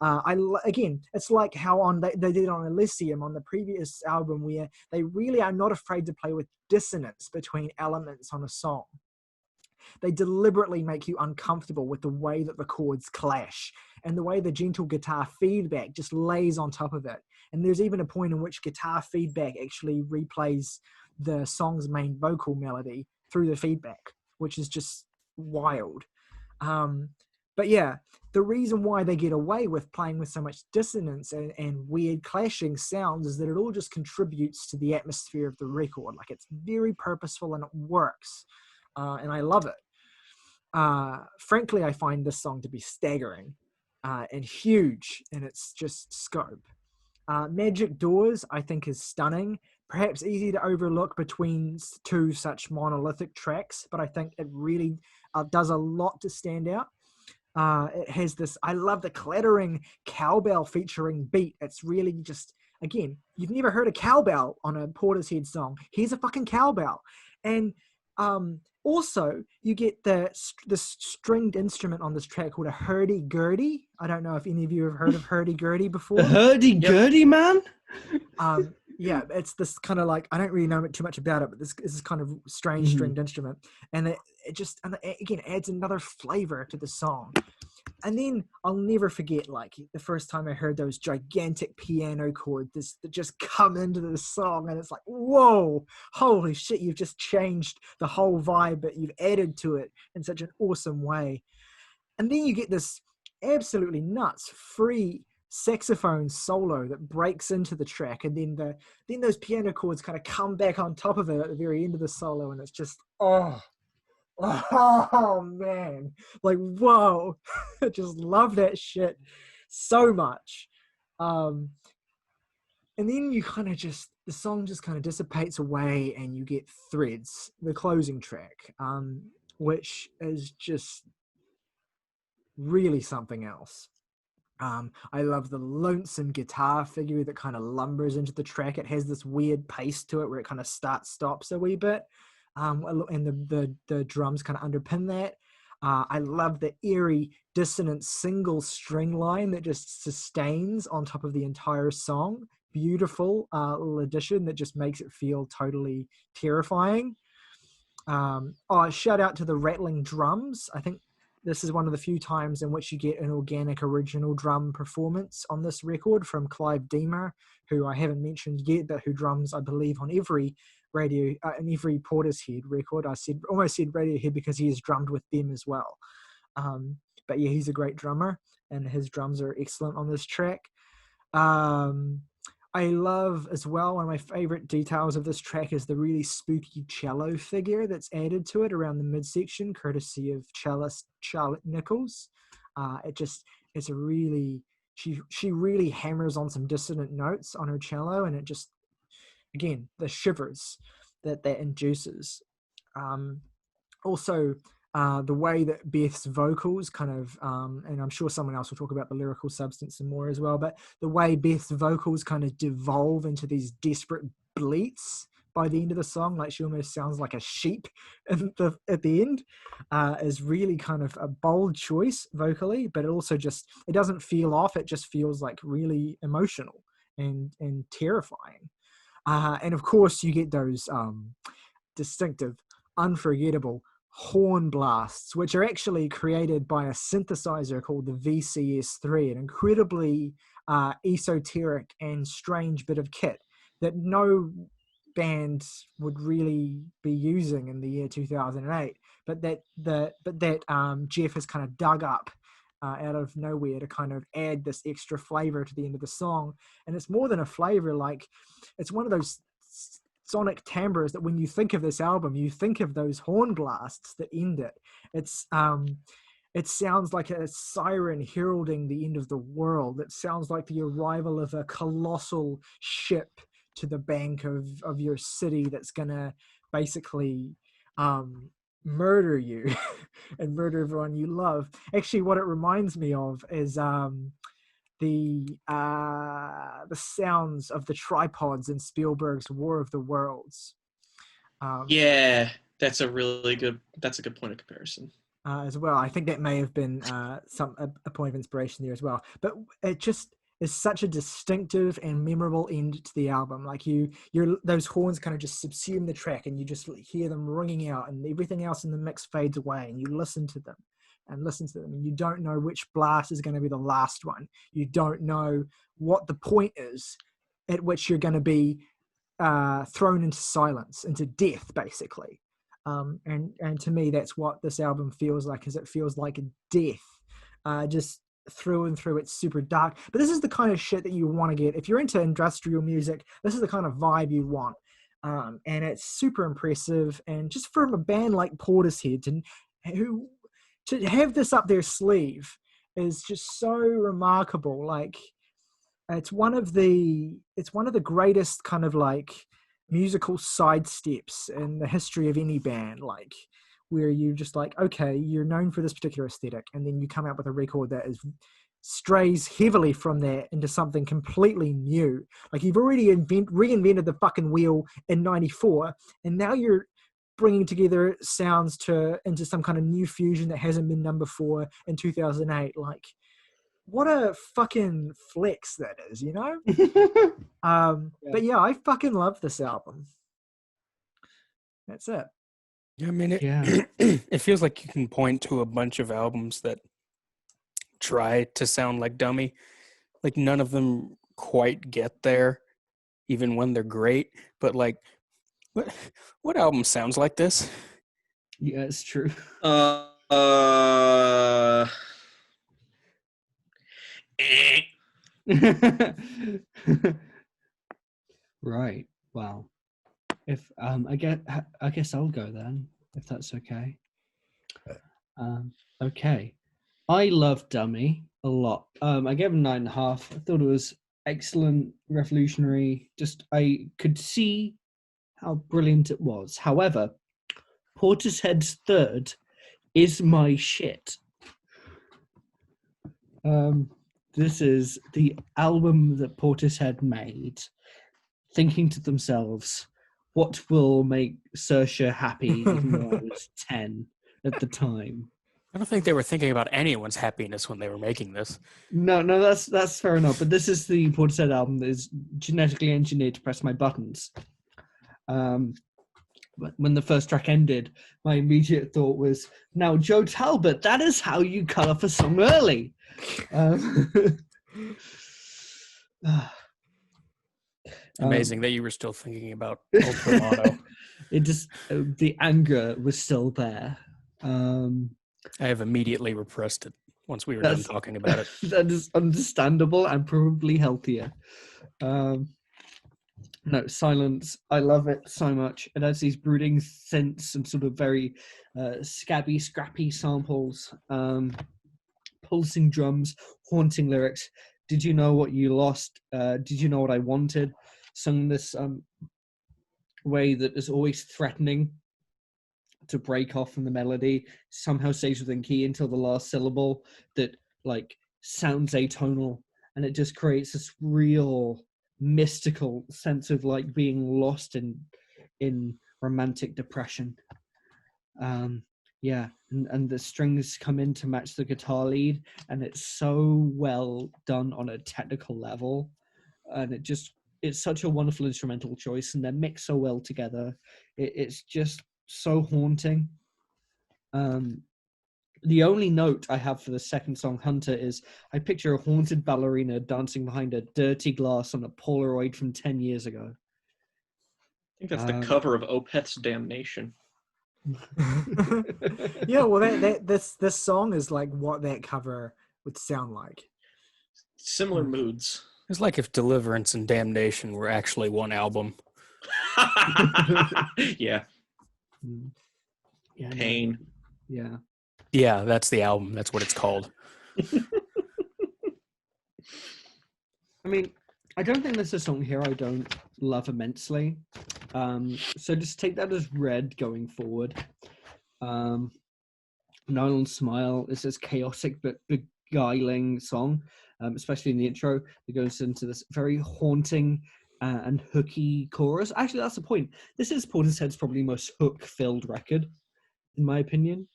Again, it's like how they did on Elysium on the previous album, where they really are not afraid to play with dissonance between elements on a song. They deliberately make you uncomfortable with the way that the chords clash and the way the gentle guitar feedback just lays on top of it. And there's even a point in which guitar feedback actually replays the song's main vocal melody through the feedback, which is just wild. But yeah, the reason why they get away with playing with so much dissonance and weird clashing sounds is that it all just contributes to the atmosphere of the record. Like, it's very purposeful and it works. And I love it. Frankly, I find this song to be staggering and huge in its just scope. Magic Doors, I think, is stunning. Perhaps easy to overlook between 2 such monolithic tracks, but I think it really does a lot to stand out. It has this, I love the clattering cowbell featuring beat. It's really just, again, you've never heard a cowbell on a Portishead song. Here's a fucking cowbell. And also, you get the stringed instrument on this track called a hurdy-gurdy. I don't know if any of you have heard of hurdy-gurdy before. The hurdy-gurdy, man? Yeah, it's this kind of like, I don't really know too much about it, but this is kind of strange stringed instrument. And it just, and again, adds another flavor to the song. And then I'll never forget, like, the first time I heard those gigantic piano chords that just come into the song, and it's like, whoa, holy shit, you've just changed the whole vibe, but you've added to it in such an awesome way. And then you get this absolutely nuts free saxophone solo that breaks into the track, and then those piano chords kind of come back on top of it at the very end of the solo, and it's just, oh man, like, whoa. I just love that shit so much. And then you kind of just, the song just kind of dissipates away, and you get Threads, the closing track, which is just really something else. I love the lonesome guitar figure that kind of lumbers into the track. It has this weird pace to it where it kind of stops a wee bit. And the drums kind of underpin that. I love the eerie, dissonant single string line that just sustains on top of the entire song. Beautiful little addition that just makes it feel totally terrifying. Shout out to the rattling drums. I think this is one of the few times in which you get an organic original drum performance on this record from Clive Deemer, who I haven't mentioned yet, but who drums, I believe, on every in every Portishead record. I almost said Radiohead because he has drummed with them as well. But yeah, he's a great drummer, and his drums are excellent on this track. I love as well, one of my favorite details of this track is the really spooky cello figure that's added to it around the midsection, courtesy of cellist Charlotte Nichols. It's a really, she really hammers on some dissonant notes on her cello, and it just, again, the shivers that induces. Also, the way that Beth's vocals kind of, and I'm sure someone else will talk about the lyrical substance and more as well, but the way Beth's vocals kind of devolve into these desperate bleats by the end of the song, like she almost sounds like a sheep at the end, is really kind of a bold choice vocally, but it also just, it doesn't feel off, it just feels like really emotional and terrifying. And of course you get those distinctive, unforgettable horn blasts, which are actually created by a synthesizer called the VCS3, an incredibly esoteric and strange bit of kit that no band would really be using in the year 2008, but that Jeff has kind of dug up out of nowhere to kind of add this extra flavor to the end of the song. And it's more than a flavor, like it's one of those sonic timbres that when you think of this album, you think of those horn blasts that end it. It sounds like a siren heralding the end of the world. It sounds like the arrival of a colossal ship to the bank of your city that's gonna basically murder you and murder everyone you love. Actually, what it reminds me of is the sounds of the tripods in Spielberg's War of the Worlds. Yeah, that's a good point of comparison. As well, I think that may have been a point of inspiration there as well. But it just is such a distinctive and memorable end to the album. Like those horns kind of just subsume the track, and you just hear them ringing out, and everything else in the mix fades away, and you listen to them. And you don't know which blast is going to be the last one. You don't know what the point is at which you're going to be thrown into silence, into death, basically. And to me, that's what this album feels like, is it feels like a death, just through and through. It's super dark, but this is the kind of shit that you want to get. If you're into industrial music, this is the kind of vibe you want. And it's super impressive. And just from a band like Portishead, to have this up their sleeve is just so remarkable. Like it's one of the greatest kind of like musical sidesteps in the history of any band, like where you just like, okay, you're known for this particular aesthetic, and then you come out with a record that strays heavily from that into something completely new. Like you've already reinvented the fucking wheel in 94, and now you're bringing together sounds into some kind of new fusion that hasn't been done before in 2008. Like, what a fucking flex that is, you know? But yeah, I fucking love this album. That's it. Yeah, I mean, Yeah. it feels like you can point to a bunch of albums that try to sound like Dummy. Like none of them quite get there, even when they're great. But like, what album sounds like this? Yeah, it's true. Right. Well, if I guess I'll go then, if that's okay. Okay. I love Dummy a lot. I gave him 9.5. I thought it was excellent, revolutionary. Just I could see how brilliant it was. However, Portishead's third is my shit. This is the album that Portishead made, thinking to themselves, what will make Saoirse happy, even though I was 10 at the time. I don't think they were thinking about anyone's happiness when they were making this. No, that's fair enough. But this is the Portishead album that is genetically engineered to press my buttons. But when the first track ended, my immediate thought was, now, Joe Talbot, that is how you cut off a song early. Amazing that you were still thinking about Ultramono. It just, the anger was still there. I have immediately repressed it once we were done talking about it. That is understandable and probably healthier. No, Silence. I love it so much. It has these brooding synths and sort of very scabby, scrappy samples, pulsing drums, haunting lyrics. Did you know what you lost? Did you know what I wanted? Sung this way that is always threatening to break off from the melody, somehow stays within key until the last syllable that like sounds atonal, and it just creates this real mystical sense of like being lost in romantic depression. Yeah, and the strings come in to match the guitar lead, and it's so well done on a technical level, and it's such a wonderful instrumental choice, and they're mixed so well together. It's just so haunting. The only note I have for the second song, Hunter, is I picture a haunted ballerina dancing behind a dirty glass on a Polaroid from 10 years ago. I think that's the cover of Opeth's Damnation. Yeah, well, this song is like what that cover would sound like. Similar moods. It's like if Deliverance and Damnation were actually one album. Yeah. Yeah, Pain. Yeah. Yeah, that's the album. That's what it's called. I mean, I don't think there's a song here I don't love immensely. So just take that as read going forward. Nylon Smile is this chaotic but beguiling song, especially in the intro. It goes into this very haunting and hooky chorus. Actually, that's the point. This is Portishead's probably most hook-filled record, in my opinion.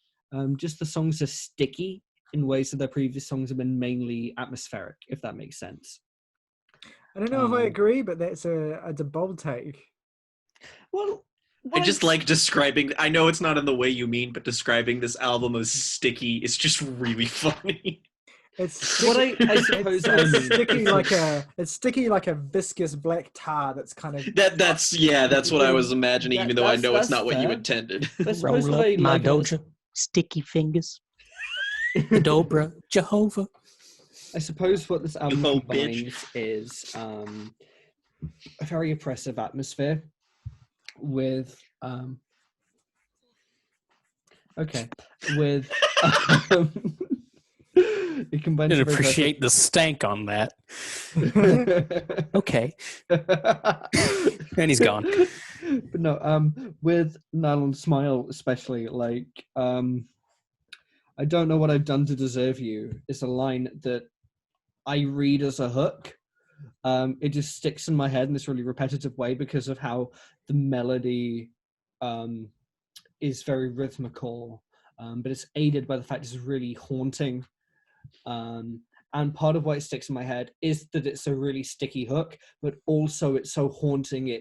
Just the songs are sticky in ways that their previous songs have been mainly atmospheric, if that makes sense. I don't know if I agree, but that's a bold take. Well, I just like describing, I know it's not in the way you mean, but describing this album as sticky is just really funny. It's what I suppose I mean. It's sticky like a viscous black tar that's kind of that's what I was imagining, even though I know it's not what you fair. intended. I suppose Roll what up I my like doja, sticky fingers, the dobra, Jehovah. I suppose what this album Oh, combines is a very oppressive atmosphere with it combines I a didn't very appreciate the stank on that. Okay. And he's gone. But no, with Nylon Smile especially, like I don't know what I've done to deserve you is a line that I read as a hook. It just sticks in my head in this really repetitive way because of how the melody is very rhythmical, but it's aided by the fact it's really haunting. And part of why it sticks in my head is that it's a really sticky hook, but also it's so haunting.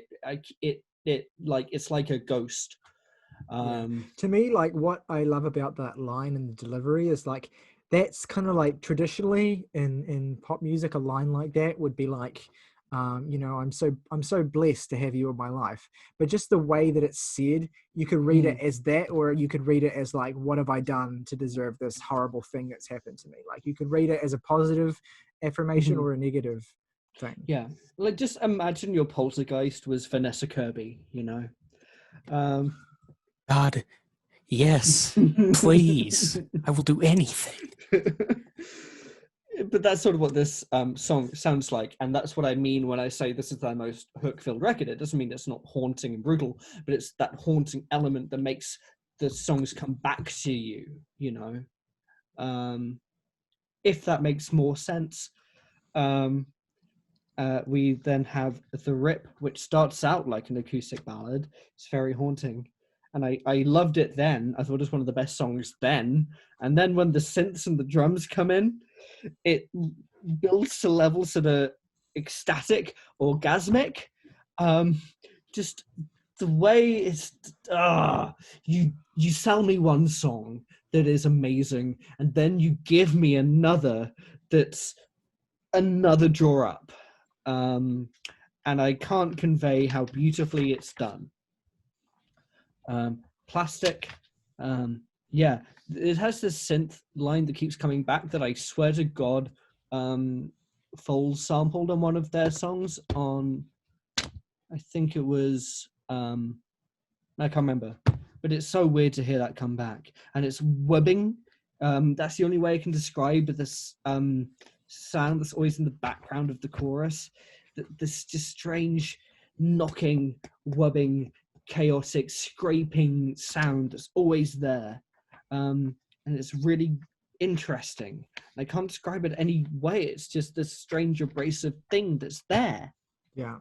It's like a ghost. To me, like what I love about that line and the delivery is like that's kind of like traditionally in pop music, a line like that would be like, I'm so blessed to have you in my life. But just the way that it's said, you could read it as that, or you could read it as like, what have I done to deserve this horrible thing that's happened to me? Like you could read it as a positive affirmation or a negative thing. Yeah, like just imagine your poltergeist was Vanessa Kirby, God, yes, please. I will do anything. But that's sort of what this song sounds like, and that's what I mean when I say this is their most hook-filled record. It doesn't mean it's not haunting and brutal, but it's that haunting element that makes the songs come back to you, if that makes more sense. We then have The Rip, which starts out like an acoustic ballad. It's very haunting. And I loved it then. I thought it was one of the best songs then. And then when the synths and the drums come in, it builds to levels that are ecstatic, orgasmic. Just the way it's... you sell me one song that is amazing, and then you give me another that's another draw up. And I can't convey how beautifully it's done. Plastic, it has this synth line that keeps coming back that I swear to God Foles sampled on one of their songs on I think it was I can't remember, but it's so weird to hear that come back, and it's wubbing. That's the only way I can describe this sound that's always in the background of the chorus. This just strange knocking, wubbing, chaotic, scraping sound that's always there, and it's really interesting. I can't describe it any way. It's just this strange abrasive thing that's there. Yeah.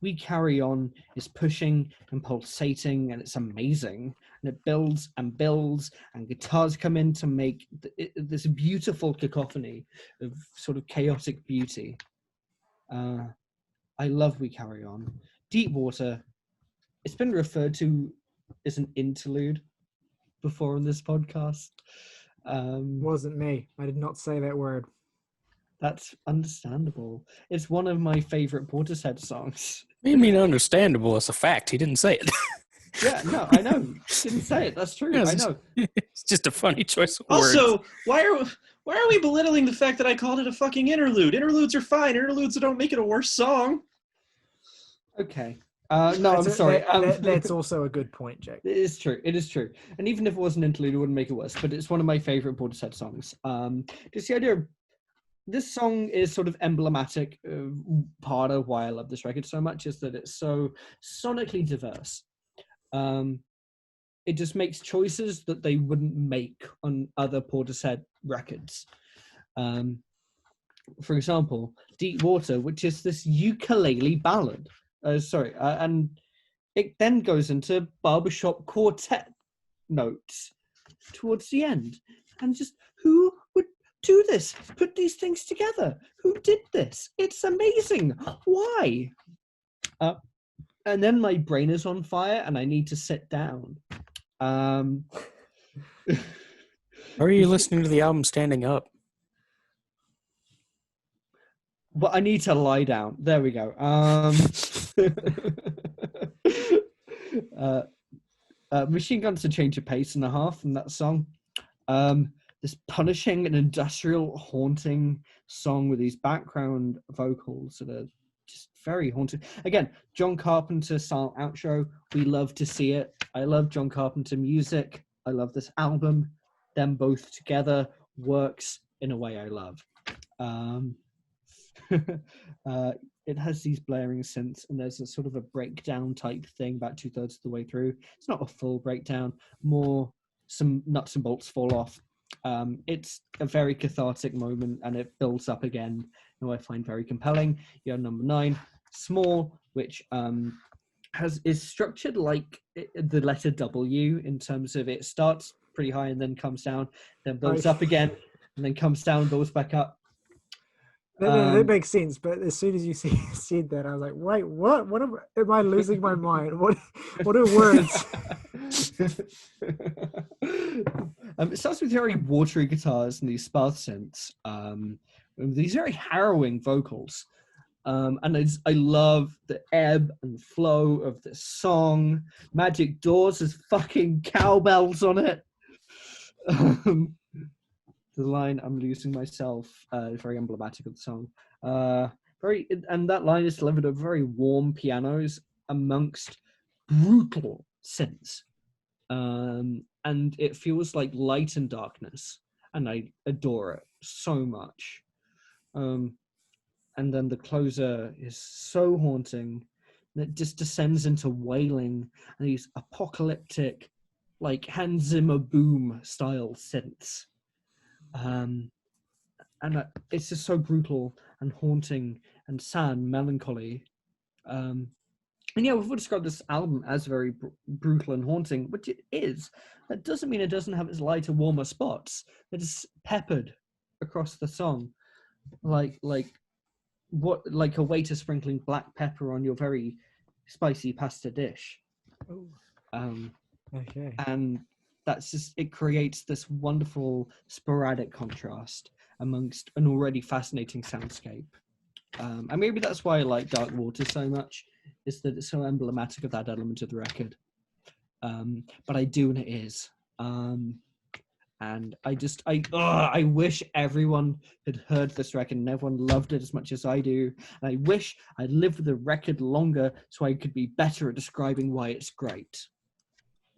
We Carry On is pushing and pulsating, and it's amazing. And it builds and builds, and guitars come in to make this beautiful cacophony of sort of chaotic beauty. I love We Carry On. Deep Water, it's been referred to as an interlude before on this podcast. Wasn't me. I did not say that word. That's understandable. It's one of my favorite Portishead songs. I mean, understandable. It's a fact. He didn't say it. Yeah, no, I know. Didn't say it. That's true. Yeah, I know. It's just a funny choice of words. Also, why are we belittling the fact that I called it a fucking interlude? Interludes are fine. Interludes don't make it a worse song. Okay. No, I'm sorry. That's also a good point, Jake. It is true. It is true. And even if it was an interlude, it wouldn't make it worse. But it's one of my favorite Portishead songs. Just the idea of this song is sort of emblematic of part of why I love this record so much, is that it's so sonically diverse. It just makes choices that they wouldn't make on other Portishead records. For example, Deep Water, which is this ukulele ballad. And it then goes into barbershop quartet notes towards the end. And just, who would do this? Put these things together? Who did this? It's amazing. Why? And then my brain is on fire and I need to sit down. Or are you listening to the album standing up? But I need to lie down. There we go. Machine Gun's to change of pace and a half in that song. This punishing and industrial haunting song with these background vocals that are just very haunting. Again, John Carpenter style outro. We love to see it. I love John Carpenter music. I love this album. Them both together works in a way I love. It has these blaring synths, and there's a sort of a breakdown type thing about 2/3 of the way through. It's not a full breakdown, more some nuts and bolts fall off. It's a very cathartic moment, and it builds up again, and I find very compelling. You have number 9, Small, which is structured like the letter W in terms of it starts pretty high and then comes down, then builds up again, and then comes down, builds back up. That makes sense, but as soon as you said that, I was like, "Wait, what? What am I losing my mind? What are words?" It starts with very watery guitars and these sparse synths. These very harrowing vocals, and I love the ebb and flow of this song. Magic Doors has fucking cowbells on it. The line "I'm losing myself" is very emblematic of the song. And that line is delivered over very warm pianos amongst brutal synths, and it feels like light and darkness, and I adore it so much. And then the closer is so haunting that it just descends into wailing and these apocalyptic, like Hans Zimmer boom style synths. And it's just so brutal and haunting and sad and melancholy. And yeah, we've described this album as very brutal and haunting, which it is. That doesn't mean it doesn't have its lighter, warmer spots. It is peppered across the song, like a waiter sprinkling black pepper on your very spicy pasta dish. Okay. And that's just, it creates this wonderful sporadic contrast amongst an already fascinating soundscape. And maybe that's why I like Dark Water so much, is that it's so emblematic of that element of the record. But I do, and it is. And I wish everyone had heard this record and everyone loved it as much as I do. And I wish I'd lived with the record longer so I could be better at describing why it's great.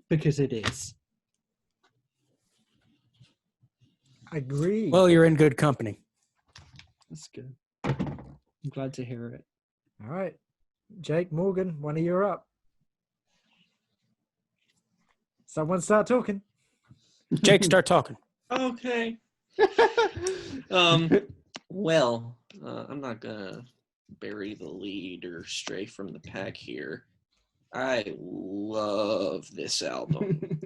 Because it is. Agree. Well, you're in good company. That's good. I'm glad to hear it. All right. Jake, Morgan, one of you are up. Someone start talking. Jake, start talking. Okay. Well, I'm not gonna bury the lead or stray from the pack here. I love this album.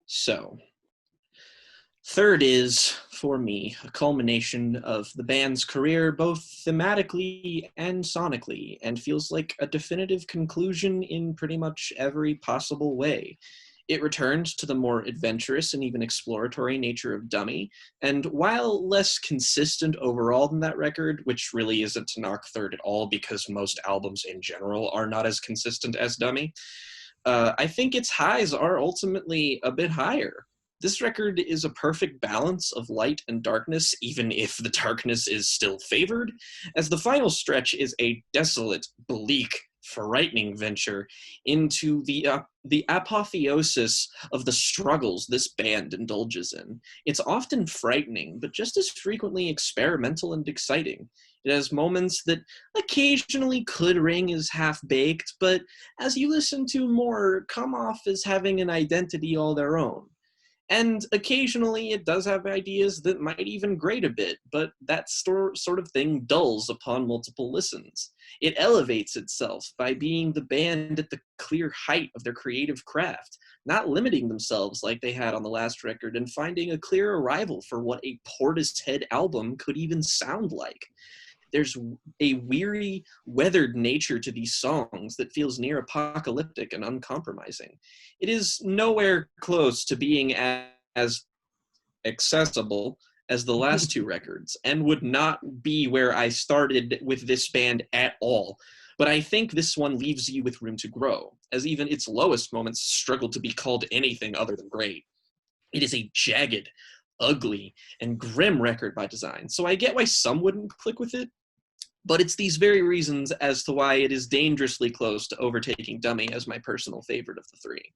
So third is, for me, a culmination of the band's career, both thematically and sonically, and feels like a definitive conclusion in pretty much every possible way. It returns to the more adventurous and even exploratory nature of Dummy, and while less consistent overall than that record, which really isn't to knock third at all because most albums in general are not as consistent as Dummy, I think its highs are ultimately a bit higher. This record is a perfect balance of light and darkness, even if the darkness is still favored, as the final stretch is a desolate, bleak, frightening venture into the apotheosis of the struggles this band indulges in. It's often frightening, but just as frequently experimental and exciting. It has moments that occasionally could ring as half-baked, but as you listen to more, come off as having an identity all their own. And occasionally it does have ideas that might even grate a bit, but that sort of thing dulls upon multiple listens. It elevates itself by being the band at the clear height of their creative craft, not limiting themselves like they had on the last record, and finding a clear arrival for what a Portishead album could even sound like. There's a weary, weathered nature to these songs that feels near apocalyptic and uncompromising. It is nowhere close to being as accessible as the last two records, and would not be where I started with this band at all. But I think this one leaves you with room to grow, as even its lowest moments struggle to be called anything other than great. It is a jagged, ugly, and grim record by design, so I get why some wouldn't click with it, but it's these very reasons as to why it is dangerously close to overtaking Dummy as my personal favorite of the three.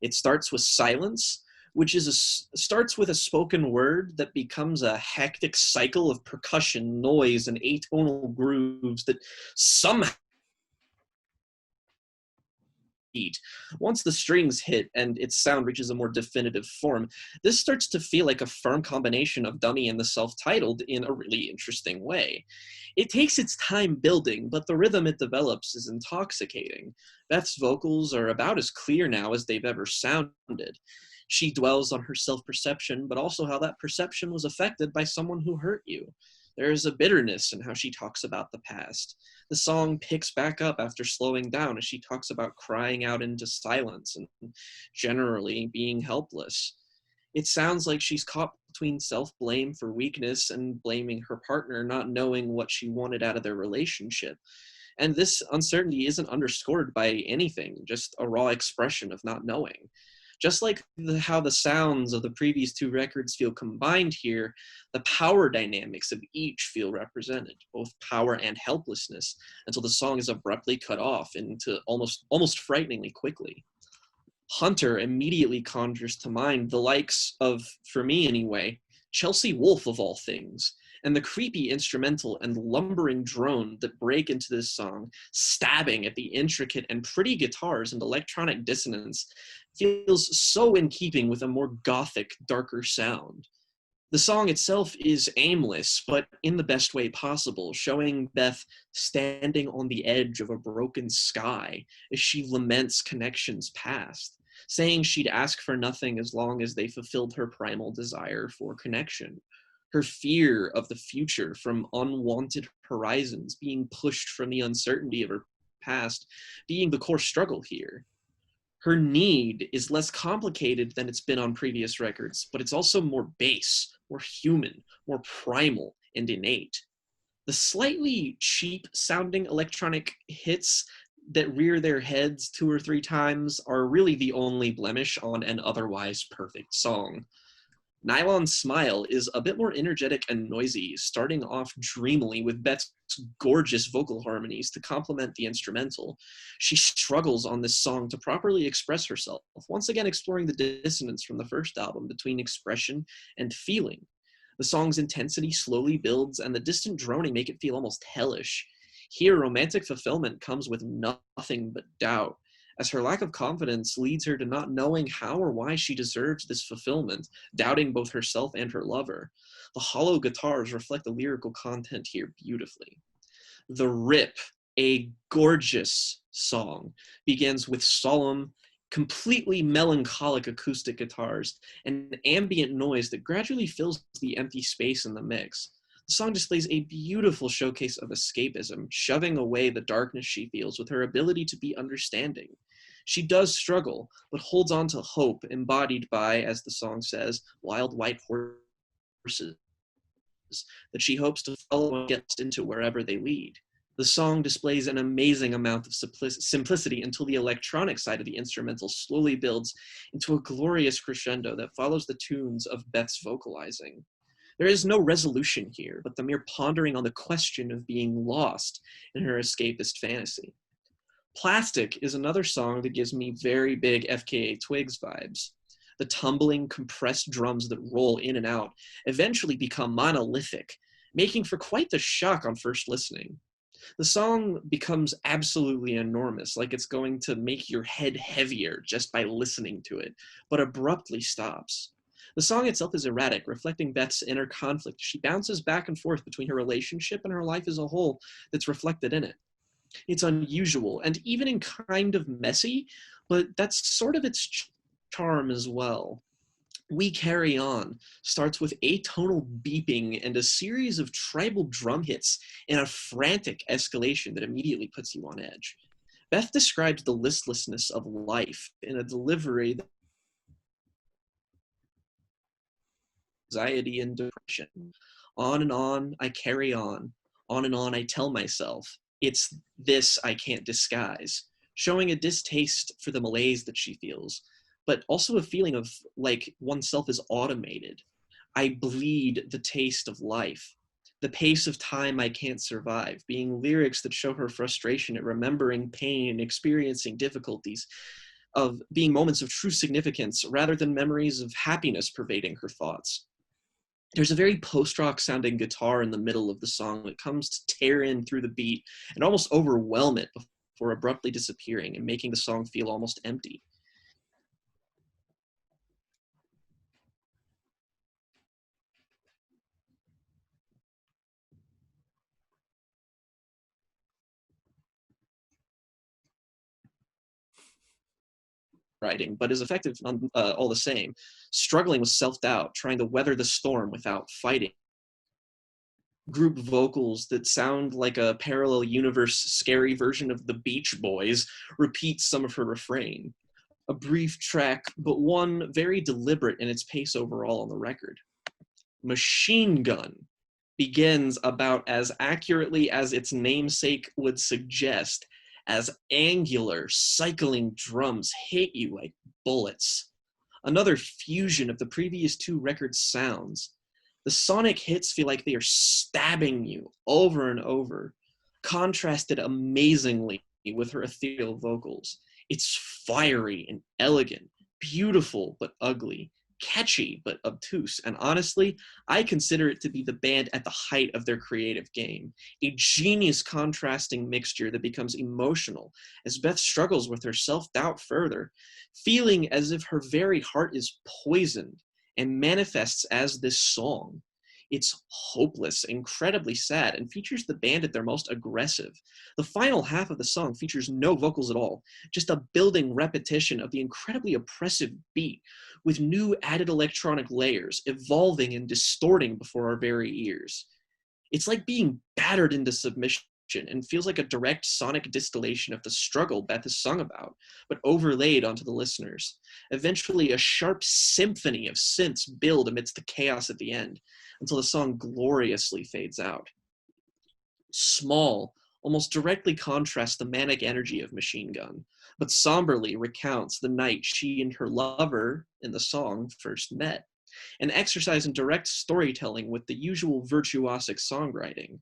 It starts with silence, which starts with a spoken word that becomes a hectic cycle of percussion, noise, and atonal grooves that somehow beat. Once the strings hit and its sound reaches a more definitive form, this starts to feel like a firm combination of Dummy and the self-titled in a really interesting way. It takes its time building, but the rhythm it develops is intoxicating. Beth's vocals are about as clear now as they've ever sounded. She dwells on her self-perception, but also how that perception was affected by someone who hurt you. There is a bitterness in how she talks about the past. The song picks back up after slowing down as she talks about crying out into silence and generally being helpless. It sounds like she's caught between self-blame for weakness and blaming her partner, not knowing what she wanted out of their relationship. And this uncertainty isn't underscored by anything, just a raw expression of not knowing. Just like how the sounds of the previous two records feel combined here, the power dynamics of each feel represented, both power and helplessness, until the song is abruptly cut off into almost frighteningly quickly. Hunter immediately conjures to mind the likes of, for me anyway, Chelsea Wolfe of all things, and the creepy instrumental and lumbering drone that break into this song, stabbing at the intricate and pretty guitars and electronic dissonance, feels so in keeping with a more gothic, darker sound. The song itself is aimless, but in the best way possible, showing Beth standing on the edge of a broken sky as she laments connections past, saying she'd ask for nothing as long as they fulfilled her primal desire for connection. Her fear of the future from unwanted horizons being pushed from the uncertainty of her past being the core struggle here. Her need is less complicated than it's been on previous records, but it's also more base, more human, more primal, and innate. The slightly cheap sounding electronic hits that rear their heads 2 or 3 times are really the only blemish on an otherwise perfect song. Nylon Smile is a bit more energetic and noisy, starting off dreamily with Beth's gorgeous vocal harmonies to complement the instrumental. She struggles on this song to properly express herself, once again exploring the dissonance from the first album between expression and feeling. The song's intensity slowly builds, and the distant droning make it feel almost hellish. Here, romantic fulfillment comes with nothing but doubt, as her lack of confidence leads her to not knowing how or why she deserves this fulfillment, doubting both herself and her lover. The hollow guitars reflect the lyrical content here beautifully. The Rip, a gorgeous song, begins with solemn, completely melancholic acoustic guitars and ambient noise that gradually fills the empty space in the mix. The song displays a beautiful showcase of escapism, shoving away the darkness she feels with her ability to be understanding. She does struggle, but holds on to hope, embodied by, as the song says, wild white horses that she hopes to follow and get into wherever they lead. The song displays an amazing amount of simplicity until the electronic side of the instrumental slowly builds into a glorious crescendo that follows the tunes of Beth's vocalizing. There is no resolution here, but the mere pondering on the question of being lost in her escapist fantasy. Plastic is another song that gives me very big FKA Twigs vibes. The tumbling, compressed drums that roll in and out eventually become monolithic, making for quite the shock on first listening. The song becomes absolutely enormous, like it's going to make your head heavier just by listening to it, but abruptly stops. The song itself is erratic, reflecting Beth's inner conflict. She bounces back and forth between her relationship and her life as a whole that's reflected in it. It's unusual and even kind of messy, but that's sort of its charm as well. We Carry On starts with atonal beeping and a series of tribal drum hits in a frantic escalation that immediately puts you on edge. Beth describes the listlessness of life in a delivery that anxiety and depression. On I carry on and on I tell myself, it's this I can't disguise, showing a distaste for the malaise that she feels, but also a feeling of like oneself is automated. I bleed the taste of life, the pace of time I can't survive, being lyrics that show her frustration at remembering pain and experiencing difficulties, of being moments of true significance rather than memories of happiness pervading her thoughts. There's a very post-rock sounding guitar in the middle of the song that comes to tear in through the beat and almost overwhelm it before abruptly disappearing and making the song feel almost empty. Writing, but is effective all the same, struggling with self-doubt, trying to weather the storm without fighting. Group vocals that sound like a parallel universe scary version of the Beach Boys repeat some of her refrain. A brief track, but one very deliberate in its pace overall on the record. Machine Gun begins about as accurately as its namesake would suggest, as angular, cycling drums hit you like bullets. Another fusion of the previous two records' sounds. The sonic hits feel like they are stabbing you over and over, contrasted amazingly with her ethereal vocals. It's fiery and elegant, beautiful but ugly, catchy but obtuse, and honestly, I consider it to be the band at the height of their creative game, a genius contrasting mixture that becomes emotional as Beth struggles with her self-doubt further, feeling as if her very heart is poisoned and manifests as this song. It's hopeless, incredibly sad, and features the band at their most aggressive. The final half of the song features no vocals at all, just a building repetition of the incredibly oppressive beat, with new added electronic layers, evolving and distorting before our very ears. It's like being battered into submission and feels like a direct sonic distillation of the struggle Beth has sung about, but overlaid onto the listeners. Eventually, a sharp symphony of synths build amidst the chaos at the end, until the song gloriously fades out. Small almost directly contrasts the manic energy of Machine Gun, but somberly recounts the night she and her lover in the song first met, an exercise in direct storytelling with the usual virtuosic songwriting.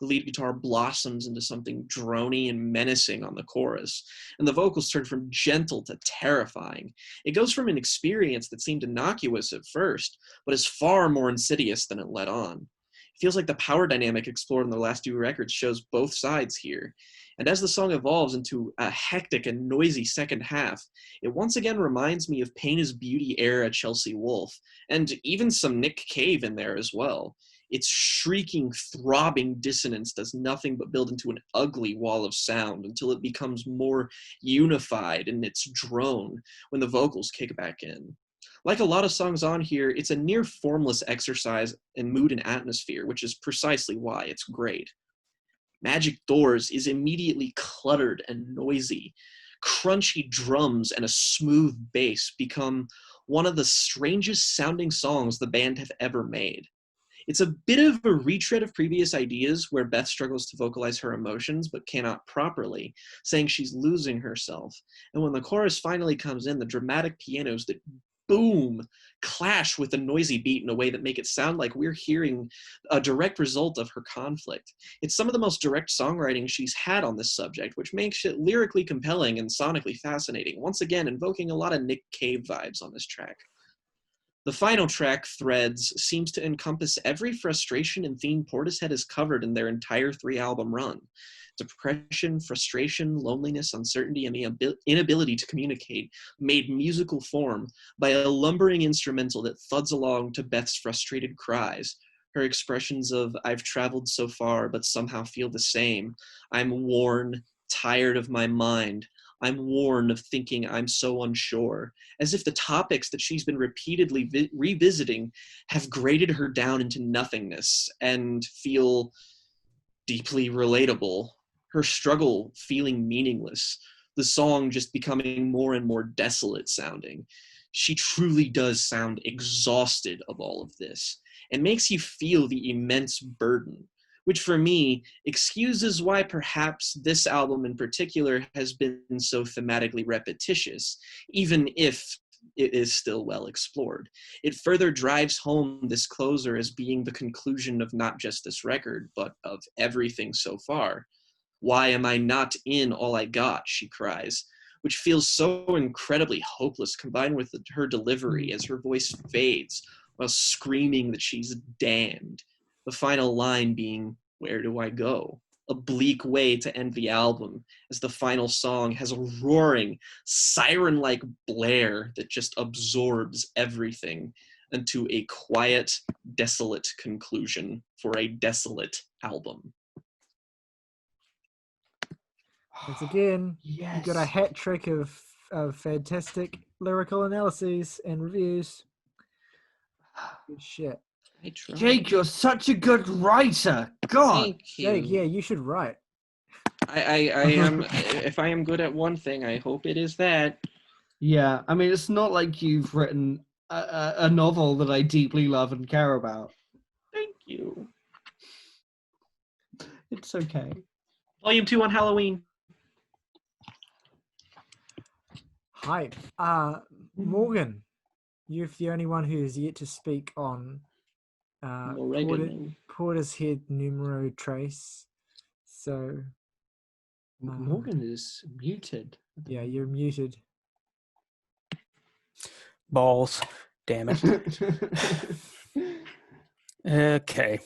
The lead guitar blossoms into something drony and menacing on the chorus, and the vocals turn from gentle to terrifying. It goes from an experience that seemed innocuous at first, but is far more insidious than it let on. It feels like the power dynamic explored in the last two records shows both sides here. And as the song evolves into a hectic and noisy second half, it once again reminds me of Pain is Beauty era Chelsea Wolfe, and even some Nick Cave in there as well. Its shrieking, throbbing dissonance does nothing but build into an ugly wall of sound until it becomes more unified in its drone when the vocals kick back in. Like a lot of songs on here, it's a near formless exercise in mood and atmosphere, which is precisely why it's great. Magic Doors is immediately cluttered and noisy. Crunchy drums and a smooth bass become one of the strangest sounding songs the band have ever made. It's a bit of a retread of previous ideas where Beth struggles to vocalize her emotions but cannot properly, saying she's losing herself. And when the chorus finally comes in, the dramatic pianos that boom clash with the noisy beat in a way that make it sound like we're hearing a direct result of her conflict. It's some of the most direct songwriting she's had on this subject, which makes it lyrically compelling and sonically fascinating, once again invoking a lot of Nick Cave vibes on this track. The final track, Threads, seems to encompass every frustration and theme Portishead has covered in their entire 3-album run. Depression, frustration, loneliness, uncertainty, and the inability to communicate made musical form by a lumbering instrumental that thuds along to Beth's frustrated cries. Her expressions of, "I've traveled so far, but somehow feel the same. I'm worn, tired of my mind. I'm worn of thinking I'm so unsure," as if the topics that she's been repeatedly revisiting have graded her down into nothingness and feel deeply relatable. Her struggle feeling meaningless, the song just becoming more and more desolate sounding. She truly does sound exhausted of all of this and makes you feel the immense burden, which for me excuses why perhaps this album in particular has been so thematically repetitious, even if it is still well explored. It further drives home this closer as being the conclusion of not just this record, but of everything so far. "Why am I not in all I got?" she cries, which feels so incredibly hopeless, combined with her delivery as her voice fades while screaming that she's damned. The final line being, "Where do I go?" A bleak way to end the album, as the final song has a roaring, siren-like blare that just absorbs everything into a quiet, desolate conclusion for a desolate album. Once again, Yes. you got a hat trick of fantastic lyrical analyses and reviews. Good shit. I tried. Jake, you're such a good writer. God. Thank you. Jake, yeah, you should write. I am. If I am good at one thing, I hope it is that. Yeah, I mean, it's not like you've written a novel that I deeply love and care about. Thank you. It's okay. Volume 2 on Halloween. Hype. Morgan, you're the only one who is yet to speak on Oregano. Portishead numero trace. So Morgan is muted. yeah, you're muted. Balls. Damn it. Okay.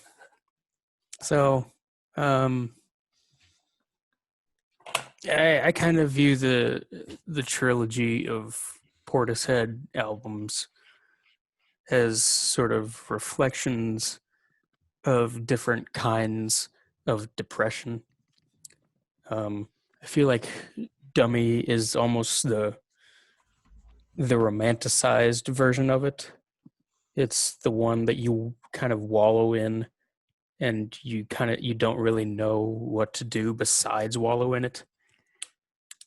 So, I kind of view the trilogy of Portishead albums as sort of reflections of different kinds of depression. I feel like Dummy is almost the romanticized version of it. It's the one that you kind of wallow in, and you don't really know what to do besides wallow in it.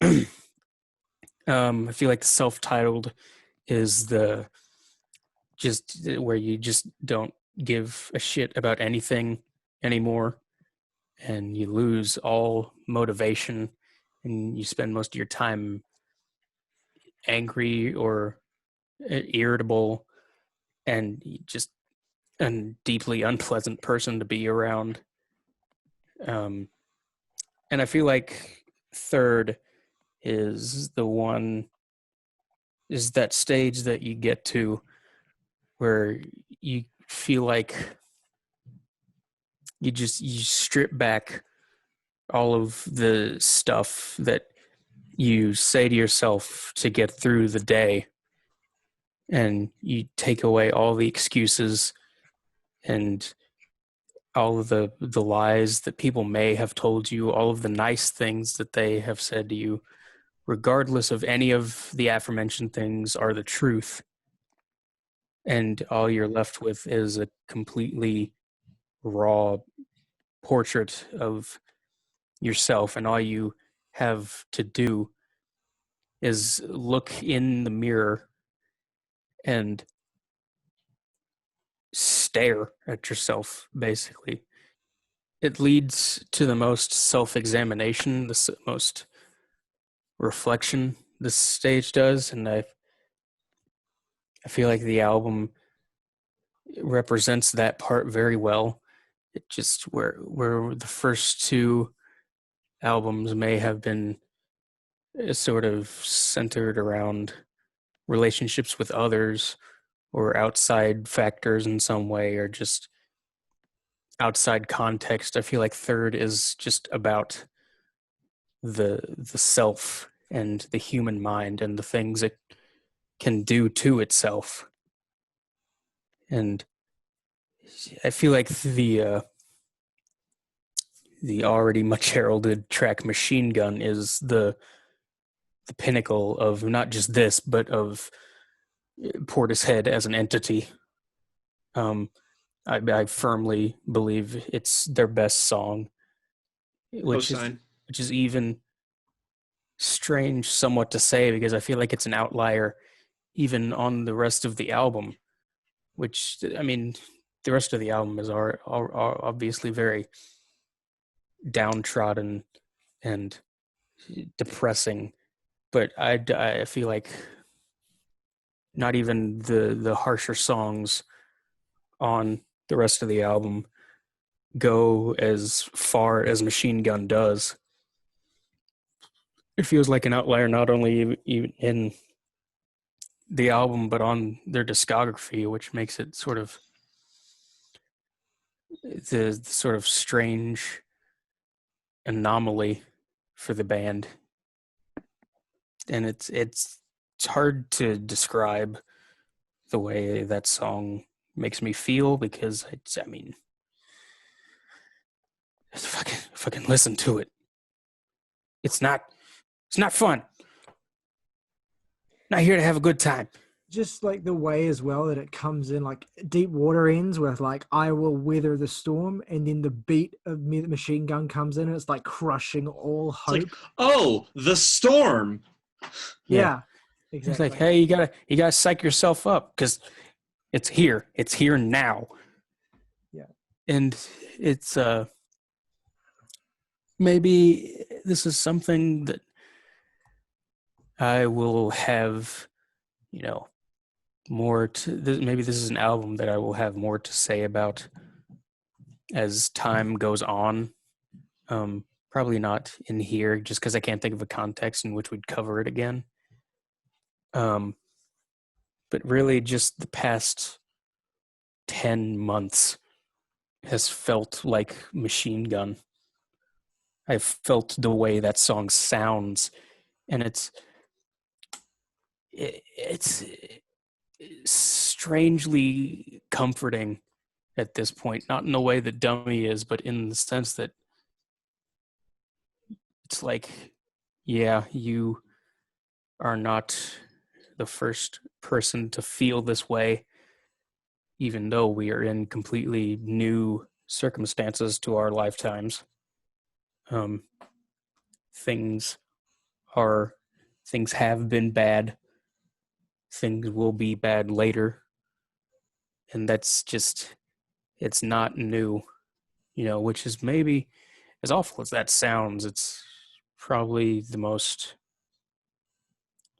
I feel like the self-titled is the just where you just don't give a shit about anything anymore, and you lose all motivation, and you spend most of your time angry or irritable, and just a deeply unpleasant person to be around. And I feel like third is that stage that you get to where you feel like you strip back all of the stuff that you say to yourself to get through the day, and you take away all the excuses and all of the lies that people may have told you, all of the nice things that they have said to you, regardless of any of the aforementioned things, are the truth. And all you're left with is a completely raw portrait of yourself, and all you have to do is look in the mirror and stare at yourself, basically. It leads to the most self-examination, the most reflection this stage does, and I feel like the album represents that part very well. It just where the first two albums may have been sort of centered around relationships with others or outside factors in some way, or just outside context. I feel like third is just about the self and the human mind and the things it can do to itself. And I feel like the already much heralded track Machine Gun is the pinnacle of not just this, but of Portishead as an entity. I firmly believe it's their best song, which is even strange somewhat to say, because I feel like it's an outlier even on the rest of the album, which, I mean, the rest of the album is are obviously very downtrodden and depressing, but I feel like not even the harsher songs on the rest of the album go as far as Machine Gun does. It feels like an outlier not only in the album but on their discography, which makes it sort of the sort of strange anomaly for the band. And it's hard to describe the way that song makes me feel, because I mean, fucking listen to it. It's not fun. Not here to have a good time. Just like the way as well that it comes in, like Deep Water ends with like I will weather the storm, and then the beat of Machine Gun comes in and it's like crushing all hope. It's like, oh, the storm. Yeah, exactly. It's like, hey, you gotta psych yourself up, because it's here now. Yeah. And it's maybe this is something that I will have, more to. Maybe this is an album that I will have more to say about as time goes on. Probably not in here, just because I can't think of a context in which we'd cover it again. But really, just the past 10 months has felt like Machine Gun. I've felt the way that song sounds, and it's strangely comforting at this point. Not in the way that Dummy is, but in the sense that it's like, yeah, you are not the first person to feel this way, even though we are in completely new circumstances to our lifetimes. Things have been bad. Things will be bad later. And that's just, it's not new, which is maybe as awful as that sounds, it's probably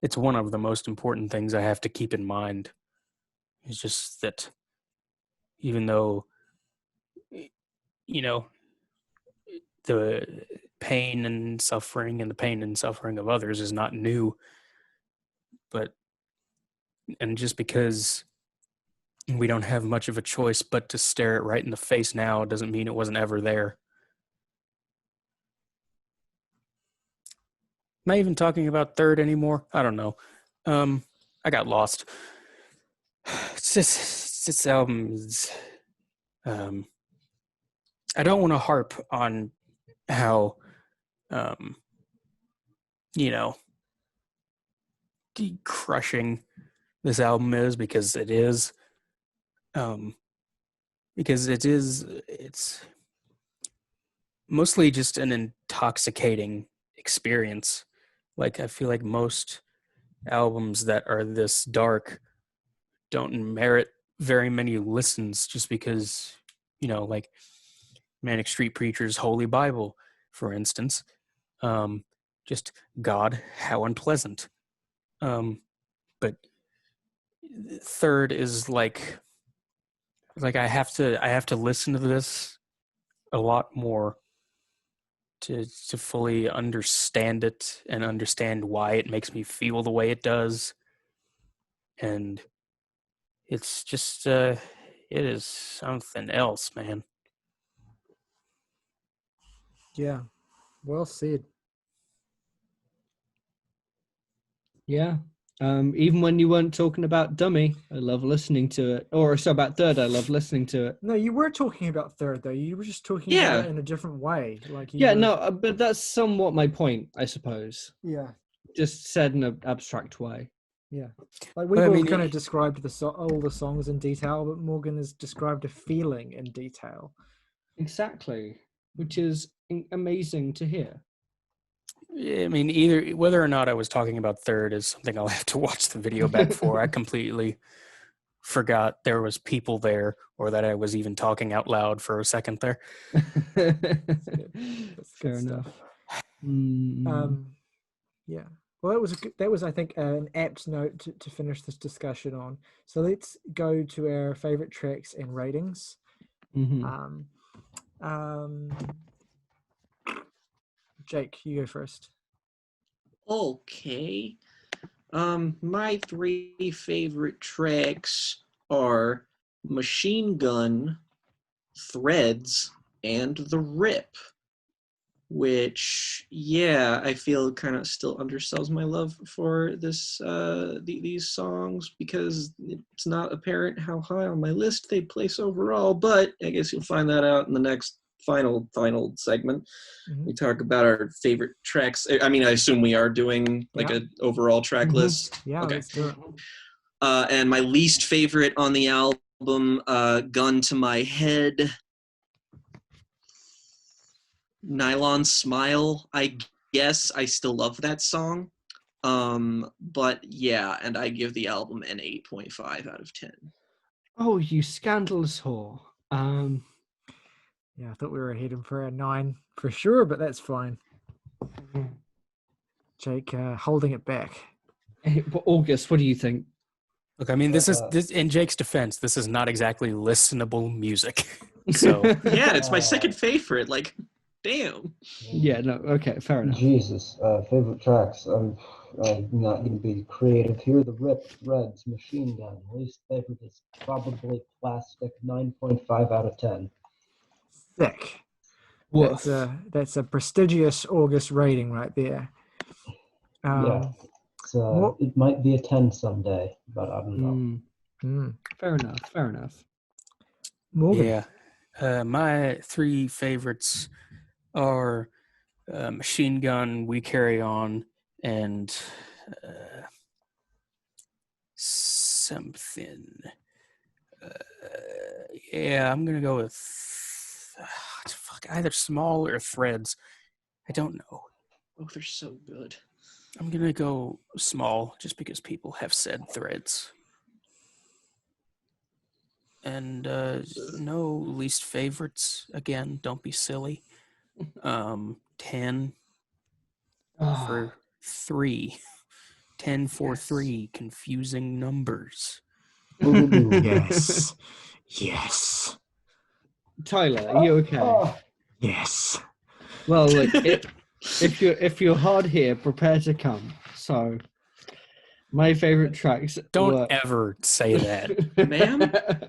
it's one of the most important things I have to keep in mind. It's just that even though, you know, the pain and the pain and suffering of others is not new, and just because we don't have much of a choice but to stare it right in the face now doesn't mean it wasn't ever there. Am I even talking about Third anymore? I don't know. I got lost. This album is, I don't want to harp on how, um, you know, crushing this album is, because it is. Because it's mostly just an intoxicating experience. Like, I feel like most albums that are this dark don't merit very many listens, just because, like Manic Street Preacher's Holy Bible, for instance. Just God, how unpleasant. But Third is like I have to listen to this a lot more to fully understand it and understand why it makes me feel the way it does. And it's just it is something else, man. Yeah, well said. Yeah. Even when you weren't talking about Dummy, I love listening to it. Or so about Third, I love listening to it. No, you were talking about Third though. You were just talking Yeah. about it in a different way. Like Yeah, no, but that's somewhat my point, I suppose. Yeah. Just said in an abstract way. Yeah. Like we've all kind of described all the songs in detail, but Morgan has described a feeling in detail. Exactly, which is amazing to hear. I mean, either whether or not I was talking about Third is something I'll have to watch the video back for. I completely forgot there was people there, or that I was even talking out loud for a second there. That's Fair good enough. Stuff. Yeah. Well, that was I think an apt note to finish this discussion on. So let's go to our favorite tracks and ratings. Mm-hmm. Jake, you go first. Okay. My 3 favorite tracks are Machine Gun, Threads, and The Rip, which, yeah, I feel kind of still undersells my love for these songs, because it's not apparent how high on my list they place overall, but I guess you'll find that out in the next final segment. Mm-hmm. We talk about our favorite tracks. I mean, I assume we are doing like an overall track list. Yeah, okay. Let's do it. And my least favorite on the album, Gun to My Head, Nylon Smile. I guess I still love that song. But yeah, and I give the album an 8.5 out of 10. Oh, you scandalous whore. Yeah, I thought we were heading for a 9 for sure, but that's fine. Jake, holding it back. Hey, August, what do you think? Look, I mean, this in Jake's defense, this is not exactly listenable music. So yeah, it's my second favorite. Like, damn. Yeah, no, okay, fair enough. Jesus, favorite tracks. I'm not going to be creative here. The Rip, Threads, Machine Gun. Least favorite is probably Plastic. 9.5 out of 10. Sick. Woof. That's a prestigious August rating right there. Yeah, it might be a 10 someday, but I don't know. Fair enough. Morgan. Yeah, my 3 favorites are Machine Gun, We Carry On, and something. Yeah, I'm gonna go with either Small or Threads. I don't know. Oh, they're so good. I'm gonna go Small, just because people have said Threads. And no least favorites. Again, don't be silly. 10 Ah, for 3. 10 for Yes. 3. Confusing numbers. Boo-boo-boo. Yes. Yes. Tyler, are you okay? Oh, Yes. Well, look, if you're hard here, prepare to come. So, my favorite tracks Don't were. ever say that Ma'am?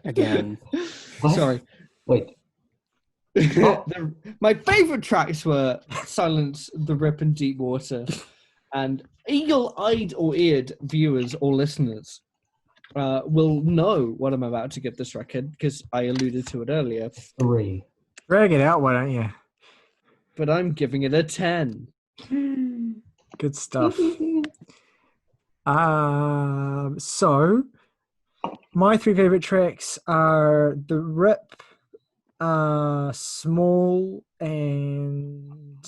again. what? Sorry. Wait. Oh. My favorite tracks were Silence, The Rip, and Deep Water. And eagle-eyed or eared viewers or listeners will know what I'm about to give this record because I alluded to it earlier. 3. Drag it out, why don't you? But I'm giving it a 10. Good stuff. So my 3 favorite tracks are The Rip, Small, and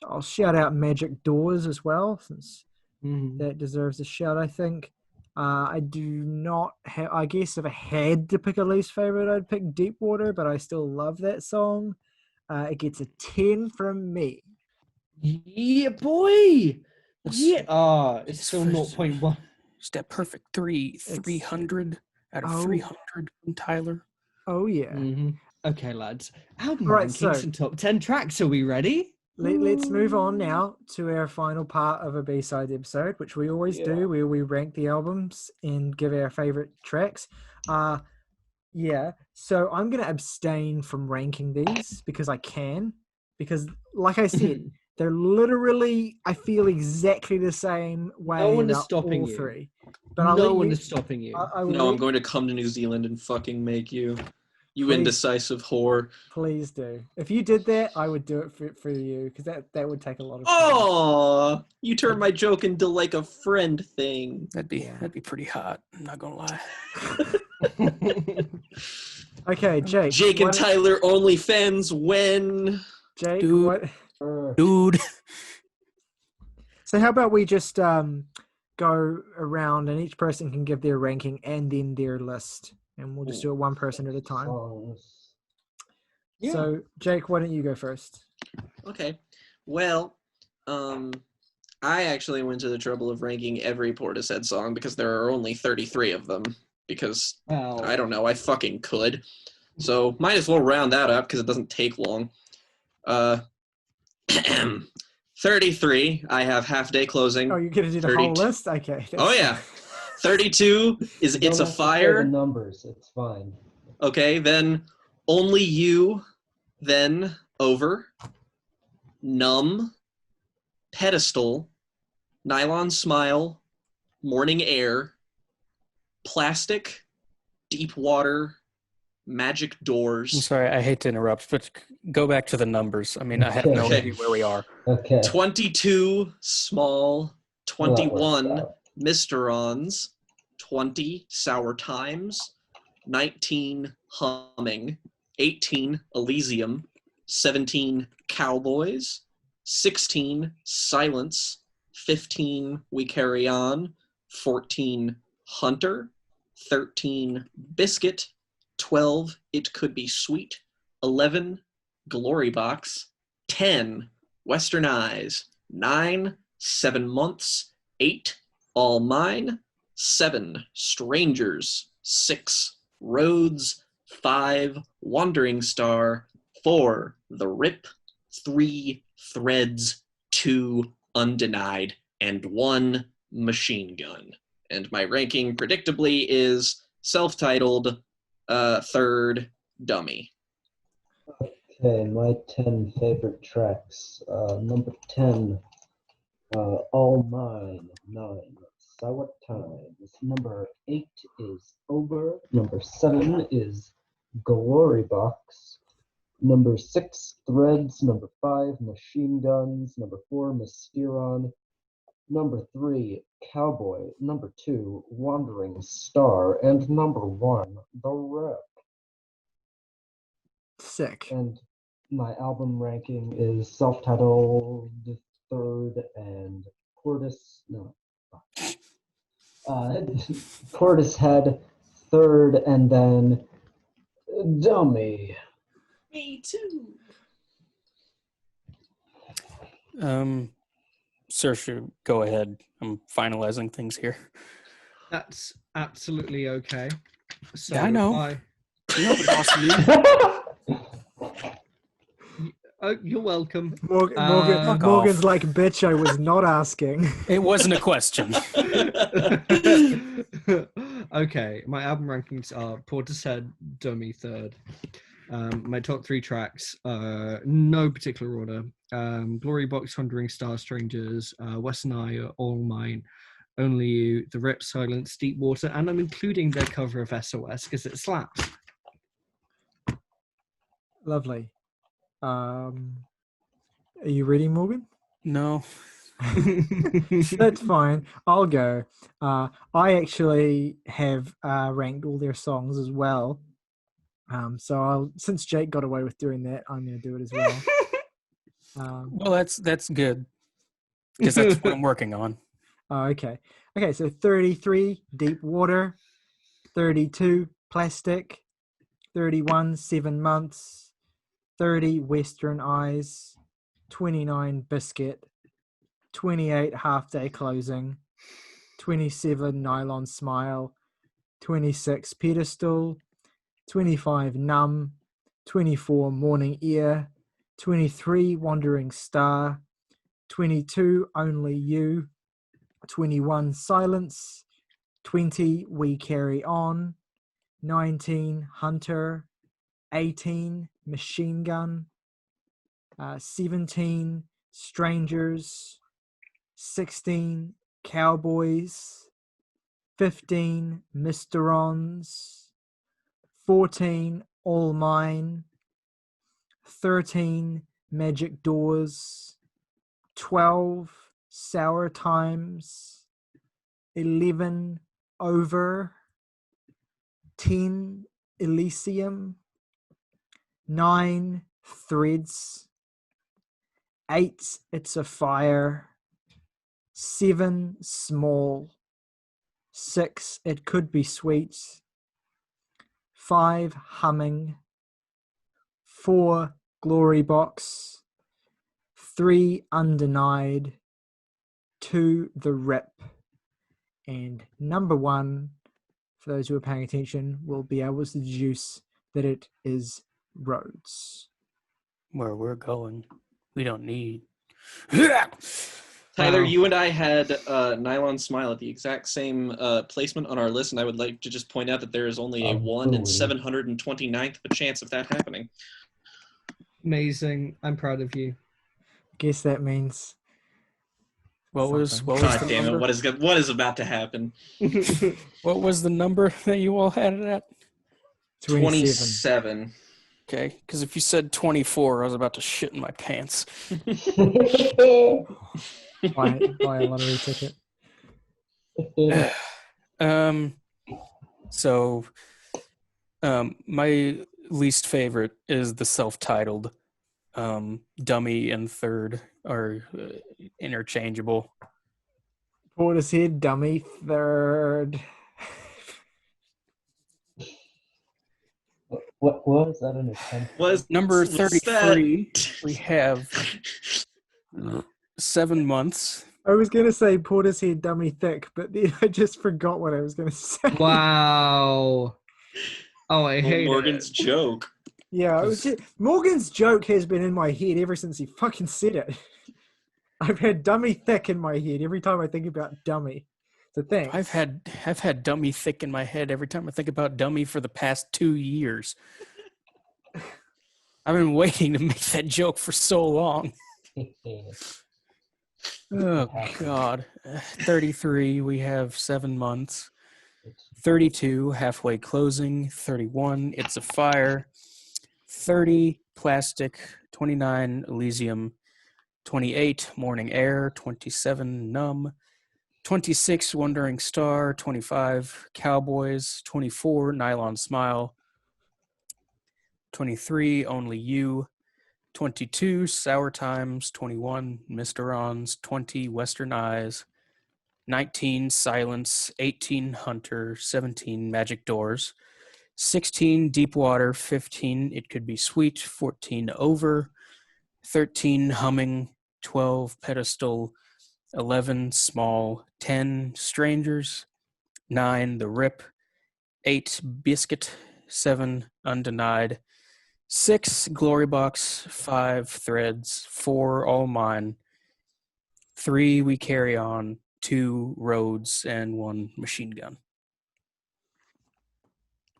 I'll shout out Magic Doors as well, since that deserves a shout, I think. I do not have, I guess if I had to pick a least favorite, I'd pick Deep Water, but I still love that song. It gets a 10 from me. Yeah, boy. That's- Yeah. It's it's still first- 0.1. Is that perfect? 300 out of Oh. 300 from Tyler. Oh, yeah. Mm-hmm. Okay, lads. Album All right, rankings so- and top 10 tracks. Are we ready? Let's move on now to our final part of a B-side episode, which we always do, where we rank the albums and give our favorite tracks. Yeah, so I'm going to abstain from ranking these because I can. Because, like I said, they're literally, I feel exactly the same way No one is about stopping all you. 3. But I'll No let one you, is stopping you. I will No, I'm let- going to come to New Zealand and fucking make you. You Please. indecisive whore. Please do. If you did that, I would do it for you because that would take a lot of time. Oh, you turned my joke into like a friend thing. That'd be Yeah. pretty hot. I'm not gonna lie. Okay, Jake. Jake why and don't- Tyler OnlyFans when? Jake, Dude. what? Dude. So how about we just go around and each person can give their ranking and then their list, and we'll just do it one person at a time. Songs. Yeah. So Jake, why don't you go first? Okay. Well, I actually went to the trouble of ranking every Portishead song because there are only 33 of them. Because Well, I don't know, I fucking could. So might as well round that up because it doesn't take long. 33, I have Half Day Closing. Oh, you're gonna do the 32. whole list? Okay. Oh yeah. 32 is You don't It's a have to say Fire. the numbers. It's fine. Okay, then Only You, then Over, Numb, Pedestal, Nylon Smile, Morning Air, Plastic, Deep Water, Magic I'm Doors, sorry, I hate to interrupt, but go back to the numbers. I mean, I have no Okay. idea where we are. Okay. 22 Small, Well, that 21 works out. Mysterons, 20 Sour Times, 19 Humming, 18 Elysium, 17 Cowboys, 16 Silence, 15 We Carry On, 14 Hunter, 13 Biscuit, 12 It Could Be Sweet, 11 Glory Box, 10 Western Eyes, 9 7 Months, 8 All Mine, 7 Strangers, 6 Roads, 5 Wandering Star, 4 The Rip, 3 Threads, 2 Undenied, and 1 Machine Gun. And my ranking, predictably, is self-titled, third Dummy. Okay, my 10 favorite tracks. Number 10, All Mine, 9, Sour Times. Number 8 is Over. Number 7 is Glory Box. Number 6, Threads. Number 5, Machine Guns. Number 4, Mysteron. Number 3, Cowboy. Number 2, Wandering Star. And number 1, The Rip. Sick. And my album ranking is self-titled third and Portishead third and then Dummy. Me too. Saoirse, go ahead. I'm finalizing things here. That's absolutely okay. So Yeah, I know. I You know what boss me? oh, you're welcome. Morgan's off. like, bitch, I was not asking. It wasn't a question. Okay, my album rankings are Portishead, Dummy third. My top 3 tracks, no particular order. Glory Box, Wandering Star Strangers, Western Eye, All Mine, Only You, The Rip, Silence, Deep Water, and I'm including their cover of SOS because it slaps. Lovely. Are you ready, Morgan? No. That's fine. I'll go. I actually have ranked all their songs as well. So since Jake got away with doing that, I'm going to do it as well. Well, that's good because that's what I'm working on. Oh, okay. Okay, so 33, Deep Water. 32, Plastic. 31, 7 Months. 30, Western Eyes. 29, Biscuit. 28, Half Day Closing. 27, Nylon Smile. 26, Pedestal. 25, Numb. 24, Morning Ear. 23, Wandering Star. 22, Only You. 21, Silence. 20, We Carry On. 19, Hunter. 18, Machine Gun. 17, Strangers. 16, Cowboys. 15, Mysterons. 14, All Mine. 13, Magic Doors. 12, Sour Times. 11, Over. 10, Elysium. 9, Threads. 8, It's a Fire. 7, Small. 6, It Could Be Sweet. 5, Humming. 4, Glory Box. 3, Undenied. 2, The Rip. And number 1, for those who are paying attention, will be able to deduce that it is Rhodes. Where we're going, we don't need. Tyler, Wow. you and I had Nylon Smile at the exact same placement on our list, and I would like to just point out that there is only a 1 in 729th of a chance of that happening. Amazing. I'm proud of you. Guess that means What was something. what was God the damn it! number? What is about to happen? What was the number that you all had it at? 27. Okay, because if you said 24, I was about to shit in my pants. Buy a lottery ticket. My least favorite is the self-titled. Dummy and third are interchangeable. Portishead, Dummy, third. What was that an attempt? Number What's 33, that? we have 7 months. I was going to say Portishead, Dummy, Thick, but then I just forgot what I was going to say. Wow. Oh, I hate Morgan's it. joke. Yeah, Morgan's joke has been in my head ever since he fucking said it. I've had Dummy Thick in my head every time I think about Dummy. So thanks. I've had Dummy Thick in my head every time I think about Dummy for the past 2 years. I've been waiting to make that joke for so long. Oh, God. 33, we have 7 months. 32, Halfway Closing. 31, It's a Fire. 30, Plastic. 29, Elysium. 28, Morning Air. 27, Numb. 26, Wandering Star. 25, Cowboys. 24, Nylon Smile. 23, Only You. 22, Sour Times. 21, Mysterons. 20, Western Eyes. 19, Silence. 18, Hunter. 17, Magic Doors. 16, Deep Water. 15, It Could Be Sweet. 14, Over. 13, Humming. 12 pedestal, 11 small, 10 strangers, 9 the rip, 8 biscuit, 7 undenied, 6 glory box, 5 threads, 4 all mine, 3 we carry on, 2 roads, and 1 machine gun.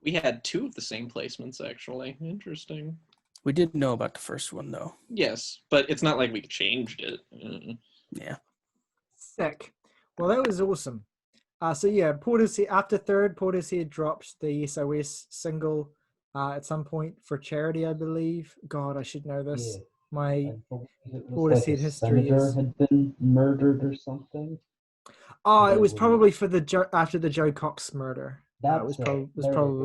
We had 2 of the same placements, actually. Interesting. We did know about the first one, though. Yes, but it's not like we changed it. Yeah. Sick. Well, that was awesome. So yeah, Portishead, after third, Portishead dropped the SOS single at some point for charity, I believe. God, I should know this. Yeah, My I believe it was like Portishead a history senator is. had been murdered or something. Oh, I it was believe. probably for after the Joe Cox murder. That's was it. probably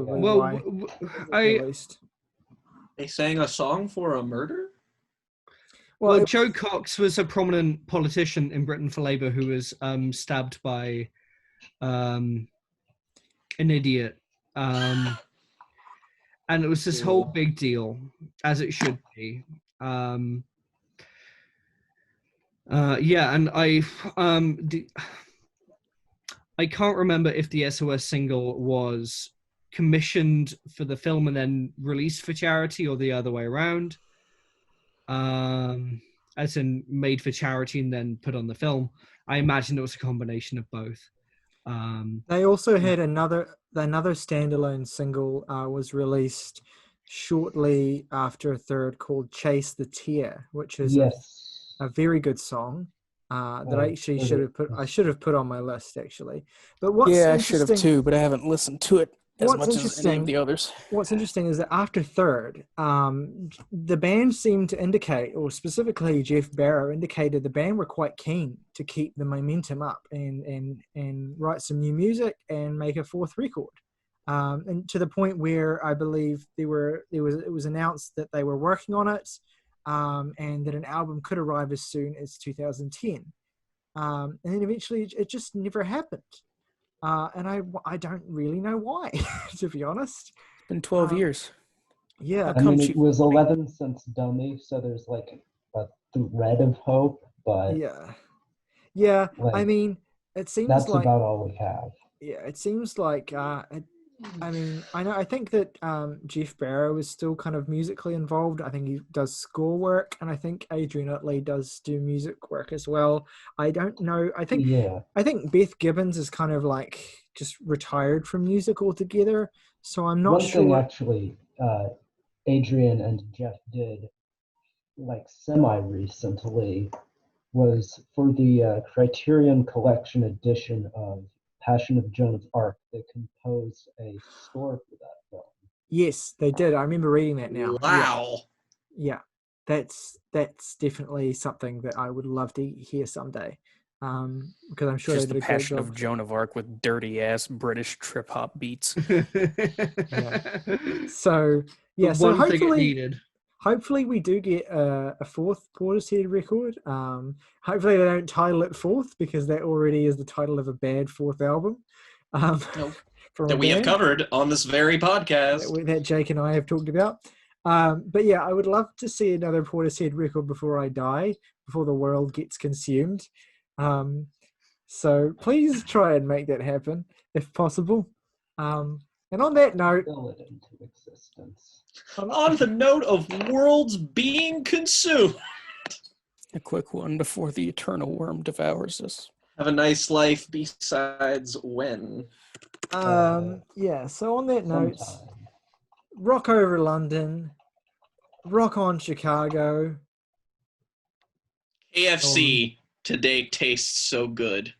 There we go. Well, why it was I released. They sang a song for a murder? well, it- Joe Cox was a prominent politician in Britain for Labour who was stabbed by an idiot, and it was this whole big deal, as it should be. Yeah, and I can't remember if the SOS single was commissioned for the film and then released for charity, or the other way around. As in made for charity and then put on the film. I imagine it was a combination of both. They also had another standalone single was released shortly after third called "Chase the Tear," which is Yes. a very good song that I actually was should it- have put. I should have put on my list actually. But what's Yeah, I should have interesting? too, but I haven't listened to it as What's much as any of interesting- the others. What's interesting is that after third, the band seemed to indicate, or specifically Jeff Barrow indicated, the band were quite keen to keep the momentum up and write some new music and make a fourth record. And to the point where I believe it was announced that they were working on it, and that an album could arrive as soon as 2010. And then eventually it just never happened. And I don't really know why, to be honest. It's been 12 years. Yeah. I mean, Come it was 11 since Dummy, so there's like a thread of hope, but Yeah. like, I mean, it seems that's like about all we have. yeah, it seems like I mean, I think that Jeff Barrow is still kind of musically involved. I think he does score work, and I think Adrian Utley does do music work as well. I don't know. I think Beth Gibbons is kind of like just retired from music altogether. So I'm not One sure. thing actually, Adrian and Jeff did like semi-recently was for the Criterion Collection edition of Passion of Joan of Arc, they composed a score for that film. Yes, they did. I remember reading that now. Wow. Yeah. That's definitely something that I would love to hear someday. Because I'm sure Just they the did a great Passion job. of Joan of Arc with dirty ass British trip hop beats. So yeah, The so one thing it hopefully needed. hopefully we do get a fourth Portishead record. Hopefully they don't title it Fourth, because that already is the title of a bad fourth album. From That a we have band covered on this very podcast. that Jake and I have talked about. But yeah, I would love to see another Portishead record before I die, before the world gets consumed. So please try and make that happen if possible. And on that note, Will it into existence. On the note of worlds being consumed. A quick one before the eternal worm devours us. Have a nice life besides when. yeah, so on that note, Sometime. rock over London, rock on Chicago. KFC today tastes so good.